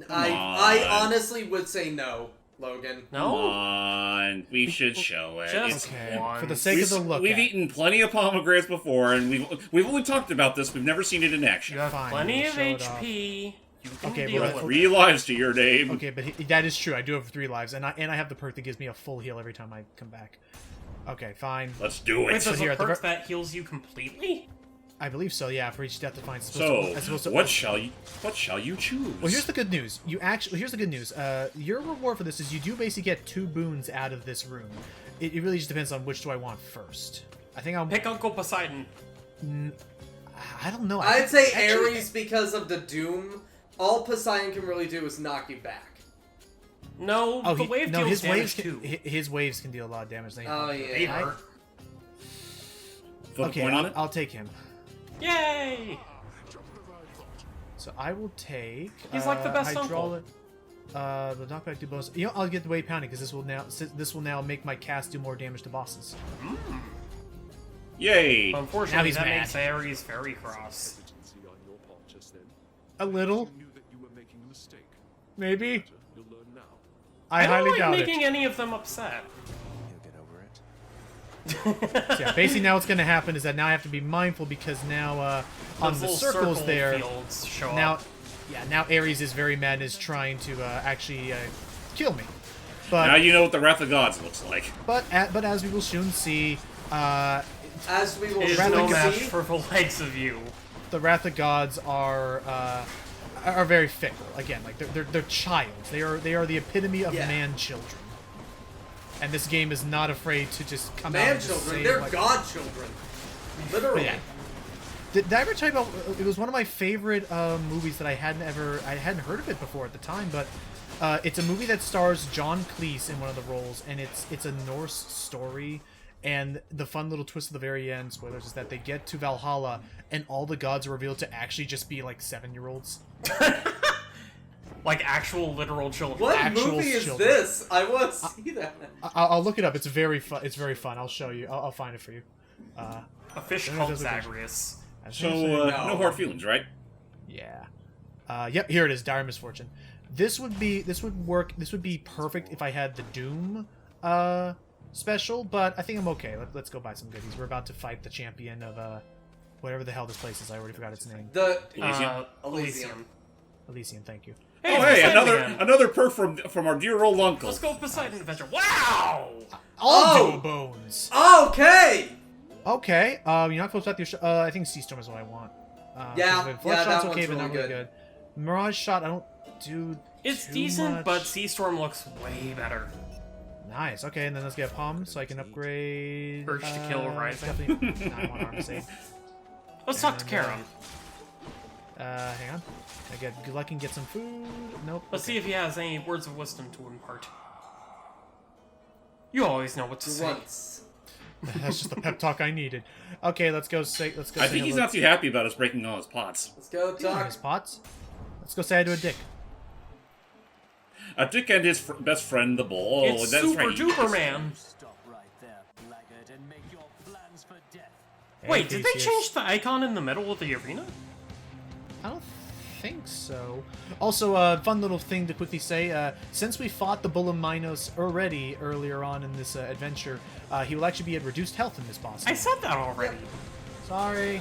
Speaker 1: I honestly would say no, Logan.
Speaker 4: Come
Speaker 7: No,
Speaker 4: on, we should show it.
Speaker 7: just
Speaker 2: Okay,
Speaker 7: once.
Speaker 2: for the sake of the look.
Speaker 4: We've
Speaker 2: at.
Speaker 4: eaten plenty of pomegranates before, and we've only talked about this. We've never seen it in action.
Speaker 7: You have
Speaker 2: Fine,
Speaker 7: plenty
Speaker 2: we'll
Speaker 7: of
Speaker 2: show it off.
Speaker 7: HP. You can
Speaker 2: Okay,
Speaker 7: deal
Speaker 2: but-
Speaker 7: with it.
Speaker 4: 3 lives to your name.
Speaker 2: Okay, but that is true. I do have 3 lives, and I have the perk that gives me a full heal every time I come back. Okay, fine.
Speaker 4: Let's do
Speaker 7: Wait,
Speaker 4: it.
Speaker 7: there's
Speaker 2: here
Speaker 7: a
Speaker 2: at the
Speaker 7: perk
Speaker 2: ver-
Speaker 7: that heals you completely?
Speaker 2: I believe so. Yeah, for each death defined.
Speaker 4: So, what shall you choose?
Speaker 2: Well, here's the good news. Here's the good news. Your reward for this is you do basically get 2 boons out of this room. It really just depends on which do I want first. I think I'll
Speaker 7: Pick Uncle Poseidon.
Speaker 2: I don't know.
Speaker 1: I'd say
Speaker 2: actually-
Speaker 1: Ares because of the Doom. All Poseidon can really do is knock you back.
Speaker 7: No,
Speaker 2: Oh,
Speaker 7: the wave
Speaker 2: no,
Speaker 7: deals
Speaker 2: his
Speaker 7: damage
Speaker 2: waves
Speaker 7: too.
Speaker 2: can, his waves can deal a lot of damage.
Speaker 1: Oh
Speaker 7: They
Speaker 1: yeah.
Speaker 7: hurt.
Speaker 4: Flip a
Speaker 2: Okay,
Speaker 4: coin on it?
Speaker 2: I'll take him.
Speaker 7: Yay!
Speaker 2: So I will take.
Speaker 7: He's like the best uncle.
Speaker 2: The knockback do bonus. You know, I'll get the weight pounding because this will now make my cast do more damage to bosses.
Speaker 4: Yay!
Speaker 2: Now
Speaker 7: Unfortunately,
Speaker 2: he's
Speaker 7: that
Speaker 2: mad.
Speaker 7: makes Ares very cross.
Speaker 2: A little, maybe. I
Speaker 7: I don't
Speaker 2: highly
Speaker 7: like
Speaker 2: doubt
Speaker 7: making
Speaker 2: it.
Speaker 7: any of them upset.
Speaker 2: So yeah, basically now what's going to happen is that now I have to be mindful because now on
Speaker 7: Those
Speaker 2: the
Speaker 7: little
Speaker 2: circles
Speaker 7: circle
Speaker 2: there.
Speaker 7: fields show
Speaker 2: Now,
Speaker 7: up.
Speaker 2: yeah, now Ares is very mad and is trying to actually kill me. But
Speaker 4: Now you know what the Wrath of Gods looks like.
Speaker 2: But as we will soon see,
Speaker 1: as we will
Speaker 7: It is
Speaker 2: Rather
Speaker 7: no
Speaker 1: soon
Speaker 7: match
Speaker 1: see.
Speaker 7: for the likes of you.
Speaker 2: The Wrath of Gods are very fickle. Again, like they're childs. They are the epitome of
Speaker 1: Yeah.
Speaker 2: man children. And this game is not afraid to just come out
Speaker 1: Man
Speaker 2: and just
Speaker 1: children,
Speaker 2: say,
Speaker 1: they're
Speaker 2: like,
Speaker 1: god children. Literally.
Speaker 2: Yeah. Did I ever tell you about? It was one of my favorite movies that I hadn't heard of it before at the time, but it's a movie that stars John Cleese in one of the roles, and it's a Norse story. And the fun little twist at the very end, spoilers, is that they get to Valhalla, and all the gods are revealed to actually just be like 7-year-olds.
Speaker 7: Like actual literal children.
Speaker 1: What
Speaker 2: Actual
Speaker 1: movie is
Speaker 2: children.
Speaker 1: this? I want to see that.
Speaker 2: I'll look it up. It's very fun. It's very fun. I'll show you. I'll find it for you.
Speaker 7: A fish
Speaker 2: Yeah,
Speaker 7: called
Speaker 2: that's okay.
Speaker 7: Zagreus.
Speaker 4: So, no hard feelings, right?
Speaker 2: Yeah. Yep, here it is, Dire Misfortune. This would work. This would be perfect if I had the Doom special, but I think I'm okay. Let's go buy some goodies. We're about to fight the champion of whatever the hell this place is. I already forgot its name.
Speaker 1: The
Speaker 4: Elysium.
Speaker 7: Elysium.
Speaker 2: Elysium, thank you.
Speaker 7: Hey,
Speaker 4: Oh,
Speaker 7: it's
Speaker 4: hey,
Speaker 7: Poseidon again.
Speaker 4: another perk from our dear old uncle.
Speaker 7: Let's go Poseidon Adventure. Wow!
Speaker 2: All bones.
Speaker 1: Okay!
Speaker 2: Okay. You're not close to your I think Sea Storm is what I want.
Speaker 1: Yeah,
Speaker 2: Flood
Speaker 1: yeah,
Speaker 2: Shot's
Speaker 1: that
Speaker 2: okay,
Speaker 1: one's
Speaker 2: but not
Speaker 1: really
Speaker 2: really good. Mirage Shot, I don't do
Speaker 7: It's
Speaker 2: too
Speaker 7: decent,
Speaker 2: much.
Speaker 7: but Sea Storm looks way better.
Speaker 2: Nice. Okay, and then let's get Palm so I can upgrade.
Speaker 7: Urge to kill Rising.
Speaker 2: Definitely. No, I want Arm Save.
Speaker 7: Let's talk to Kara.
Speaker 2: Hang on. I get good luck and get some food. Nope.
Speaker 7: Let's see if he has any words of wisdom to impart. You always know what to say.
Speaker 1: Once.
Speaker 2: That's just the pep talk I needed. Okay, let's go say. Let's go.
Speaker 4: I
Speaker 2: say
Speaker 4: think he's
Speaker 2: hello
Speaker 4: not too happy about us breaking all his pots.
Speaker 1: Let's go
Speaker 2: to
Speaker 1: talk.
Speaker 2: his pots. Let's go say hi to a dick.
Speaker 4: A dick and his best friend, the bull. Oh,
Speaker 7: It's
Speaker 4: that's
Speaker 7: Super
Speaker 4: right.
Speaker 7: Duper Man. Wait, did they
Speaker 2: Theseus.
Speaker 7: change the icon in the middle of the arena?
Speaker 2: I don't think so. Also, fun little thing to quickly say. Since we fought the Bull of Minos already earlier on in this adventure, he will actually be at reduced health in this boss.
Speaker 7: I said that already.
Speaker 2: Sorry.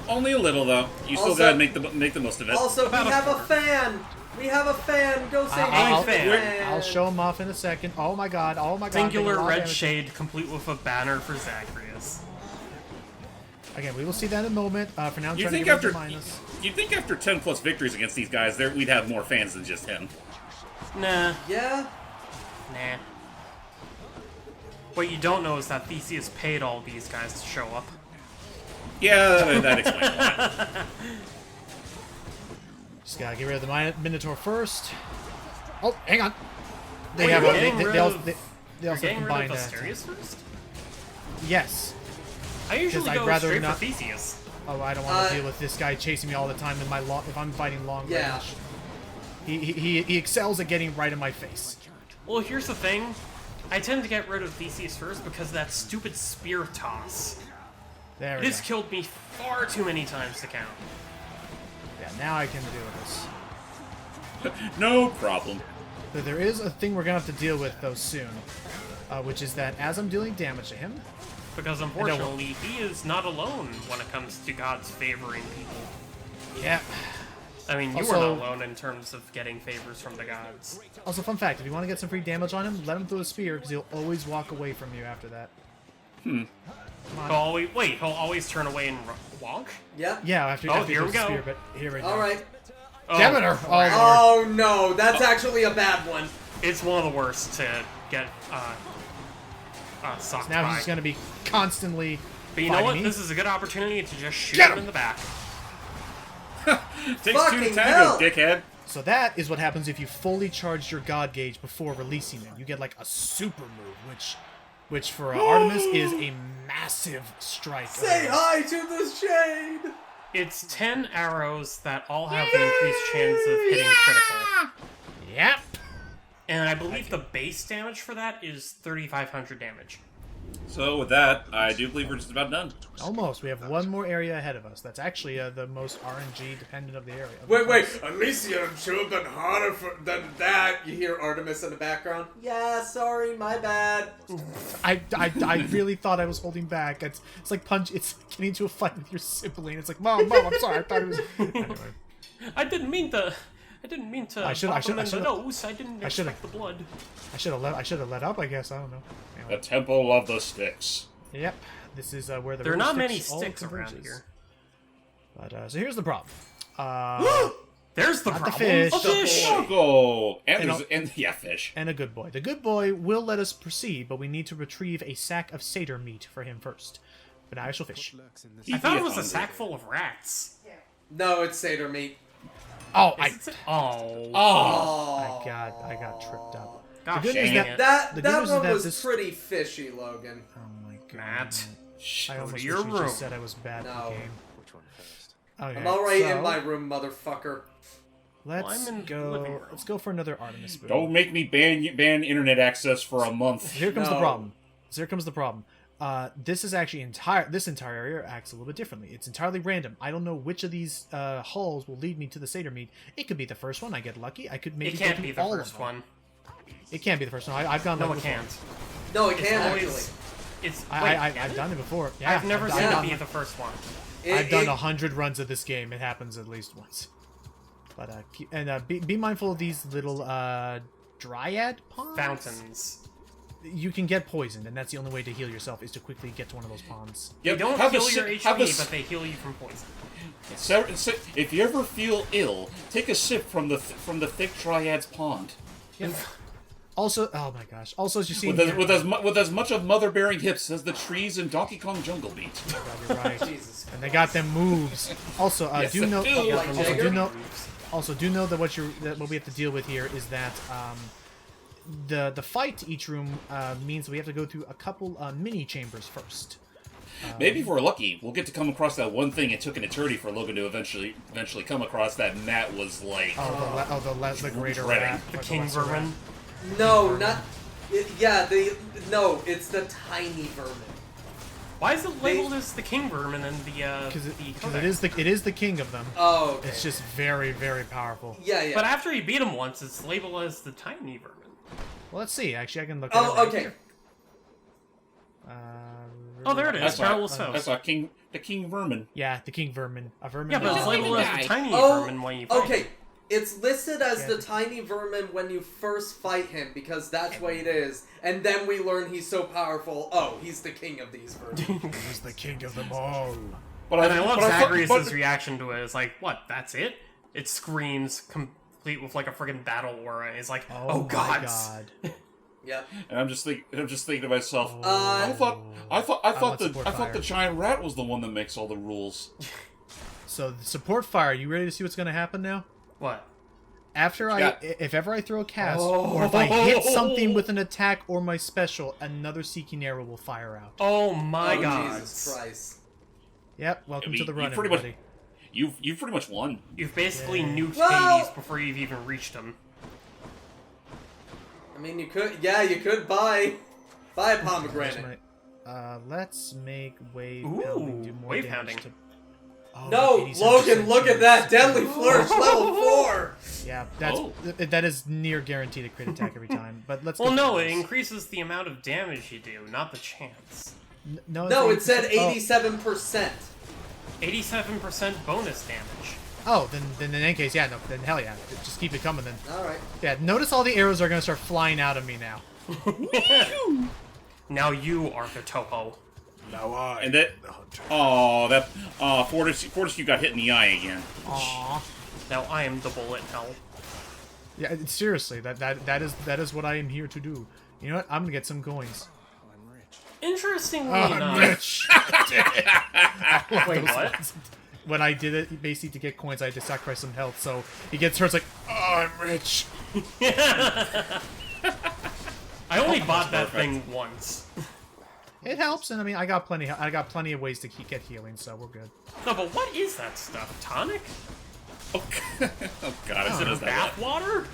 Speaker 4: Only a little though. You still
Speaker 1: Also-
Speaker 4: gotta make the most of it.
Speaker 1: Also,
Speaker 7: About
Speaker 1: we
Speaker 7: a
Speaker 1: have a
Speaker 7: quarter.
Speaker 1: fan! We have a fan! Go say
Speaker 2: I'll,
Speaker 1: hi, fan!
Speaker 2: I'll show him off in a second. Oh my god. Oh my god.
Speaker 7: Singular
Speaker 2: taking a lot of
Speaker 7: red
Speaker 2: damage.
Speaker 7: shade, complete with a banner for Zagreus.
Speaker 2: Again, we will see that in a moment. For now, I'm
Speaker 4: You
Speaker 2: trying
Speaker 4: think
Speaker 2: to get
Speaker 4: after
Speaker 2: rid of Minus.
Speaker 4: you think after 10 plus victories against these guys, we'd have more fans than just him.
Speaker 7: Nah,
Speaker 1: Yeah?
Speaker 7: nah. What you don't know is that Theseus paid all these guys to show up.
Speaker 4: Yeah, that explains a lot.
Speaker 2: Just gotta get rid of the Minotaur first. Oh, hang on. They
Speaker 7: Wait,
Speaker 2: have
Speaker 7: you're
Speaker 2: a,
Speaker 7: getting
Speaker 2: they
Speaker 7: rid
Speaker 2: also,
Speaker 7: of-
Speaker 2: they
Speaker 7: You're
Speaker 2: also
Speaker 7: getting rid
Speaker 2: combine
Speaker 7: of
Speaker 2: that.
Speaker 7: Asterius first?
Speaker 2: Yes.
Speaker 7: I usually
Speaker 2: I'd
Speaker 7: go
Speaker 2: rather
Speaker 7: straight
Speaker 2: not-
Speaker 7: for Theseus.
Speaker 2: Oh, I don't want to deal with this guy chasing me all the time in my if I'm fighting long
Speaker 1: Yeah.
Speaker 2: range. He excels at getting right in my face.
Speaker 7: Well, here's the thing. I tend to get rid of Theseus first because of that stupid spear toss.
Speaker 2: There
Speaker 7: It
Speaker 2: we
Speaker 7: has
Speaker 2: go.
Speaker 7: killed me far too many times to count.
Speaker 2: Yeah, now I can deal with this.
Speaker 4: No problem.
Speaker 2: But there is a thing we're gonna have to deal with though soon, which is that as I'm dealing damage to him,
Speaker 7: Because unfortunately, he is not alone when it comes to gods favoring people.
Speaker 2: yeah.
Speaker 7: I mean, you
Speaker 2: Also-
Speaker 7: are not alone in terms of getting favors from the gods.
Speaker 2: Also, fun fact: if you want to get some free damage on him, let him throw a spear because he'll always walk away from you after that.
Speaker 7: He'll always turn away and walk?
Speaker 1: Yeah?
Speaker 2: Yeah, after
Speaker 7: Oh,
Speaker 2: after he
Speaker 7: here we
Speaker 2: throws a
Speaker 7: go.
Speaker 2: spear, but here we go.
Speaker 1: Alright.
Speaker 7: Oh,
Speaker 2: Demeter! Oh, Lord.
Speaker 1: Oh no, that's actually a bad one.
Speaker 7: It's one of the worst to get socked
Speaker 2: Now
Speaker 7: by.
Speaker 2: he's just gonna be constantly.
Speaker 7: But you know
Speaker 2: fighting
Speaker 7: what?
Speaker 2: me.
Speaker 7: This is a good opportunity to just shoot
Speaker 2: Get
Speaker 7: him
Speaker 2: him!
Speaker 7: in the back.
Speaker 4: Takes two
Speaker 1: Fucking
Speaker 4: to
Speaker 1: hell!
Speaker 4: tango, dickhead.
Speaker 2: So that is what happens if you fully charge your god gauge before releasing them. You get like a super move, which for Artemis is a massive strike.
Speaker 1: Say hi to the shade!
Speaker 7: It's 10 arrows that all have an increased chance of hitting critical.
Speaker 2: Yep.
Speaker 7: And I believe the base damage for that is 3,500 damage.
Speaker 4: So with that, I do believe we're just about done.
Speaker 2: Almost. We have one more area ahead of us. That's actually the most RNG dependent of the area.
Speaker 1: Wait, Elysium should have been harder than that. You hear Artemis in the background. Yeah, sorry, my bad.
Speaker 2: I really thought I was holding back. It's like it's getting into a fight with your sibling. It's like, Mom, I'm sorry. I thought it was. Anyway.
Speaker 7: I didn't mean to.
Speaker 2: I should- I
Speaker 7: bump him in
Speaker 2: should-
Speaker 7: the nose. I didn't
Speaker 2: I should-
Speaker 7: expect the blood.
Speaker 2: I should have let up. I guess I don't know. Anyway.
Speaker 3: The Temple of the Styx.
Speaker 2: Yep, this is where the
Speaker 7: There are
Speaker 2: river
Speaker 7: not many
Speaker 2: Styx all
Speaker 7: sticks around
Speaker 2: converges.
Speaker 7: here.
Speaker 2: But so here's the problem.
Speaker 7: There's the
Speaker 2: Not the
Speaker 7: problem.
Speaker 2: fish.
Speaker 7: A fish.
Speaker 4: Go and
Speaker 2: And
Speaker 4: there's and yeah, fish.
Speaker 2: And a good boy. The good boy will let us proceed, but we need to retrieve a sack of satyr meat for him first. But now I shall fish.
Speaker 6: Lurks in this
Speaker 7: I thought it was a
Speaker 4: hungry.
Speaker 7: sack full of rats.
Speaker 1: No, it's satyr meat.
Speaker 2: Oh,
Speaker 7: Oh.
Speaker 1: Oh,
Speaker 2: I got tripped up.
Speaker 7: Gosh,
Speaker 2: good news
Speaker 7: dang
Speaker 2: that-
Speaker 7: it.
Speaker 1: That
Speaker 2: The good
Speaker 1: that
Speaker 2: news is
Speaker 1: one
Speaker 2: that
Speaker 1: was
Speaker 2: this-
Speaker 1: pretty fishy, Logan.
Speaker 2: Oh my god.
Speaker 7: Matt.
Speaker 2: I
Speaker 7: Go
Speaker 2: almost
Speaker 7: to
Speaker 2: wish
Speaker 7: your
Speaker 2: you
Speaker 7: room.
Speaker 2: just said I was bad at
Speaker 1: No.
Speaker 2: the game.
Speaker 6: Which one first?
Speaker 2: Okay,
Speaker 1: I'm already
Speaker 2: so
Speaker 1: in my room, motherfucker.
Speaker 2: Let's
Speaker 7: Well, I'm in the living
Speaker 2: go.
Speaker 7: room.
Speaker 2: Let's go for another Artemis boon.
Speaker 4: Don't make me ban internet access for a month.
Speaker 2: Here comes the
Speaker 1: No.
Speaker 2: problem. Here comes the problem. This is actually this entire area acts a little bit differently. It's entirely random. I don't know which of these halls will lead me to the satyr meat. It could be the first one. I get lucky. I could maybe
Speaker 7: It
Speaker 2: go
Speaker 7: can't
Speaker 2: through
Speaker 7: be the
Speaker 2: all
Speaker 7: first
Speaker 2: of them.
Speaker 7: one.
Speaker 2: It can't be the first one. I've gone
Speaker 7: No,
Speaker 2: like
Speaker 7: it
Speaker 2: before.
Speaker 7: can't.
Speaker 1: No, it
Speaker 7: It's
Speaker 1: can
Speaker 7: always. It's. Wait,
Speaker 2: I've done it before. Yeah,
Speaker 7: I've never seen
Speaker 1: done
Speaker 7: it be the first one.
Speaker 2: I've done
Speaker 1: It-
Speaker 2: 100 runs of this game. It happens at least once. But be mindful of these little dryad ponds.
Speaker 7: Fountains.
Speaker 2: You can get poisoned, and that's the only way to heal yourself is to quickly get to one of those ponds.
Speaker 7: They don't
Speaker 4: have a
Speaker 7: heal your
Speaker 4: sip- have a
Speaker 7: HP,
Speaker 4: s-
Speaker 7: but they heal you from poison.
Speaker 4: If you ever feel ill, take a sip from the thick dryad's pond.
Speaker 2: Also, oh my gosh. Also, as you see,
Speaker 4: With as much of mother-bearing hips as the trees in Donkey Kong Jungle Beat.
Speaker 2: you're right.
Speaker 1: Jesus.
Speaker 2: And they got them moves. Also,
Speaker 4: Yes,
Speaker 2: do
Speaker 4: they
Speaker 2: know.
Speaker 4: do.
Speaker 1: Like
Speaker 2: Also,
Speaker 1: Jagger?
Speaker 2: do know that what we have to deal with here is that the fight to each room means we have to go through a couple mini chambers first.
Speaker 4: Maybe if we're lucky, we'll get to come across that one thing it took an eternity for Logan to eventually come across. That Matt was like,
Speaker 2: The greater
Speaker 4: Dreading.
Speaker 2: rat,
Speaker 7: The
Speaker 2: or
Speaker 7: king
Speaker 2: lesser rat.
Speaker 7: vermin.
Speaker 1: No, not. No, it's the tiny vermin.
Speaker 7: Why is it labeled as the king vermin and the
Speaker 2: Because
Speaker 7: codex?
Speaker 2: it is the king of them.
Speaker 1: Oh, okay.
Speaker 2: It's just very, very powerful.
Speaker 1: Yeah.
Speaker 7: But after you beat him once, it's labeled as the tiny vermin.
Speaker 2: Well, let's see. Actually, I can look at it
Speaker 1: Oh,
Speaker 2: right
Speaker 1: okay.
Speaker 2: here.
Speaker 7: Oh, there it is.
Speaker 4: That's
Speaker 7: Perilous
Speaker 4: that's
Speaker 7: Host.
Speaker 4: the king vermin.
Speaker 2: Yeah, the king vermin. A vermin.
Speaker 7: Yeah, but it's
Speaker 2: is-
Speaker 7: labeled as
Speaker 4: die.
Speaker 7: the tiny
Speaker 1: Oh,
Speaker 7: vermin when you fight
Speaker 1: okay.
Speaker 7: him.
Speaker 1: It's listed as
Speaker 2: Yeah.
Speaker 1: the tiny vermin when you first fight him because that's what it is, and then we learn he's so powerful. Oh, he's the king of these vermin.
Speaker 2: He's the king of them all.
Speaker 4: But
Speaker 7: And I love
Speaker 4: but
Speaker 7: Zagreus' reaction to it. It's like, what, that's it? It screams complete with like a friggin' battle aura. It's like, oh,
Speaker 2: my
Speaker 7: gods.
Speaker 2: God.
Speaker 1: Yep.
Speaker 4: And I'm just thinking to myself.
Speaker 1: Uh,
Speaker 4: I thought
Speaker 2: want support fire.
Speaker 4: the giant rat was the one that makes all the rules.
Speaker 2: So the support fire. You ready to see what's going to happen now?
Speaker 7: What?
Speaker 2: After
Speaker 4: Yeah.
Speaker 2: if ever I throw a cast, or if I hit something with an attack or my special, another seeking arrow will fire out.
Speaker 7: Oh my
Speaker 1: Oh,
Speaker 7: gods.
Speaker 1: Jesus Christ.
Speaker 2: Yep. Welcome to the run,
Speaker 4: you pretty much-
Speaker 2: everybody.
Speaker 4: You've pretty much won.
Speaker 7: You've basically nuked
Speaker 1: Well-
Speaker 7: Hades before you've even reached him.
Speaker 1: I mean, you could buy a pomegranate.
Speaker 2: Let's make wave
Speaker 7: Ooh,
Speaker 2: pounding do more
Speaker 7: wave
Speaker 2: damage
Speaker 7: pounding.
Speaker 2: to. Oh,
Speaker 1: No,
Speaker 2: 87%
Speaker 1: Logan, look at that!
Speaker 2: chance.
Speaker 1: Deadly Flourish level 4!
Speaker 2: Yeah, that's
Speaker 4: Oh.
Speaker 2: that is near guaranteed a crit attack every time. But let's.
Speaker 7: Well,
Speaker 2: get
Speaker 7: no,
Speaker 2: to
Speaker 7: it
Speaker 2: this.
Speaker 7: increases the amount of damage you do, not the chance.
Speaker 1: No, it said
Speaker 2: 80%.
Speaker 1: 87%.
Speaker 7: 87% bonus damage.
Speaker 2: Oh, then in any case, yeah, no, then hell yeah, just keep it coming then.
Speaker 1: Alright.
Speaker 2: Yeah, notice all the arrows are gonna start flying out of me now.
Speaker 7: Now you are the Toho.
Speaker 5: Now I,
Speaker 4: And that,
Speaker 5: the hunter.
Speaker 4: Fortescue got hit in the eye again.
Speaker 2: Aww.
Speaker 7: Now I am the bullet hell.
Speaker 2: Yeah, seriously, that is what I am here to do. You know what? I'm gonna get some coins.
Speaker 6: I'm rich.
Speaker 7: Interestingly
Speaker 2: I'm
Speaker 7: enough,
Speaker 2: rich.
Speaker 7: wait, what?
Speaker 2: When I did it, basically to get coins, I had to sacrifice some health. So he gets hurt. It's like, oh, I'm rich.
Speaker 7: I only bought that thing once.
Speaker 2: It helps, and I mean, I got plenty of ways to get healing, so we're good.
Speaker 7: No, but what is that stuff? Tonic?
Speaker 4: Oh God!
Speaker 7: Is it a bath water?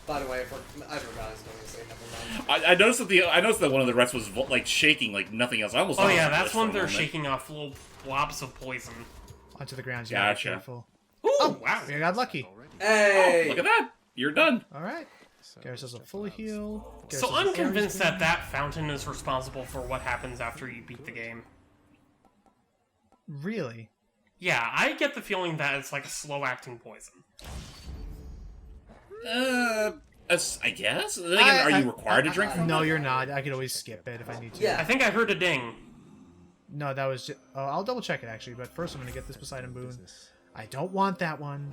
Speaker 1: By the way, I forgot I was going to say never mind.
Speaker 4: I noticed that one of the rats was like shaking like nothing else. I almost.
Speaker 7: Oh
Speaker 4: thought it
Speaker 7: yeah,
Speaker 4: was
Speaker 7: that's
Speaker 4: for a
Speaker 7: when they're
Speaker 4: moment.
Speaker 7: shaking off little blobs of poison.
Speaker 2: Onto the ground, yeah, be
Speaker 4: Gotcha.
Speaker 2: careful.
Speaker 7: Ooh, wow.
Speaker 2: I got lucky.
Speaker 1: Hey!
Speaker 4: Look at that! You're done.
Speaker 2: All right. Get ourselves a full heal. Get
Speaker 7: So
Speaker 2: ourselves
Speaker 7: I'm
Speaker 2: a fairy
Speaker 7: convinced
Speaker 2: spoon.
Speaker 7: that that fountain is responsible for what happens after you beat the game.
Speaker 2: Really?
Speaker 7: Yeah, I get the feeling that it's like a slow-acting poison.
Speaker 4: I guess. Then again, are you required to drink from
Speaker 2: No,
Speaker 4: it?
Speaker 2: you're not. I could always skip it if I need to.
Speaker 1: Yeah.
Speaker 7: I think I heard a ding.
Speaker 2: No, that was just... Oh, I'll double check it, actually. But first, I'm going to get this Poseidon Boon. I don't want that one.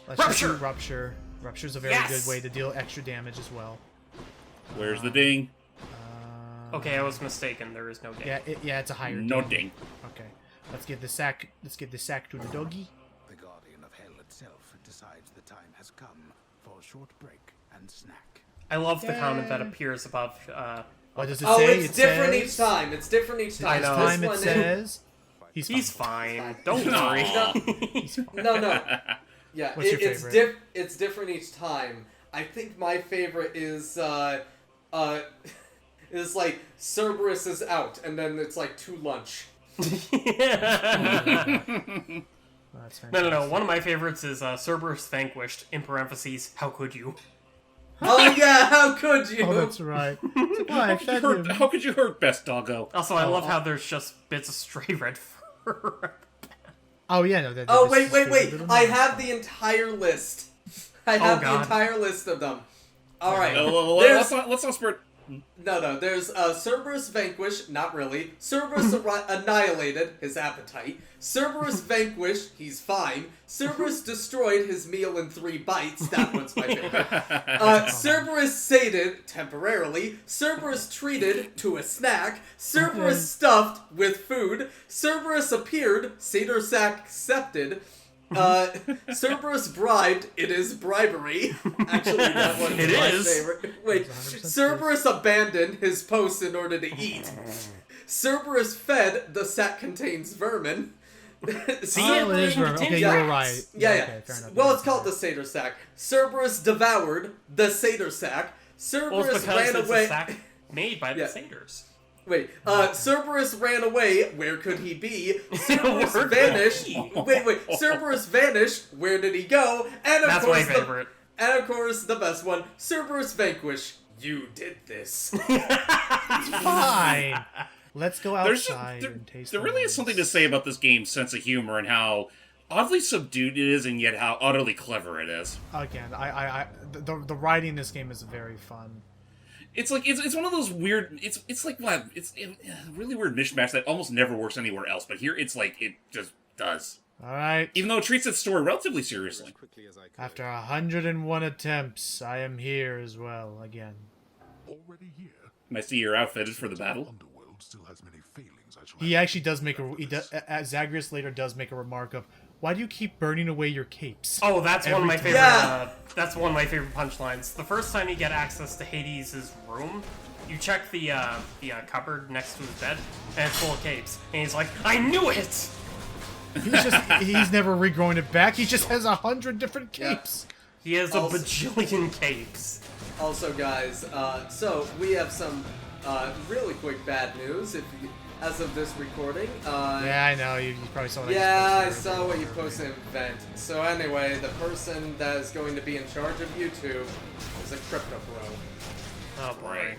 Speaker 2: Let's just do Rupture. Rupture's a very good way to deal extra damage as well.
Speaker 4: Where's the ding?
Speaker 7: Okay, I was mistaken. There is no ding.
Speaker 2: Yeah, it's a higher
Speaker 4: No ding.
Speaker 2: Okay. Let's give the sack to the doggy.
Speaker 5: The Guardian of Hell itself decides the time has come for a short break and snack.
Speaker 7: I love the comment that appears above.
Speaker 2: What does it
Speaker 1: Oh,
Speaker 2: say?
Speaker 1: it's different each time. It's different each time.
Speaker 2: This
Speaker 7: know.
Speaker 2: time
Speaker 1: This
Speaker 2: it
Speaker 1: one
Speaker 2: says...
Speaker 7: He's fine. Don't worry.
Speaker 1: No. Yeah,
Speaker 2: What's your
Speaker 1: it's
Speaker 2: favorite?
Speaker 1: it's different each time. I think my favorite is is like Cerberus is out, and then it's like to lunch.
Speaker 2: That's
Speaker 7: No. One of my favorites is Cerberus vanquished. In parentheses, how could you?
Speaker 1: Oh yeah, how could you?
Speaker 2: Oh, that's right. Why,
Speaker 4: How could you hurt Best Doggo?
Speaker 7: Also, I love how there's just bits of stray red fur.
Speaker 2: Oh, yeah, no.
Speaker 1: Oh
Speaker 2: this is
Speaker 1: wait!
Speaker 2: a little
Speaker 1: I
Speaker 2: more
Speaker 1: have
Speaker 2: stuff.
Speaker 1: the entire list. I have the
Speaker 7: God.
Speaker 1: entire list of them. All right.
Speaker 4: Let's not spurt.
Speaker 1: No. There's Cerberus vanquished, not really. Cerberus annihilated his appetite. Cerberus vanquished, he's fine. Cerberus destroyed his meal in 3 bites. That one's my favorite. Cerberus sated temporarily. Cerberus treated to a snack. Cerberus stuffed with food. Cerberus appeared. Satyr sack accepted. Cerberus bribed. It is bribery. Actually, that one's
Speaker 7: It
Speaker 1: my
Speaker 7: is.
Speaker 1: favorite. Wait, Cerberus abandoned his post in order to eat. Cerberus fed. The sack contains vermin.
Speaker 7: See,
Speaker 2: Oh, it is vermin. Okay, you were right.
Speaker 1: Yeah.
Speaker 2: Okay, fair enough.
Speaker 1: Well, it's called the satyr sack. Cerberus devoured the satyr sack.
Speaker 7: Well,
Speaker 1: Cerberus
Speaker 7: it's because
Speaker 1: ran
Speaker 7: it's
Speaker 1: away.
Speaker 7: a sack made by the
Speaker 1: Yeah.
Speaker 7: satyrs.
Speaker 1: Wait, Cerberus ran away. Where could he be? Cerberus
Speaker 7: Where could
Speaker 1: vanished.
Speaker 7: he be?
Speaker 1: Wait. Cerberus vanished. Where did he go? And of
Speaker 7: That's
Speaker 1: course,
Speaker 7: my favorite.
Speaker 1: And of course, the best one: Cerberus vanquished. You did this.
Speaker 2: Fine. Let's go
Speaker 4: There's
Speaker 2: outside and taste
Speaker 4: there
Speaker 2: the
Speaker 4: really is
Speaker 2: wines.
Speaker 4: something to say about this game's sense of humor and how oddly subdued it is, and yet how utterly clever it is.
Speaker 2: Again, the writing in this game is very fun.
Speaker 4: It's like it's one of those weird. It's like what it's a really weird mishmash that almost never works anywhere else. But here, it's like it just does.
Speaker 2: All right.
Speaker 4: Even though it treats its story relatively seriously.
Speaker 2: After 101 attempts, I am here as well again.
Speaker 5: Already here,
Speaker 4: And I see you're outfitted for the battle.
Speaker 5: Underworld still has many failings I shall
Speaker 2: He
Speaker 5: have
Speaker 2: actually does make Zagreus later does make a remark of, "Why do you keep burning away your capes?"
Speaker 7: Oh, that's one of my
Speaker 2: Every
Speaker 7: favorite.
Speaker 1: time.
Speaker 7: That's one of my favorite punchlines. The first time you get access to Hades' room, you check the cupboard next to his bed, and it's full of capes. And he's like, "I knew it."
Speaker 2: He's never regrowing it back. He just has 100 different capes.
Speaker 7: He has a
Speaker 1: Also-
Speaker 7: bajillion capes.
Speaker 1: Also, guys, so we have some really quick bad news. If you, as of this recording,
Speaker 2: Yeah, I know. You probably saw that.
Speaker 1: yeah, I saw what you posted in Vent. So anyway, the person that is going to be in charge of YouTube is a crypto bro.
Speaker 7: Oh boy.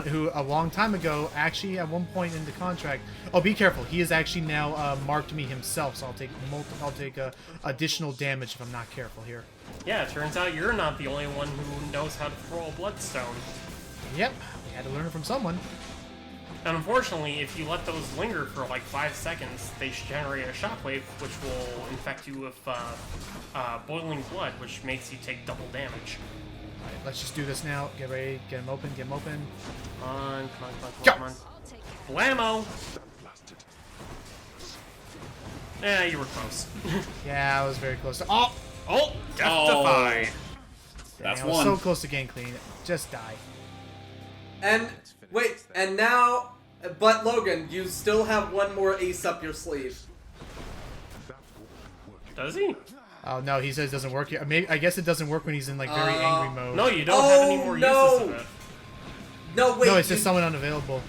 Speaker 2: Who a long time ago, actually at one point in the contract. Oh, be careful! He has actually now marked me himself, so I'll take additional damage if I'm not careful here.
Speaker 7: Yeah, it turns out you're not the only one who knows how to throw a bloodstone.
Speaker 2: Yep, we had to learn it from someone.
Speaker 7: And unfortunately, if you let those linger for like 5 seconds, they generate a shockwave, which will infect you with boiling blood, which makes you take double damage.
Speaker 2: Alright, let's just do this now. Get ready, get him open, get him open.
Speaker 7: Come on.
Speaker 2: Go.
Speaker 7: Blammo! Yeah, you were close.
Speaker 2: Yeah, I was very close to. Oh,
Speaker 7: Oh, death-defy!
Speaker 4: That's
Speaker 2: I was
Speaker 4: one.
Speaker 2: so close to getting clean. Just die.
Speaker 1: And wait, and now, but Logan, you still have one more ace up your sleeve.
Speaker 7: Does he?
Speaker 2: Oh no, he says it doesn't work here. Maybe I guess it doesn't work when he's in like very angry mode.
Speaker 7: No, you don't have any more
Speaker 1: no.
Speaker 7: uses of it.
Speaker 1: No, wait.
Speaker 2: No, it's
Speaker 1: you-
Speaker 2: just someone unavailable.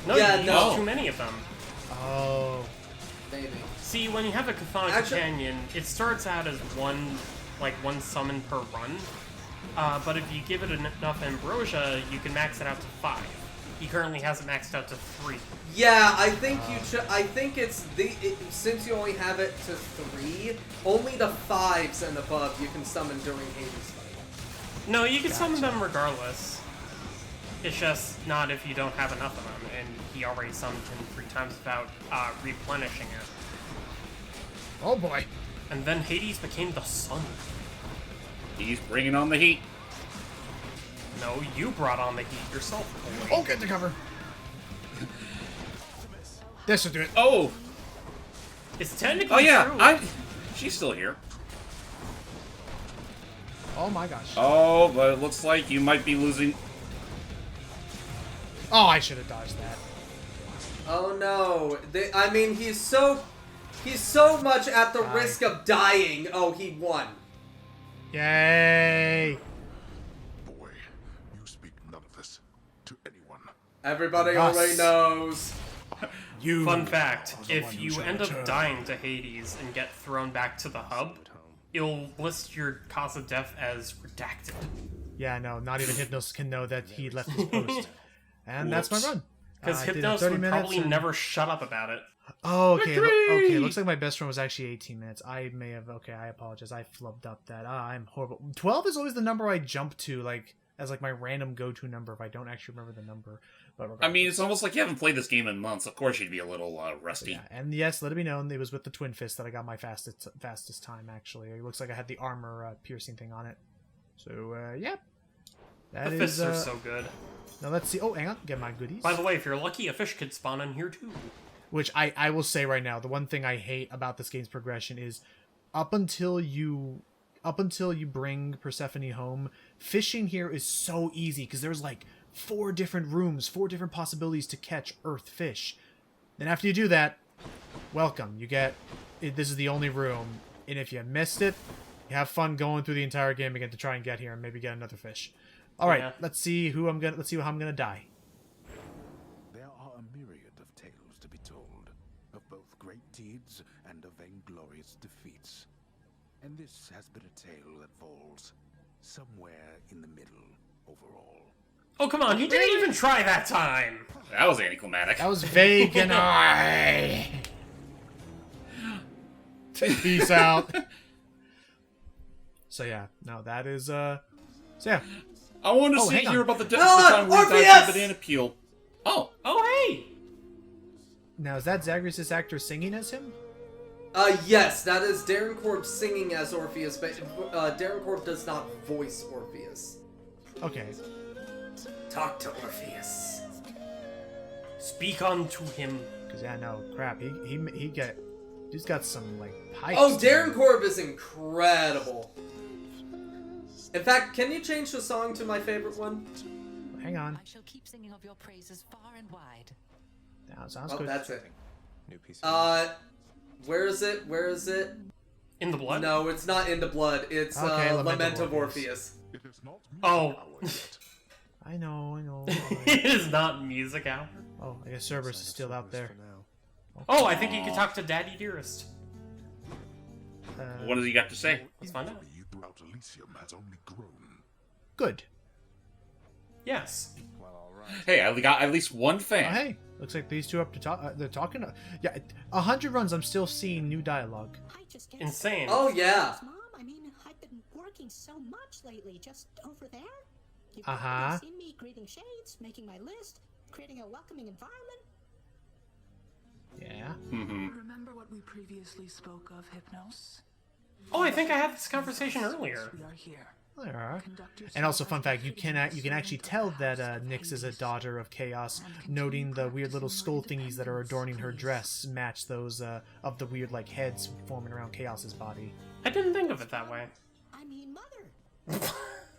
Speaker 7: No,
Speaker 1: Yeah,
Speaker 7: you
Speaker 1: no.
Speaker 7: use too many of them.
Speaker 2: Oh.
Speaker 1: Maybe.
Speaker 7: See, when you have a Chthonic
Speaker 1: Actually-
Speaker 7: Companion, it starts out as one summon per run. But if you give it enough ambrosia, you can max it out to 5. He currently has it maxed out to 3.
Speaker 1: Yeah, I think I think it's since you only have it to 3, only the 5s and above you can summon during Hades fight.
Speaker 7: No, you can summon them regardless. It's just not if you don't have enough of them, and he already summoned him 3 times without replenishing it.
Speaker 2: Oh boy.
Speaker 7: And then Hades became the sun.
Speaker 4: He's bringing on the heat.
Speaker 7: No, you brought on the heat yourself.
Speaker 2: Oh, get the cover. This will do it.
Speaker 4: Oh!
Speaker 7: It's technically
Speaker 4: Oh yeah,
Speaker 7: true.
Speaker 4: she's still here.
Speaker 2: Oh my gosh.
Speaker 4: Oh, but it looks like you might be losing.
Speaker 2: Oh, I should have dodged that.
Speaker 1: Oh no! I mean, he's so much at the risk of dying. Oh, he won.
Speaker 2: Yay!
Speaker 5: Boy, you speak none of this to anyone.
Speaker 1: Everybody
Speaker 2: Yes.
Speaker 1: already knows.
Speaker 2: You.
Speaker 7: Fun fact,
Speaker 2: the one
Speaker 7: if
Speaker 2: who
Speaker 7: you
Speaker 2: shall
Speaker 7: end up
Speaker 2: return.
Speaker 7: dying to Hades and get thrown back to the hub, it'll list your cause of death as redacted.
Speaker 2: Yeah, no, not even Hypnos can know that he left his post. And that's my run.
Speaker 7: Because
Speaker 2: I did
Speaker 7: Hypnos
Speaker 2: 30
Speaker 7: would
Speaker 2: minutes
Speaker 7: probably
Speaker 2: and-
Speaker 7: never shut up about it.
Speaker 2: Oh, okay.
Speaker 4: Victory!
Speaker 2: Okay, looks like my best run was actually 18 minutes. I may have... Okay, I apologize. I flubbed up that. I'm horrible. 12 is always the number I jump to, like, as like my random go-to number if I don't actually remember the number. But
Speaker 4: I mean, it's almost like you haven't played this game in months. Of course you'd be a little rusty.
Speaker 2: yeah, and yes, let it be known, it was with the Twin Fist that I got my fastest time, actually. It looks like I had the armor piercing thing on it. So, yeah. That
Speaker 7: The
Speaker 2: is,
Speaker 7: fists are so good.
Speaker 2: Now let's see. Oh, hang on. Get my goodies.
Speaker 7: By the way, if you're lucky, a fish could spawn in here too.
Speaker 2: Which I will say right now, the one thing I hate about this game's progression is up until you bring Persephone home, fishing here is so easy because there's like 4 different rooms, 4 different possibilities to catch earth fish. Then after you do that, welcome. You get this is the only room, and if you missed it, you have fun going through the entire game again to try and get here and maybe get another fish. All right,
Speaker 7: Yeah.
Speaker 2: let's see how I'm gonna die.
Speaker 5: There are a myriad of tales to be told, of both great deeds and of vainglorious defeats. And this has been a tale that falls somewhere in the middle overall.
Speaker 7: Oh, come on, you didn't even try that time!
Speaker 4: That was anticlimactic.
Speaker 2: That was vague and I. Peace out. So yeah, no, that is so yeah.
Speaker 4: I want to
Speaker 2: Oh, hang
Speaker 4: hear
Speaker 2: on.
Speaker 4: about the
Speaker 1: Hold
Speaker 4: time
Speaker 1: on,
Speaker 4: we died
Speaker 1: Orpheus!
Speaker 4: to banana peel. Oh,
Speaker 7: Oh, hey!
Speaker 2: Now is that Zagreus' actor singing as him?
Speaker 1: Yes, that is Darren Korb singing as Orpheus, but Darren Korb does not voice Orpheus.
Speaker 2: Okay.
Speaker 1: Talk to Orpheus.
Speaker 7: Speak unto him.
Speaker 2: Cause yeah, no crap. He's got some like pipes.
Speaker 1: Oh, Darren Korb is incredible. In fact, can you change the song to my favorite one?
Speaker 2: Hang on.
Speaker 10: I shall keep singing of your praises far and wide.
Speaker 2: That sounds
Speaker 1: Oh,
Speaker 2: good.
Speaker 1: that's it.
Speaker 6: New piece of
Speaker 1: Where is it? Where is it?
Speaker 7: In the blood?
Speaker 1: No, it's not In the Blood. It's
Speaker 2: Okay,
Speaker 1: Lament of Orpheus.
Speaker 5: It is not
Speaker 7: Oh.
Speaker 2: I know.
Speaker 7: It is not music hour.
Speaker 2: Oh, I guess Cerberus is still out there.
Speaker 7: Oh, I think you can talk to Daddy Dearest.
Speaker 4: what does he got to say?
Speaker 7: Let's find out.
Speaker 5: throughout Elysium has only grown.
Speaker 2: Good.
Speaker 7: Yes.
Speaker 4: Hey, I got at least one
Speaker 2: Oh,
Speaker 4: fan.
Speaker 2: hey, looks like these two up to talk. They're talking. Yeah, 100 runs. I'm still seeing new dialogue.
Speaker 11: I just can't
Speaker 7: Insane.
Speaker 1: Oh, yeah.
Speaker 11: Mom, I mean, I've been working so much lately, just over there. You've
Speaker 2: Uh-huh.
Speaker 11: probably seen me greeting shades, making my list, creating a welcoming environment.
Speaker 2: Yeah.
Speaker 9: Remember what we previously spoke of, Hypnos?
Speaker 7: Oh, I think I had this conversation earlier.
Speaker 9: We are here.
Speaker 2: There are.
Speaker 9: Conduct yourself
Speaker 2: And also,
Speaker 9: as
Speaker 2: fun fact:
Speaker 9: if
Speaker 2: you
Speaker 9: it
Speaker 2: can
Speaker 9: was
Speaker 2: actually
Speaker 9: mental
Speaker 2: tell
Speaker 9: house
Speaker 2: that
Speaker 9: of
Speaker 2: Nyx is a
Speaker 9: Hades.
Speaker 2: daughter of Chaos,
Speaker 9: And continue
Speaker 2: noting the weird little
Speaker 9: practicing
Speaker 2: skull
Speaker 9: your
Speaker 2: thingies that are
Speaker 9: independence,
Speaker 2: adorning her
Speaker 9: please.
Speaker 2: dress match those of the weird like heads forming around Chaos's body.
Speaker 7: I didn't think of it that way.
Speaker 11: I mean, mother.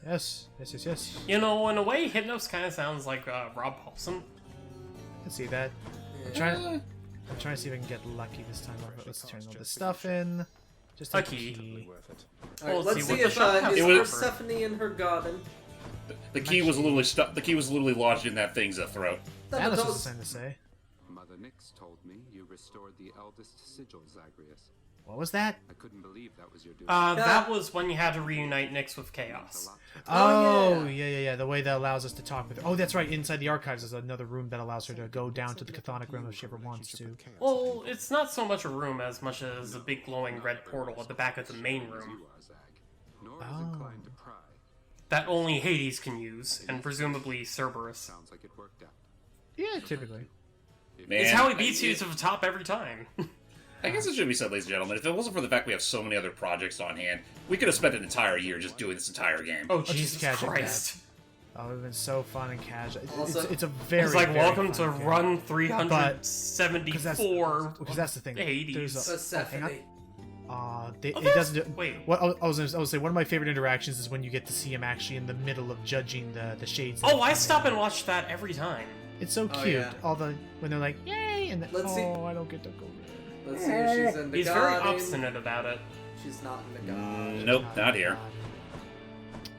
Speaker 2: Yes.
Speaker 7: You know, in a way, Hypnos kind of sounds like Rob Paulson.
Speaker 2: I can see that. I'm trying to see if I can get lucky this time. Let's turn all this stuff in. Just
Speaker 7: A
Speaker 2: a
Speaker 7: key.
Speaker 2: key.
Speaker 6: worth it.
Speaker 1: Alright,
Speaker 7: Well,
Speaker 1: let's
Speaker 7: let's
Speaker 1: see
Speaker 7: see what
Speaker 1: if
Speaker 7: the shop has
Speaker 1: is
Speaker 7: to offer.
Speaker 1: Persephone in her garden.
Speaker 4: The key was literally stuck. The key was literally lodged in that thing's throat.
Speaker 2: That was just something to say.
Speaker 12: Mother Nyx told me you restored the eldest sigil, Zagreus.
Speaker 2: What was that?
Speaker 12: I couldn't believe that was your doing.
Speaker 7: That was when you had to reunite Nyx with Chaos.
Speaker 2: Oh, yeah. The way that allows us to talk with her. Oh, that's right. Inside the archives is another room that allows her to go down to the chthonic realm if she ever wants to.
Speaker 7: Well, it's not so much a room as much as a big glowing red portal at the back of the main room.
Speaker 12: You are, Zag. Nor is inclined to pry.
Speaker 7: that only Hades can use, and presumably Cerberus.
Speaker 12: Sounds like it worked out.
Speaker 2: Yeah, typically.
Speaker 4: Man,
Speaker 7: It's how he beats you to the top every time.
Speaker 4: I guess it should be said, ladies and gentlemen, if it wasn't for the fact we have so many other projects on hand, we could have spent an entire year just doing this entire game.
Speaker 7: Oh, Jesus Christ.
Speaker 2: Oh, it would have been so fun and casual.
Speaker 1: Also,
Speaker 2: it's a very,
Speaker 7: It's like,
Speaker 2: very
Speaker 7: welcome to
Speaker 2: fun game.
Speaker 7: run 374.
Speaker 2: Because that's the thing.
Speaker 7: Hades.
Speaker 1: Persephone.
Speaker 2: It doesn't do,
Speaker 7: wait.
Speaker 2: What I was gonna say, one of my favorite interactions is when you get to see him actually in the middle of judging the shades.
Speaker 7: Oh, I stop and watch that every time.
Speaker 2: It's so
Speaker 1: Oh,
Speaker 2: cute.
Speaker 1: yeah.
Speaker 2: When they're like, yay, and then,
Speaker 1: Let's see.
Speaker 2: I don't get to go there.
Speaker 1: Let's see if she's in the
Speaker 7: He's
Speaker 1: garden.
Speaker 7: very obstinate about it.
Speaker 1: She's not in the garden.
Speaker 4: Nope, not here.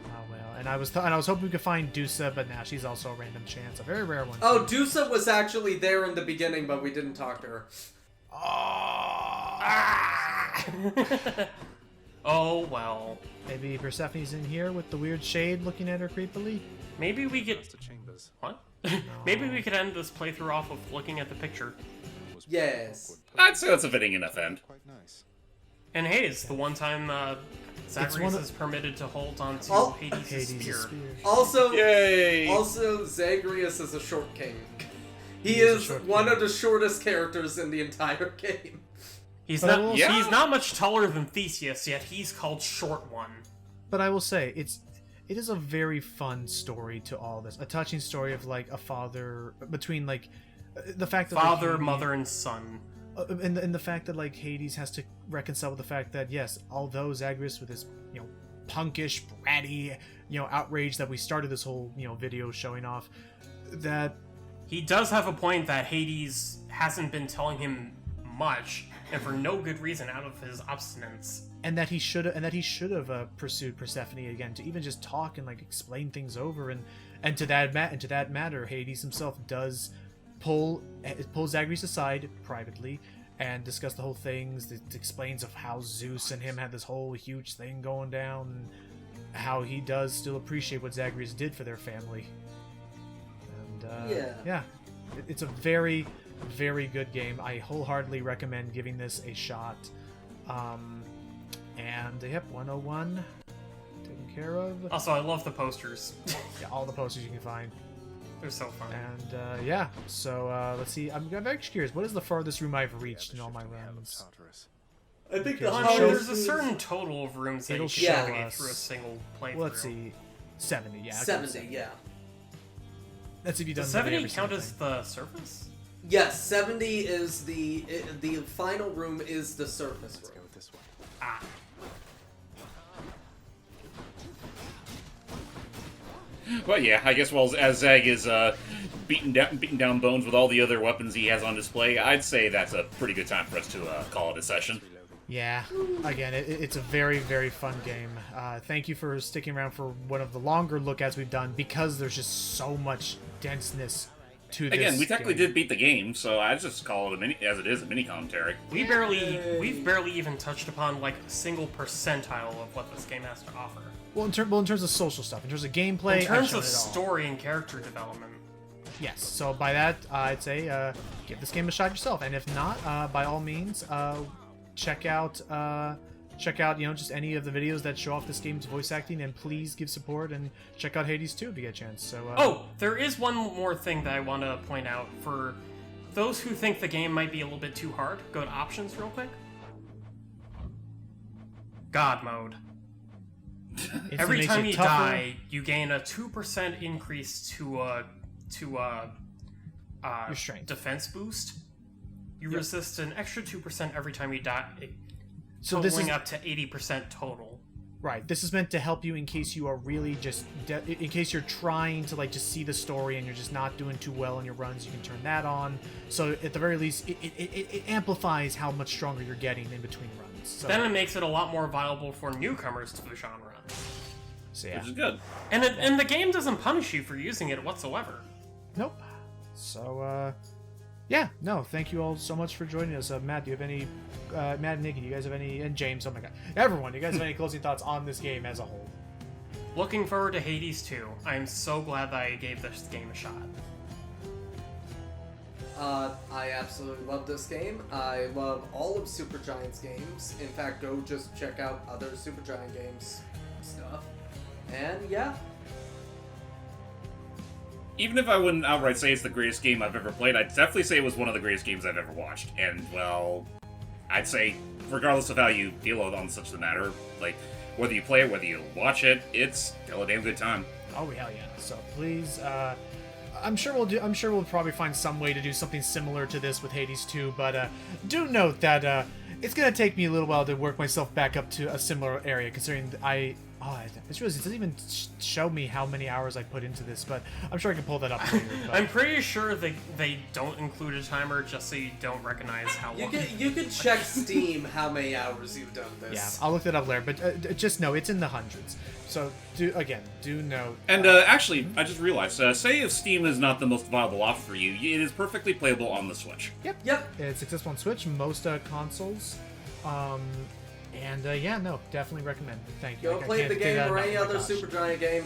Speaker 2: Oh well, and I was hoping we could find Dusa, but now she's also a random chance, a very rare one.
Speaker 1: Oh, Dusa was actually there in the beginning, but we didn't talk to her.
Speaker 7: Oh, well.
Speaker 2: Maybe Persephone's in here with the weird shade looking at her creepily.
Speaker 7: Maybe we could...
Speaker 6: The chambers.
Speaker 7: What? Maybe we could end this playthrough off of looking at the picture.
Speaker 1: Yes.
Speaker 4: I'd say that's a fitting enough end.
Speaker 6: Quite nice.
Speaker 7: And hey, it's the one time Zagreus is permitted to hold on to Hades' spear.
Speaker 1: Also,
Speaker 4: Yay!
Speaker 1: Also, Zagreus is a short king. He is one of the shortest characters in the entire game.
Speaker 7: He's not much taller than Theseus, yet he's called Short One.
Speaker 2: But I will say, it is a very fun story to all this. A touching story of like a father between like the fact that
Speaker 7: father,
Speaker 2: like,
Speaker 7: mother, and son.
Speaker 2: And the fact that like Hades has to reconcile with the fact that yes, although Zagreus with his punkish, bratty outrage that we started this whole video showing off, that
Speaker 7: he does have a point that Hades hasn't been telling him much, and for no good reason, out of his obstinance. And that he should have pursued Persephone again to even just talk and like explain things over, and to that matter, Hades himself does pull Zagreus aside privately and discuss the whole things. It explains of how Zeus and him had this whole huge thing going down, and how he does still appreciate what Zagreus did for their family. And it's a very, very good game. I wholeheartedly recommend giving this a shot. And yep, 101 taken care of. Also, I love the posters.
Speaker 2: Yeah, all the posters you can find.
Speaker 7: They're so fun.
Speaker 2: And so let's see. I'm very curious. What is the farthest room I've reached in all my runs?
Speaker 1: I think
Speaker 7: there's a certain total of rooms that you
Speaker 2: It'll
Speaker 7: can
Speaker 2: show
Speaker 7: get
Speaker 2: us.
Speaker 7: through a single playthrough.
Speaker 2: Well, let's see. 70, yeah.
Speaker 1: 70, yeah.
Speaker 2: That's if you've done
Speaker 7: Does 70
Speaker 2: every
Speaker 7: count
Speaker 2: single
Speaker 7: as the surface?
Speaker 1: Yes, 70 is the final room is the surface room.
Speaker 6: Let's go this way.
Speaker 7: Ah.
Speaker 4: Well, yeah, I guess as Zag is beating down Bones with all the other weapons he has on display, I'd say that's a pretty good time for us to call it a session.
Speaker 2: Yeah, again, it's a very, very fun game. Thank you for sticking around for one of the longer look-ats we've done, because there's just so much denseness to this.
Speaker 4: Again, we technically
Speaker 2: game.
Speaker 4: did beat the game, so I'd just call it a mini commentary.
Speaker 7: We've barely even touched upon like a single percentile of what this game has to offer.
Speaker 2: Well, in terms of social stuff, in terms of gameplay,
Speaker 7: In terms
Speaker 2: I've shown
Speaker 7: of
Speaker 2: it all.
Speaker 7: story and character development.
Speaker 2: Yes, so by that, I'd say give this game a shot yourself, and if not, by all means, check out just any of the videos that show off this game's voice acting, and please give support and check out Hades 2 if you get a chance. So
Speaker 7: there is one more thing that I want to point out for those who think the game might be a little bit too hard. Go to options real quick. God mode. Every time you die, you gain a 2% increase to
Speaker 2: your strength
Speaker 7: defense boost. You resist an extra 2% every time you die,
Speaker 2: so
Speaker 7: totaling up to 80% total.
Speaker 2: Right. This is meant to help you in case you are really just in case you're trying to like just see the story and you're just not doing too well in your runs. You can turn that on. So at the very least, it amplifies how much stronger you're getting in between runs. So,
Speaker 7: then it makes it a lot more viable for newcomers to the genre.
Speaker 2: So yeah.
Speaker 4: Which is good.
Speaker 7: And the game doesn't punish you for using it whatsoever.
Speaker 2: Nope. So thank you all so much for joining us. Matt, do you have any Matt and Nikki, do you guys have any, and James, oh my god, everyone, do you guys have any closing thoughts on this game as a whole?
Speaker 7: Looking forward to Hades 2. I'm so glad that I gave this game a shot.
Speaker 1: I absolutely love this game. I love all of Supergiant's games. In fact, go just check out other Supergiant games stuff. And yeah,
Speaker 4: Even if I wouldn't outright say it's the greatest game I've ever played, I'd definitely say it was one of the greatest games I've ever watched. And, well, I'd say, regardless of how you feel on such the matter, like, whether you play it, whether you watch it, it's still a damn good time.
Speaker 2: Oh hell yeah! So please, I'm sure we'll probably find some way to do something similar to this with Hades 2. But do note that it's gonna take me a little while to work myself back up to a similar area, considering I just realized it doesn't even show me how many hours I put into this, but I'm sure I can pull that up later. But
Speaker 7: I'm pretty sure they don't include a timer just so you don't recognize how long.
Speaker 1: you could check Steam how many hours you've done this.
Speaker 2: yeah, I'll look that up later. But just know it's in the hundreds. So do note.
Speaker 4: And actually, I just realized, say if Steam is not the most viable option for you, it is perfectly playable on the Switch.
Speaker 2: Yep. It's accessible on Switch, most consoles. And yeah, no, definitely recommend it. Thank you.
Speaker 1: Go play the game or any other Supergiant game.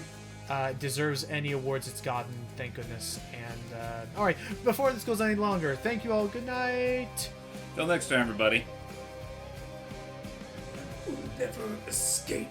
Speaker 2: Deserves any awards it's gotten, thank goodness. And alright, before this goes any longer, thank you all, good night!
Speaker 4: Till next time, everybody.
Speaker 1: Never escape.